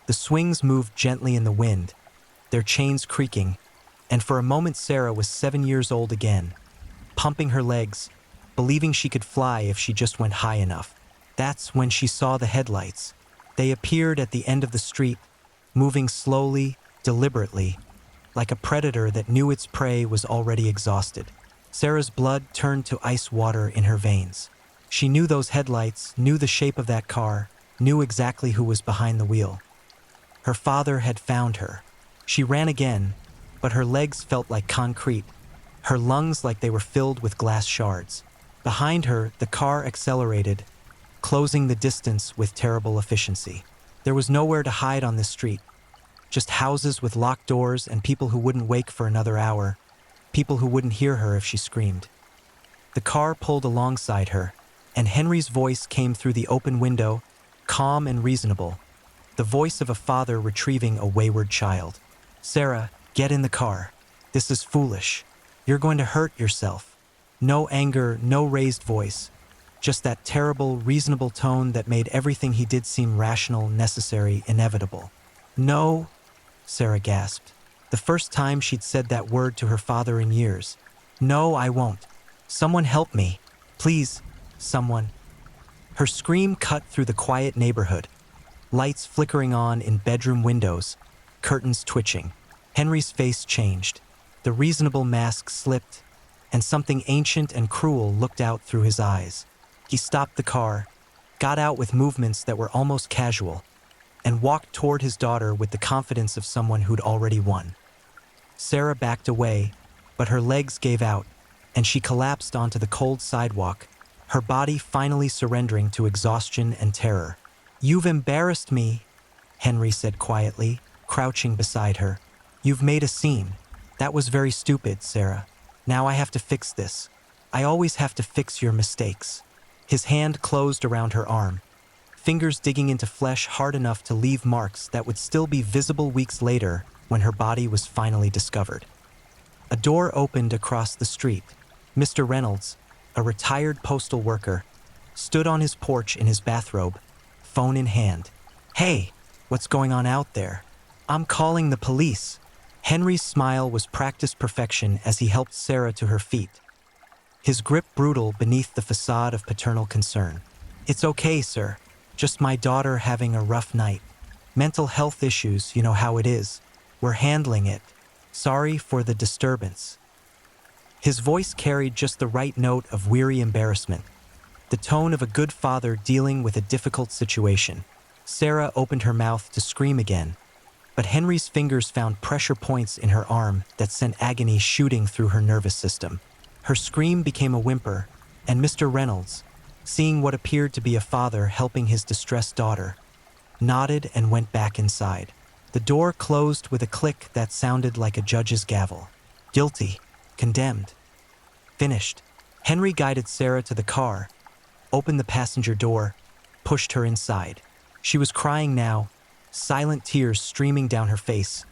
The swings moved gently in the wind, their chains creaking, and for a moment Sarah was 7 years old again, pumping her legs, believing she could fly if she just went high enough. That's when she saw the headlights. They appeared at the end of the street, moving slowly, deliberately, like a predator that knew its prey was already exhausted. Sarah's blood turned to ice water in her veins. She knew those headlights, knew the shape of that car, knew exactly who was behind the wheel. Her father had found her. She ran again, but her legs felt like concrete, her lungs like they were filled with glass shards. Behind her, the car accelerated, closing the distance with terrible efficiency. There was nowhere to hide on this street, just houses with locked doors and people who wouldn't wake for another hour, people who wouldn't hear her if she screamed. The car pulled alongside her, and Henry's voice came through the open window, calm and reasonable, the voice of a father retrieving a wayward child. "Sarah, get in the car. This is foolish. You're going to hurt yourself." No anger, no raised voice, just that terrible, reasonable tone that made everything he did seem rational, necessary, inevitable. "No," Sarah gasped, the first time she'd said that word to her father in years. "No, I won't. Someone help me. Please, someone." Her scream cut through the quiet neighborhood, lights flickering on in bedroom windows, curtains twitching. Henry's face changed. The reasonable mask slipped, and something ancient and cruel looked out through his eyes. He stopped the car, got out with movements that were almost casual, and walked toward his daughter with the confidence of someone who'd already won. Sarah backed away, but her legs gave out, and she collapsed onto the cold sidewalk, her body finally surrendering to exhaustion and terror. "You've embarrassed me," Henry said quietly, crouching beside her. "You've made a scene. That was very stupid, Sarah. Now I have to fix this. I always have to fix your mistakes." His hand closed around her arm, fingers digging into flesh hard enough to leave marks that would still be visible weeks later when her body was finally discovered. A door opened across the street. Mr. Reynolds, a retired postal worker, stood on his porch in his bathrobe, phone in hand. "Hey, what's going on out there?" "I'm calling the police." Henry's smile was practiced perfection as he helped Sarah to her feet, his grip brutal beneath the facade of paternal concern. "It's okay, sir. Just my daughter having a rough night. Mental health issues, you know how it is. We're handling it. Sorry for the disturbance." His voice carried just the right note of weary embarrassment, the tone of a good father dealing with a difficult situation. Sarah opened her mouth to scream again, but Henry's fingers found pressure points in her arm that sent agony shooting through her nervous system. Her scream became a whimper, and Mr. Reynolds, seeing what appeared to be a father helping his distressed daughter, nodded and went back inside. The door closed with a click that sounded like a judge's gavel. Guilty. Condemned. Finished. Henry guided Sarah to the car, opened the passenger door, pushed her inside. She was crying now, silent tears streaming down her face,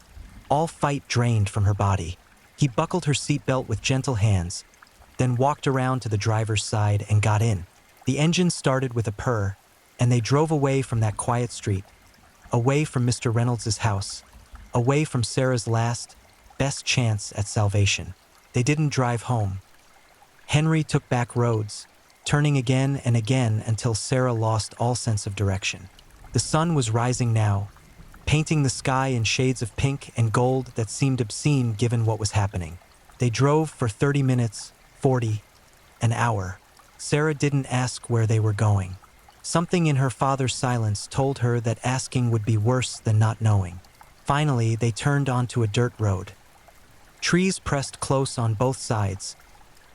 all fight drained from her body. He buckled her seatbelt with gentle hands, then walked around to the driver's side and got in. The engine started with a purr, and they drove away from that quiet street, away from Mr. Reynolds' house, away from Sarah's last, best chance at salvation. They didn't drive home. Henry took back roads, turning again and again until Sarah lost all sense of direction. The sun was rising now, painting the sky in shades of pink and gold that seemed obscene given what was happening. They drove for 30 minutes, 40, an hour. Sarah didn't ask where they were going. Something in her father's silence told her that asking would be worse than not knowing. Finally, they turned onto a dirt road. Trees pressed close on both sides,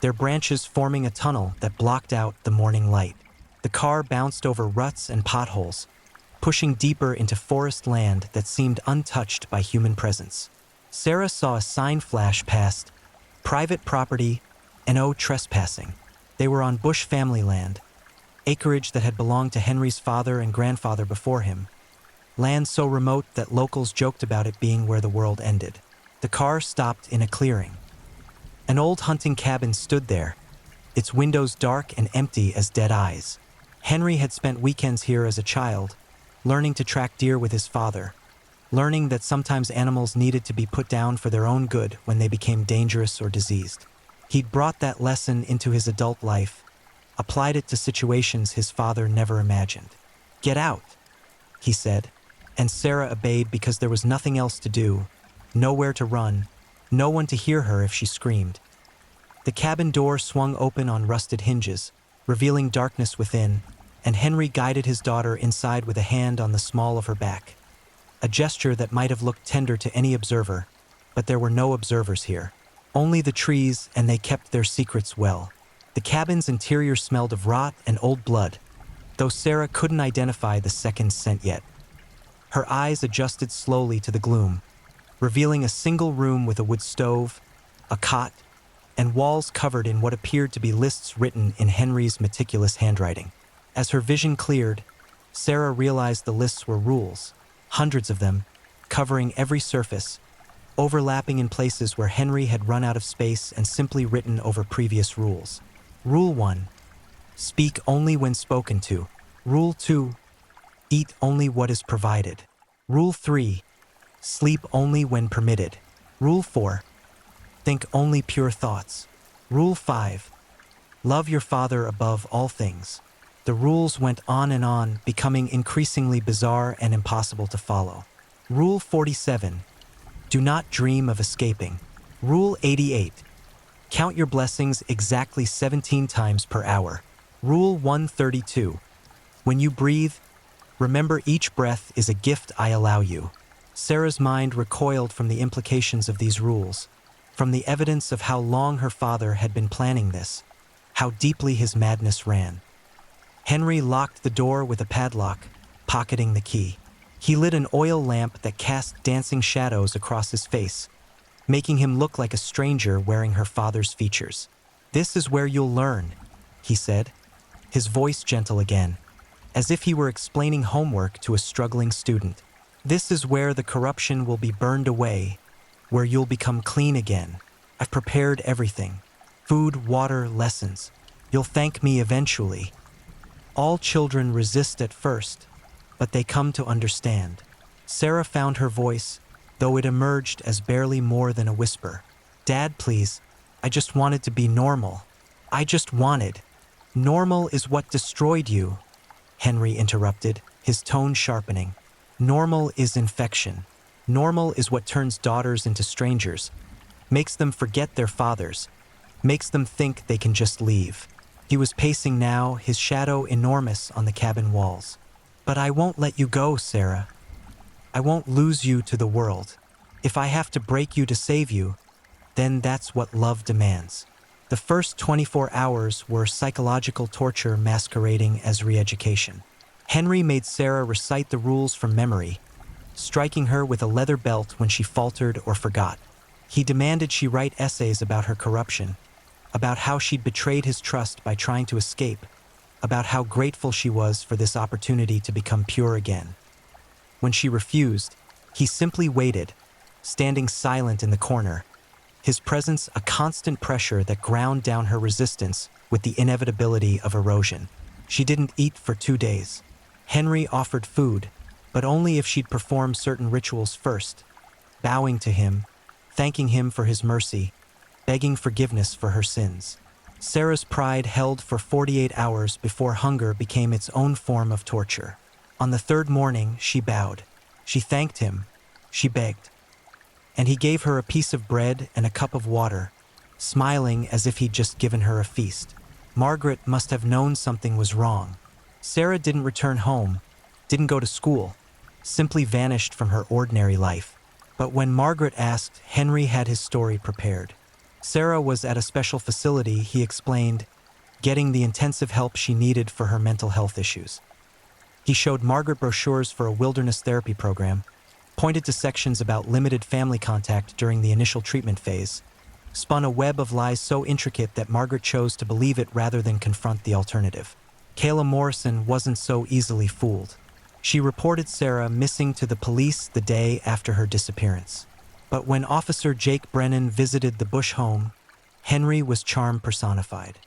their branches forming a tunnel that blocked out the morning light. The car bounced over ruts and potholes, pushing deeper into forest land that seemed untouched by human presence. Sarah saw a sign flash past, "Private property, no trespassing." They were on Bush family land, acreage that had belonged to Henry's father and grandfather before him. land so remote that locals joked about it being where the world ended. The car stopped in a clearing. An old hunting cabin stood there, its windows dark and empty as dead eyes. Henry had spent weekends here as a child, learning to track deer with his father, learning that sometimes animals needed to be put down for their own good when they became dangerous or diseased. He'd brought that lesson into his adult life, applied it to situations his father never imagined. "Get out," he said, and Sarah obeyed because there was nothing else to do, nowhere to run, no one to hear her if she screamed. The cabin door swung open on rusted hinges, revealing darkness within, and Henry guided his daughter inside with a hand on the small of her back. A gesture that might have looked tender to any observer, but there were no observers here. Only the trees, and they kept their secrets well. The cabin's interior smelled of rot and old blood, though Sarah couldn't identify the second scent yet. Her eyes adjusted slowly to the gloom, revealing a single room with a wood stove, a cot, and walls covered in what appeared to be lists written in Henry's meticulous handwriting. As her vision cleared, Sarah realized the lists were rules, hundreds of them, covering every surface, overlapping in places where Henry had run out of space and simply written over previous rules. Rule 1. Speak only when spoken to. Rule 2. Eat only what is provided. Rule 3. Sleep only when permitted. Rule 4. Think only pure thoughts. Rule 5. Love your father above all things. The rules went on and on, becoming increasingly bizarre and impossible to follow. Rule 47. Do not dream of escaping. Rule 88. Count your blessings exactly 17 times per hour. Rule 132. When you breathe, remember each breath is a gift I allow you. Sarah's mind recoiled from the implications of these rules, from the evidence of how long her father had been planning this, how deeply his madness ran. Henry locked the door with a padlock, pocketing the key. He lit an oil lamp that cast dancing shadows across his face, making him look like a stranger wearing her father's features. "This is where you'll learn," he said, his voice gentle again, as if he were explaining homework to a struggling student. "This is where the corruption will be burned away, where you'll become clean again. I've prepared everything. Food, water, lessons. You'll thank me eventually. All children resist at first, but they come to understand." Sarah found her voice, though it emerged as barely more than a whisper. "Dad, please, I just wanted to be normal. I just wanted." "Normal is what destroyed you," Henry interrupted, his tone sharpening. "Normal is infection. Normal is what turns daughters into strangers, makes them forget their fathers, makes them think they can just leave." He was pacing now, his shadow enormous on the cabin walls. "But I won't let you go, Sarah. I won't lose you to the world. If I have to break you to save you, then that's what love demands." The first 24 hours were psychological torture masquerading as re-education. Henry made Sarah recite the rules from memory, striking her with a leather belt when she faltered or forgot. He demanded she write essays about her corruption, about how she'd betrayed his trust by trying to escape, about how grateful she was for this opportunity to become pure again. When she refused, he simply waited, standing silent in the corner, his presence a constant pressure that ground down her resistance with the inevitability of erosion. She didn't eat for 2 days. Henry offered food, but only if she'd perform certain rituals first, bowing to him, thanking him for his mercy, begging forgiveness for her sins. Sarah's pride held for 48 hours before hunger became its own form of torture. On the third morning, she bowed. She thanked him. She begged. And he gave her a piece of bread and a cup of water, smiling as if he'd just given her a feast. Margaret must have known something was wrong. Sarah didn't return home, didn't go to school, simply vanished from her ordinary life. But when Margaret asked, Henry had his story prepared. Sarah was at a special facility, he explained, getting the intensive help she needed for her mental health issues. He showed Margaret brochures for a wilderness therapy program, pointed to sections about limited family contact during the initial treatment phase, spun a web of lies so intricate that Margaret chose to believe it rather than confront the alternative. Kayla Morrison wasn't so easily fooled. She reported Sarah missing to the police the day after her disappearance. But when Officer Jake Brennan visited the Bush home, Henry was charm personified.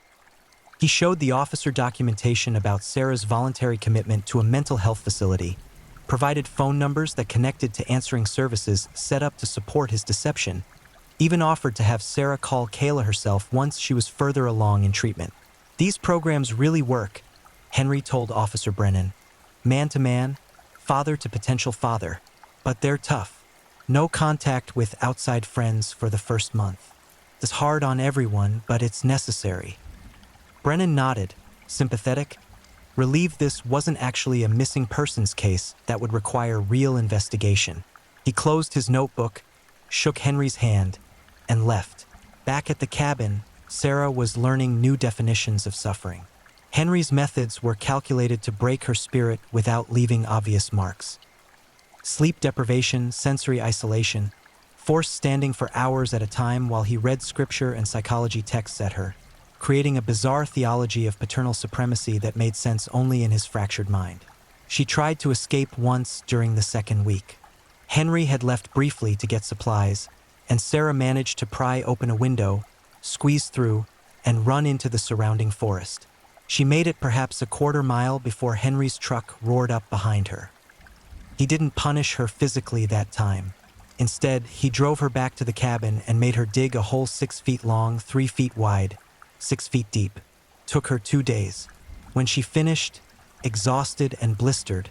He showed the officer documentation about Sarah's voluntary commitment to a mental health facility, provided phone numbers that connected to answering services set up to support his deception, even offered to have Sarah call Kayla herself once she was further along in treatment. These programs really work, Henry told Officer Brennan. Man to man, father to potential father. But they're tough. No contact with outside friends for the first month. It's hard on everyone, but it's necessary. Brennan nodded, sympathetic, relieved this wasn't actually a missing persons case that would require real investigation. He closed his notebook, shook Henry's hand, and left. Back at the cabin, Sarah was learning new definitions of suffering. Henry's methods were calculated to break her spirit without leaving obvious marks. Sleep deprivation, sensory isolation, forced standing for hours at a time while he read scripture and psychology texts at her, creating a bizarre theology of paternal supremacy that made sense only in his fractured mind. She tried to escape once during the second week. Henry had left briefly to get supplies, and Sarah managed to pry open a window, squeeze through, and run into the surrounding forest. She made it perhaps a quarter mile before Henry's truck roared up behind her. He didn't punish her physically that time. Instead, he drove her back to the cabin and made her dig a hole 6 feet long, 3 feet wide, 6 feet deep. Took her 2 days. When she finished, exhausted and blistered,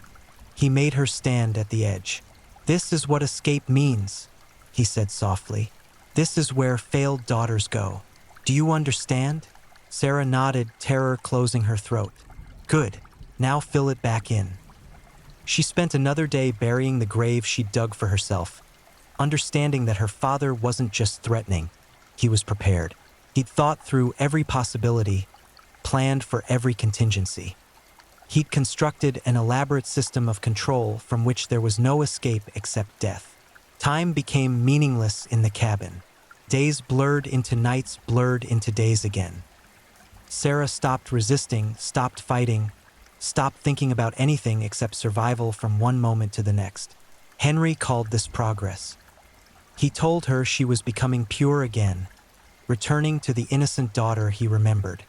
he made her stand at the edge. "This is what escape means," he said softly. "This is where failed daughters go. Do you understand?" Sarah nodded, terror closing her throat. "Good. Now fill it back in." She spent another day burying the grave she'd dug for herself, understanding that her father wasn't just threatening, he was prepared. He'd thought through every possibility, planned for every contingency. He'd constructed an elaborate system of control from which there was no escape except death. Time became meaningless in the cabin. Days blurred into nights, blurred into days again. Sarah stopped resisting, stopped fighting, stopped thinking about anything except survival from one moment to the next. Henry called this progress. He told her she was becoming pure again, returning to the innocent daughter he remembered.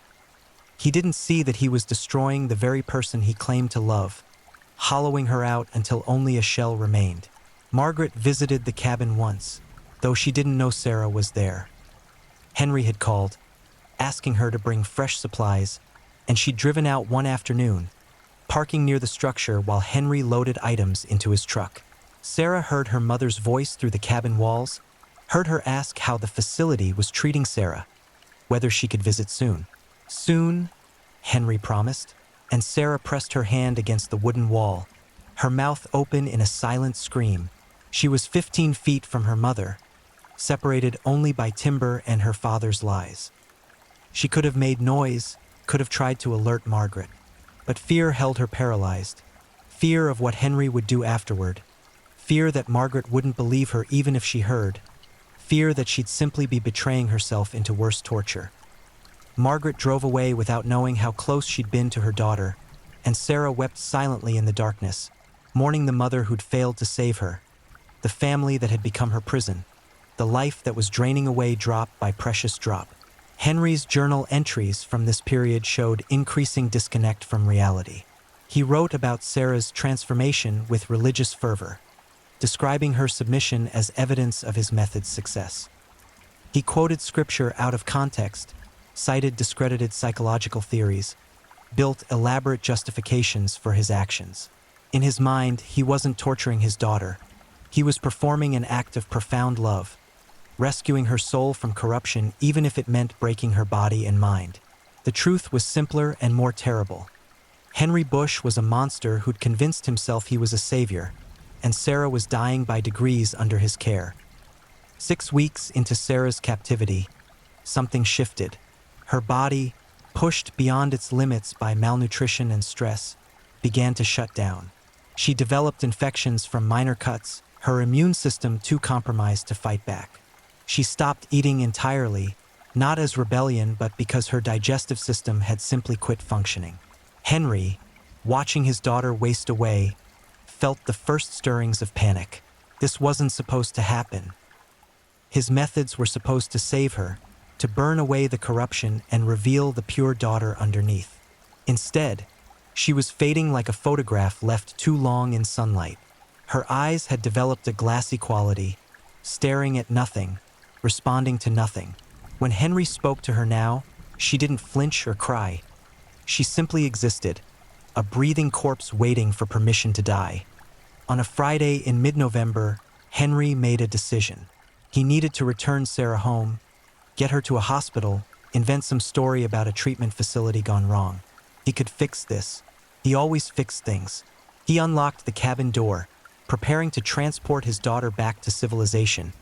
He didn't see that he was destroying the very person he claimed to love, hollowing her out until only a shell remained. Margaret visited the cabin once, though she didn't know Sarah was there. Henry had called, asking her to bring fresh supplies, and she'd driven out one afternoon, parking near the structure while Henry loaded items into his truck. Sarah heard her mother's voice through the cabin walls, heard her ask how the facility was treating Sarah, whether she could visit soon. "Soon," Henry promised, and Sarah pressed her hand against the wooden wall, her mouth open in a silent scream. She was 15 feet from her mother, separated only by timber and her father's lies. She could have made noise, could have tried to alert Margaret, but fear held her paralyzed. Fear of what Henry would do afterward. Fear that Margaret wouldn't believe her even if she heard. Fear that she'd simply be betraying herself into worse torture. Margaret drove away without knowing how close she'd been to her daughter, and Sarah wept silently in the darkness, mourning the mother who'd failed to save her, the family that had become her prison, the life that was draining away drop by precious drop. Henry's journal entries from this period showed increasing disconnect from reality. He wrote about Sarah's transformation with religious fervor, describing her submission as evidence of his method's success. He quoted scripture out of context, cited discredited psychological theories, built elaborate justifications for his actions. In his mind, he wasn't torturing his daughter. He was performing an act of profound love, rescuing her soul from corruption even if it meant breaking her body and mind. The truth was simpler and more terrible. Henry Bush was a monster who'd convinced himself he was a savior, and Sarah was dying by degrees under his care. 6 weeks into Sarah's captivity, something shifted. Her body, pushed beyond its limits by malnutrition and stress, began to shut down. She developed infections from minor cuts, her immune system too compromised to fight back. She stopped eating entirely, not as rebellion but because her digestive system had simply quit functioning. Henry, watching his daughter waste away, felt the first stirrings of panic. This wasn't supposed to happen. His methods were supposed to save her, to burn away the corruption and reveal the pure daughter underneath. Instead, she was fading like a photograph left too long in sunlight. Her eyes had developed a glassy quality, staring at nothing, responding to nothing. When Henry spoke to her now, she didn't flinch or cry. She simply existed, a breathing corpse waiting for permission to die. On a Friday in mid-November, Henry made a decision. He needed to return Sarah home, get her to a hospital, invent some story about a treatment facility gone wrong. He could fix this. He always fixed things. He unlocked the cabin door, preparing to transport his daughter back to civilization,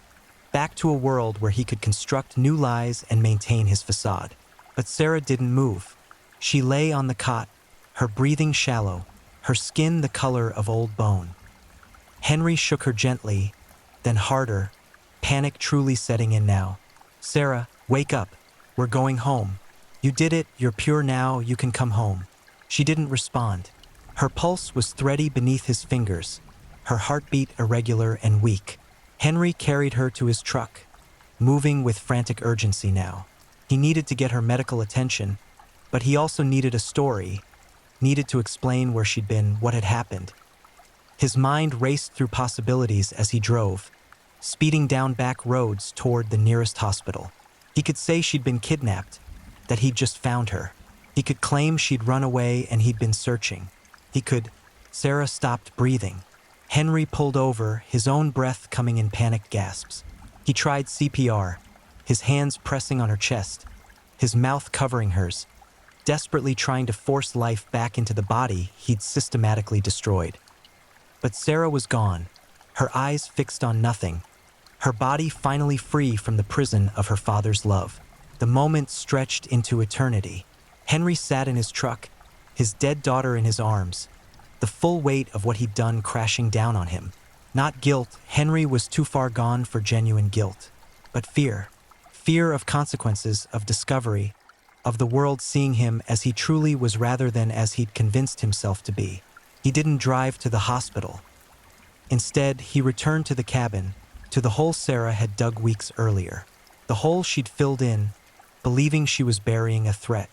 back to a world where he could construct new lies and maintain his facade. But Sarah didn't move. She lay on the cot, her breathing shallow, her skin the color of old bone. Henry shook her gently, then harder, panic truly setting in now. "Sarah, wake up. We're going home. You did it, you're pure now, you can come home." She didn't respond. Her pulse was thready beneath his fingers, her heartbeat irregular and weak. Henry carried her to his truck, moving with frantic urgency now. He needed to get her medical attention, but he also needed a story, needed to explain where she'd been, what had happened. His mind raced through possibilities as he drove, speeding down back roads toward the nearest hospital. He could say she'd been kidnapped, that he'd just found her. He could claim she'd run away and he'd been searching. Sarah stopped breathing. Henry pulled over, his own breath coming in panicked gasps. He tried CPR, his hands pressing on her chest, his mouth covering hers, desperately trying to force life back into the body he'd systematically destroyed. But Sarah was gone, her eyes fixed on nothing, her body finally free from the prison of her father's love. The moment stretched into eternity. Henry sat in his truck, his dead daughter in his arms, the full weight of what he'd done crashing down on him. Not guilt, Henry was too far gone for genuine guilt, but fear. Fear of consequences, of discovery, of the world seeing him as he truly was rather than as he'd convinced himself to be. He didn't drive to the hospital. Instead, he returned to the cabin, to the hole Sarah had dug weeks earlier. The hole she'd filled in, believing she was burying a threat.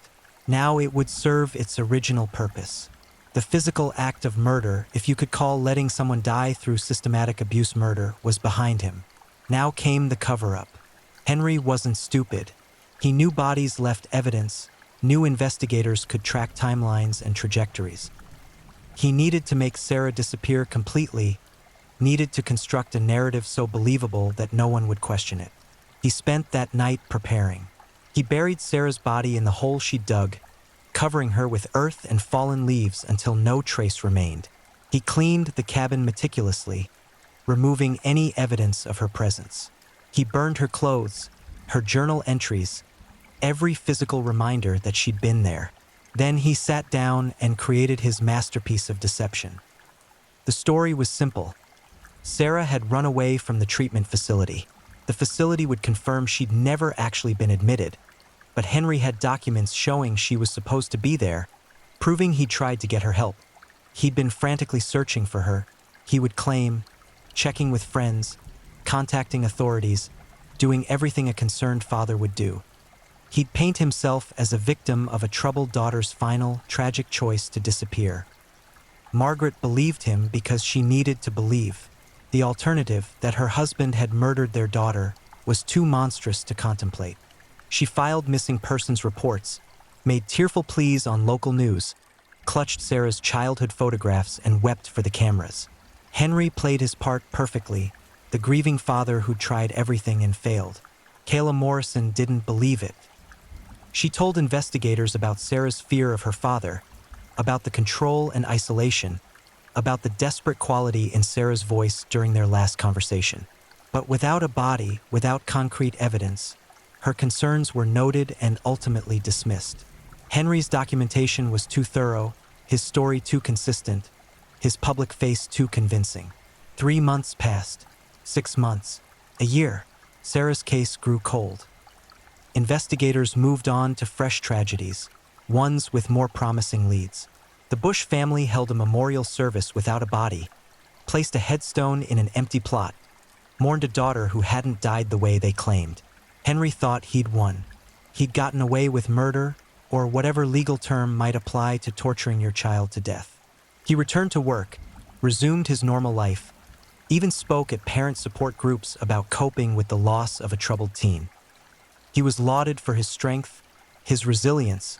Now it would serve its original purpose. The physical act of murder, if you could call letting someone die through systematic abuse murder, was behind him. Now came the cover-up. Henry wasn't stupid. He knew bodies left evidence, knew investigators could track timelines and trajectories. He needed to make Sarah disappear completely, needed to construct a narrative so believable that no one would question it. He spent that night preparing. He buried Sarah's body in the hole she'd dug, covering her with earth and fallen leaves until no trace remained. He cleaned the cabin meticulously, removing any evidence of her presence. He burned her clothes, her journal entries, every physical reminder that she'd been there. Then he sat down and created his masterpiece of deception. The story was simple. Sarah had run away from the treatment facility. The facility would confirm she'd never actually been admitted, but Henry had documents showing she was supposed to be there, proving he tried to get her help. He'd been frantically searching for her, he would claim, checking with friends, contacting authorities, doing everything a concerned father would do. He'd paint himself as a victim of a troubled daughter's final, tragic choice to disappear. Margaret believed him because she needed to believe. The alternative, that her husband had murdered their daughter, was too monstrous to contemplate. She filed missing persons reports, made tearful pleas on local news, clutched Sarah's childhood photographs and wept for the cameras. Henry played his part perfectly, the grieving father who tried everything and failed. Kayla Morrison didn't believe it. She told investigators about Sarah's fear of her father, about the control and isolation, about the desperate quality in Sarah's voice during their last conversation. But without a body, without concrete evidence, her concerns were noted and ultimately dismissed. Henry's documentation was too thorough, his story too consistent, his public face too convincing. 3 months passed, 6 months, a year. Sarah's case grew cold. Investigators moved on to fresh tragedies, ones with more promising leads. The Bush family held a memorial service without a body, placed a headstone in an empty plot, mourned a daughter who hadn't died the way they claimed. Henry thought he'd won. He'd gotten away with murder, or whatever legal term might apply to torturing your child to death. He returned to work, resumed his normal life, even spoke at parent support groups about coping with the loss of a troubled teen. He was lauded for his strength, his resilience,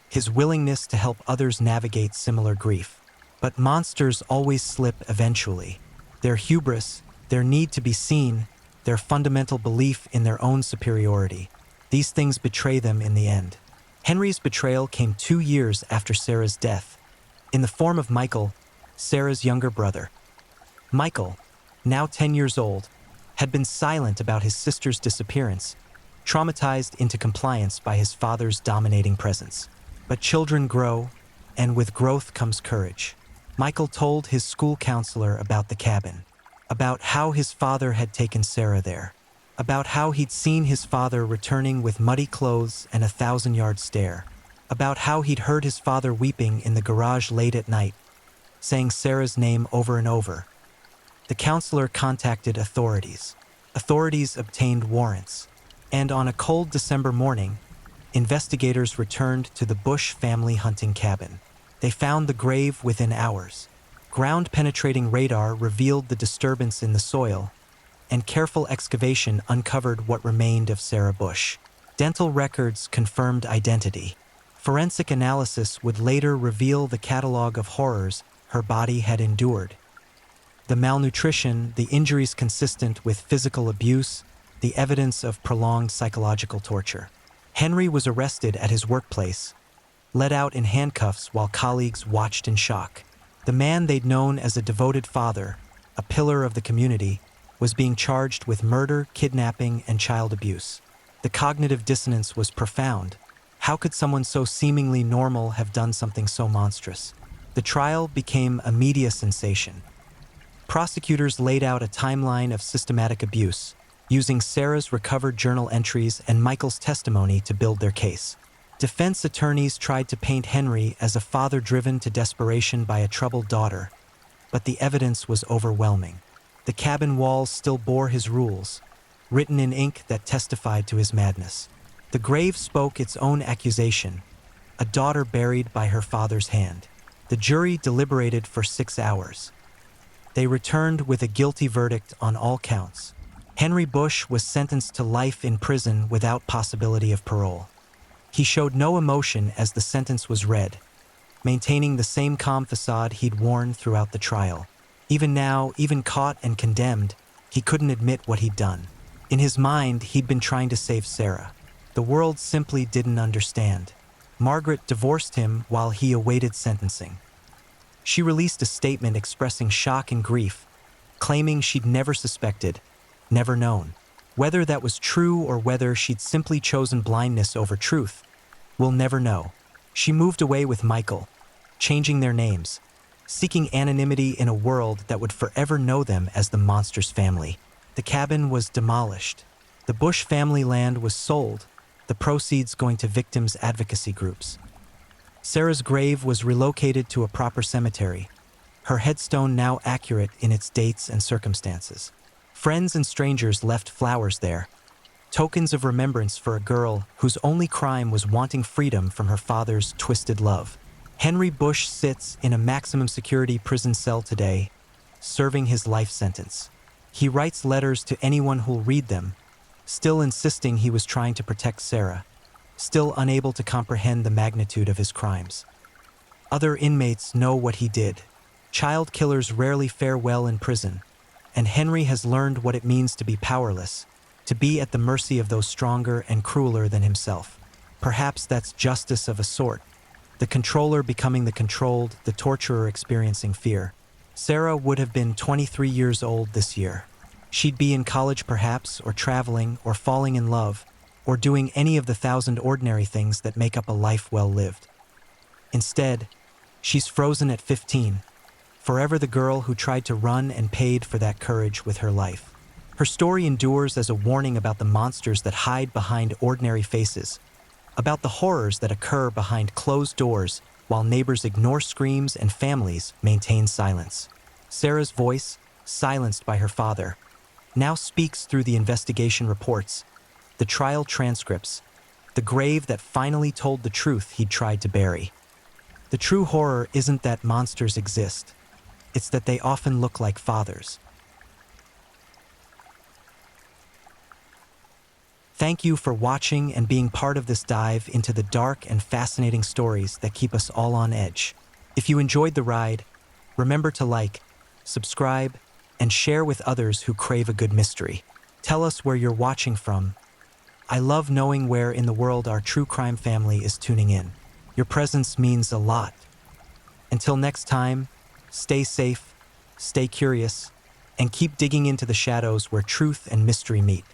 his willingness to help others navigate similar grief. But monsters always slip eventually. Their hubris, their need to be seen, their fundamental belief in their own superiority. These things betray them in the end. Henry's betrayal came 2 years after Sarah's death, in the form of Michael, Sarah's younger brother. Michael, now 10 years old, had been silent about his sister's disappearance, traumatized into compliance by his father's dominating presence. But children grow, and with growth comes courage. Michael told his school counselor about the cabin, about how his father had taken Sarah there, about how he'd seen his father returning with muddy clothes and a 1,000-yard stare, about how he'd heard his father weeping in the garage late at night, saying Sarah's name over and over. The counselor contacted authorities. Authorities obtained warrants, and on a cold December morning, investigators returned to the Bush family hunting cabin. They found the grave within hours. Ground-penetrating radar revealed the disturbance in the soil, and careful excavation uncovered what remained of Sarah Bush. Dental records confirmed identity. Forensic analysis would later reveal the catalog of horrors her body had endured. The malnutrition, the injuries consistent with physical abuse, the evidence of prolonged psychological torture. Henry was arrested at his workplace, led out in handcuffs while colleagues watched in shock. The man they'd known as a devoted father, a pillar of the community, was being charged with murder, kidnapping, and child abuse. The cognitive dissonance was profound. How could someone so seemingly normal have done something so monstrous? The trial became a media sensation. Prosecutors laid out a timeline of systematic abuse, using Sarah's recovered journal entries and Michael's testimony to build their case. Defense attorneys tried to paint Henry as a father driven to desperation by a troubled daughter, but the evidence was overwhelming. The cabin walls still bore his rules, written in ink that testified to his madness. The grave spoke its own accusation, a daughter buried by her father's hand. The jury deliberated for 6 hours. They returned with a guilty verdict on all counts. Henry Bush was sentenced to life in prison without possibility of parole. He showed no emotion as the sentence was read, maintaining the same calm facade he'd worn throughout the trial. Even now, even caught and condemned, he couldn't admit what he'd done. In his mind, he'd been trying to save Sarah. The world simply didn't understand. Margaret divorced him while he awaited sentencing. She released a statement expressing shock and grief, claiming she'd never suspected, never known. Whether that was true or whether she'd simply chosen blindness over truth, we'll never know. She moved away with Michael, changing their names, seeking anonymity in a world that would forever know them as the Monsters family. The cabin was demolished. The Bush family land was sold, the proceeds going to victims' advocacy groups. Sarah's grave was relocated to a proper cemetery, her headstone now accurate in its dates and circumstances. Friends and strangers left flowers there, tokens of remembrance for a girl whose only crime was wanting freedom from her father's twisted love. Henry Bush sits in a maximum security prison cell today, serving his life sentence. He writes letters to anyone who'll read them, still insisting he was trying to protect Sarah, still unable to comprehend the magnitude of his crimes. Other inmates know what he did. Child killers rarely fare well in prison, and Henry has learned what it means to be powerless, to be at the mercy of those stronger and crueler than himself. Perhaps that's justice of a sort, the controller becoming the controlled, the torturer experiencing fear. Sarah would have been 23 years old this year. She'd be in college perhaps, or traveling, or falling in love, or doing any of the 1,000 ordinary things that make up a life well lived. Instead, she's frozen at 15, forever the girl who tried to run and paid for that courage with her life. Her story endures as a warning about the monsters that hide behind ordinary faces, about the horrors that occur behind closed doors while neighbors ignore screams and families maintain silence. Sarah's voice, silenced by her father, now speaks through the investigation reports, the trial transcripts, the grave that finally told the truth he'd tried to bury. The true horror isn't that monsters exist, it's that they often look like fathers. Thank you for watching and being part of this dive into the dark and fascinating stories that keep us all on edge. If you enjoyed the ride, remember to like, subscribe, and share with others who crave a good mystery. Tell us where you're watching from. I love knowing where in the world our true crime family is tuning in. Your presence means a lot. Until next time, stay safe, stay curious, and keep digging into the shadows where truth and mystery meet.